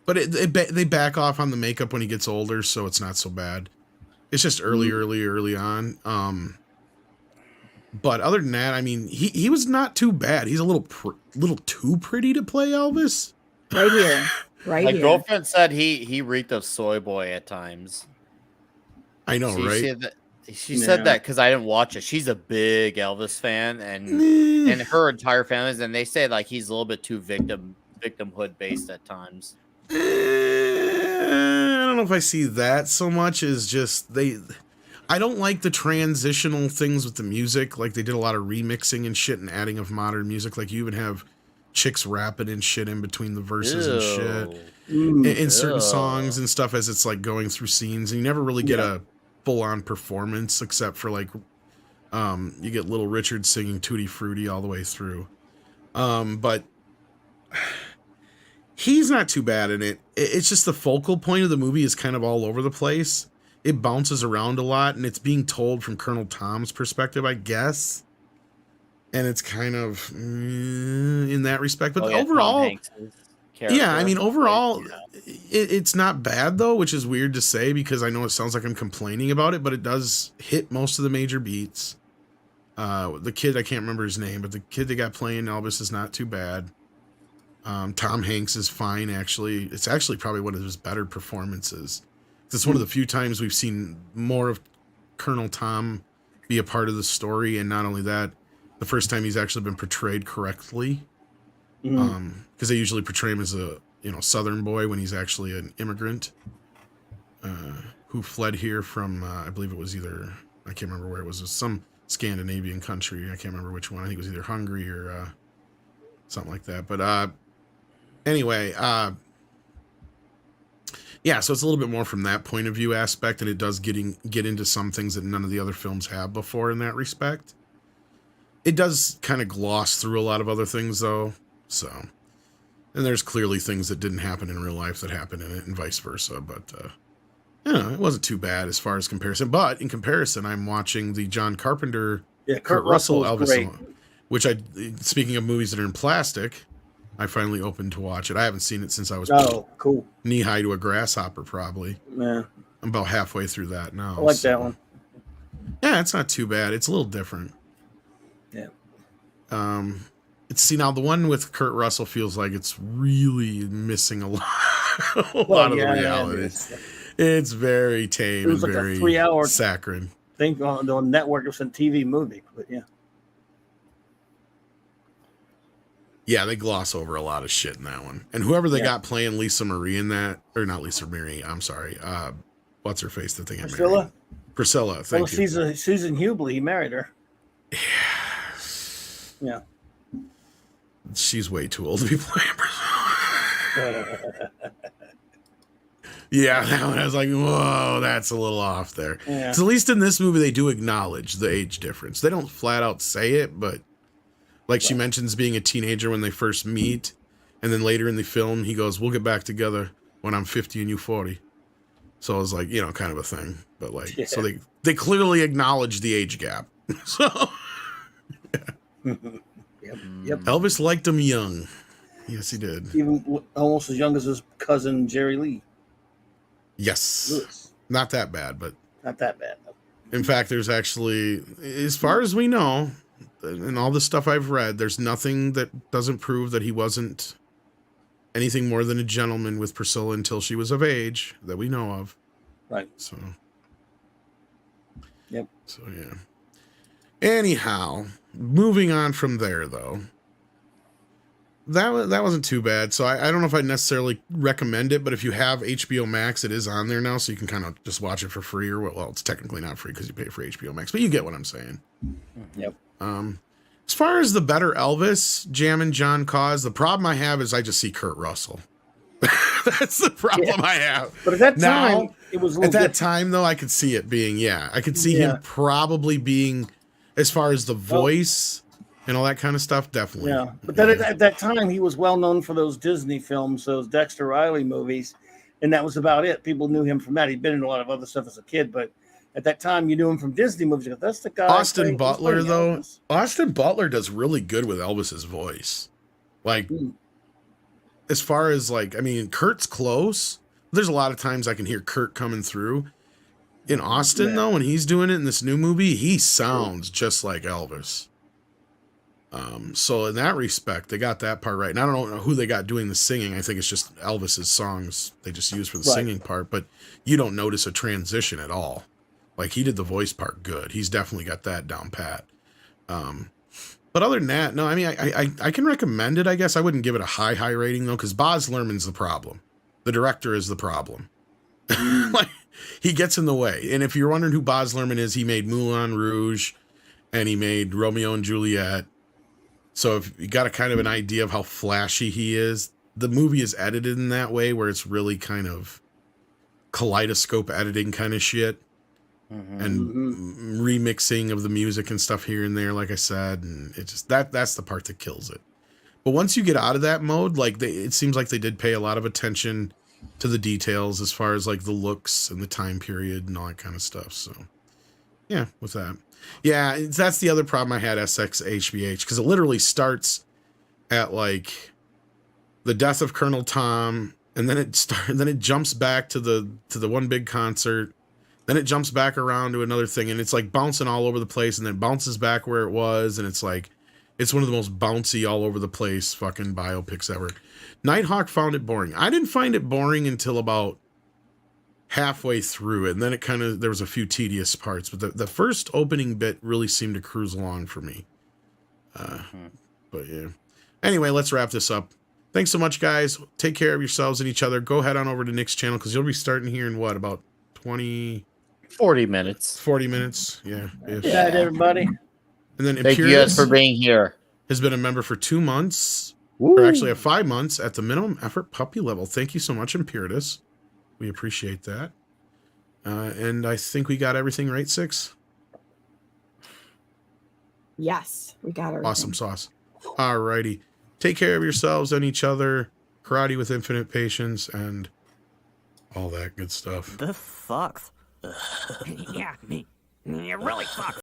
But they back off on the makeup when he gets older, so it's not so bad. It's just early on. But other than that, I mean, he was not too bad. He's a little too pretty to play Elvis. Right here. Right My here. girlfriend said he reeked of soy boy at times. I know, right? She said that because I didn't watch it. She's a big Elvis fan, and her entire family, and they say like he's a little bit too victimhood based at times. I don't know if I see that so much as just I don't like the transitional things with the music. Like they did a lot of remixing and shit and adding of modern music. Like you even have chicks rapping and shit in between the verses and shit in certain songs and stuff as it's like going through scenes. And you never really get a full on performance except for like you get Little Richard singing Tutti Frutti all the way through. But he's not too bad in it. It's just the focal point of the movie is kind of all over the place. It bounces around a lot, and it's being told from Colonel Tom's perspective, I guess. And it's kind of in that respect. But overall, yeah, I mean, overall, it's not bad, though, which is weird to say because I know it sounds like I'm complaining about it, but it does hit most of the major beats. The kid, I can't remember his name, but the kid that got playing Elvis is not too bad. Tom Hanks is fine, actually. It's actually probably one of his better performances. It's one of the few times we've seen more of Colonel Tom be a part of the story, and not only that, the first time he's actually been portrayed correctly. Because they usually portray him as a Southern boy when he's actually an immigrant who fled here from I believe it was I can't remember where it was some Scandinavian country. I can't remember which one. I think it was either Hungary or something like that. But anyway, yeah, so it's a little bit more from that point of view aspect, and it does get into some things that none of the other films have before in that respect. It does kind of gloss through a lot of other things, though. So, and there's clearly things that didn't happen in real life that happened in it, and vice versa. But it wasn't too bad as far as comparison. But in comparison, I'm watching the John Carpenter, Kurt Russell Elvis, great. which speaking of movies that are in plastic, I finally opened to watch it. I haven't seen it since I was cool knee high to a grasshopper, probably. Yeah, I'm about halfway through that now. I like that one. Yeah, it's not too bad. It's a little different. Yeah. Now the one with Kurt Russell feels like it's really missing a lot of the reality. It's very tame. It was and like very a 3-hour saccharine thing on network. It was a TV movie, but yeah. Yeah, they gloss over a lot of shit in that one. And whoever they got playing Lisa Marie in that, or not Lisa Marie, I'm sorry. What's her face that they got married? Priscilla. Thank you. Susan Hubley, he married her. Yeah. She's way too old to be playing Priscilla. Yeah, that one I was like, whoa, that's a little off there. Yeah. So at least in this movie, they do acknowledge the age difference. They don't flat out say it, but like she mentions being a teenager when they first meet. And then later in the film, he goes, we'll get back together when I'm 50 and you 40. So it was like, kind of a thing. But so they clearly acknowledge the age gap. So Yep. Elvis liked him young. Yes, he did. Even almost as young as his cousin Jerry Lee. Yes. Lewis. Not that bad, but Not that bad. in fact, there's actually, as far as we know, and all the stuff I've read, there's nothing that doesn't prove that he wasn't anything more than a gentleman with Priscilla until she was of age that we know of. Right. So. Yep. So, yeah. Anyhow, moving on from there, though. That wasn't too bad. So I don't know if I'd necessarily recommend it, but if you have HBO Max, it is on there now, so you can kind of just watch it for free. Or well, it's technically not free because you pay for HBO Max, but you get what I'm saying. Yep. As far as the better Elvis, jamming John Cause, the problem I have is I just see Kurt Russell. That's the problem I have. But at that Now, time, it was a at little that different. time, though, I could see it being, I could see Yeah. him probably being, as far as the voice and all that kind of stuff, definitely. Yeah, but then at that time, he was well known for those Disney films, those Dexter Riley movies, and that was about it. People knew him from that. He'd been in a lot of other stuff as a kid, but at that time, you knew him from Disney movies. You go, that's the guy. Austin playing Butler, though, Elvis. Austin Butler does really good with Elvis's voice. Like, as far as like, I mean, Kurt's close. There's a lot of times I can hear Kurt coming through. In Austin, though, when he's doing it in this new movie, he sounds just like Elvis. So in that respect, they got that part right. And I don't know who they got doing the singing. I think it's just Elvis's songs they just use for the singing part, but you don't notice a transition at all. Like, he did the voice part good. He's definitely got that down pat. But other than that, no, I mean, I can recommend it, I guess. I wouldn't give it a high rating, though, because Baz Luhrmann's the problem. The director is the problem. Like, he gets in the way. And if you're wondering who Baz Luhrmann is, he made Moulin Rouge and he made Romeo and Juliet. So if you got a kind of an idea of how flashy he is, the movie is edited in that way where it's really kind of kaleidoscope editing kind of shit. And remixing of the music and stuff here and there, like I said, and it just that's the part that kills it. But once you get out of that mode, like it seems like they did pay a lot of attention to the details as far as like the looks and the time period and all that kind of stuff. So yeah, with that, yeah, that's the other problem I had SXHBH, because it literally starts at like the death of Colonel Tom, and then it jumps back to the one big concert. Then it jumps back around to another thing, and it's like bouncing all over the place, and then bounces back where it was, and it's like, it's one of the most bouncy all over the place fucking biopics ever. Nighthawk found it boring. I didn't find it boring until about halfway through it, and then there was a few tedious parts, but the first opening bit really seemed to cruise along for me. But yeah. Anyway, let's wrap this up. Thanks so much, guys. Take care of yourselves and each other. Go head on over to Nick's channel, because you'll be starting here in what, about 40 minutes. 40 minutes, yeah. Good night, everybody. And then Thank you guys for being here. Has been a member for 2 months, or actually 5 months at the minimum effort puppy level. Thank you so much, Imperitus. We appreciate that. And I think we got everything right, Six? Yes, we got everything. Awesome sauce. All righty. Take care of yourselves and each other. Karate with infinite patience and all that good stuff. This sucks. Yeah, me. It really sucks.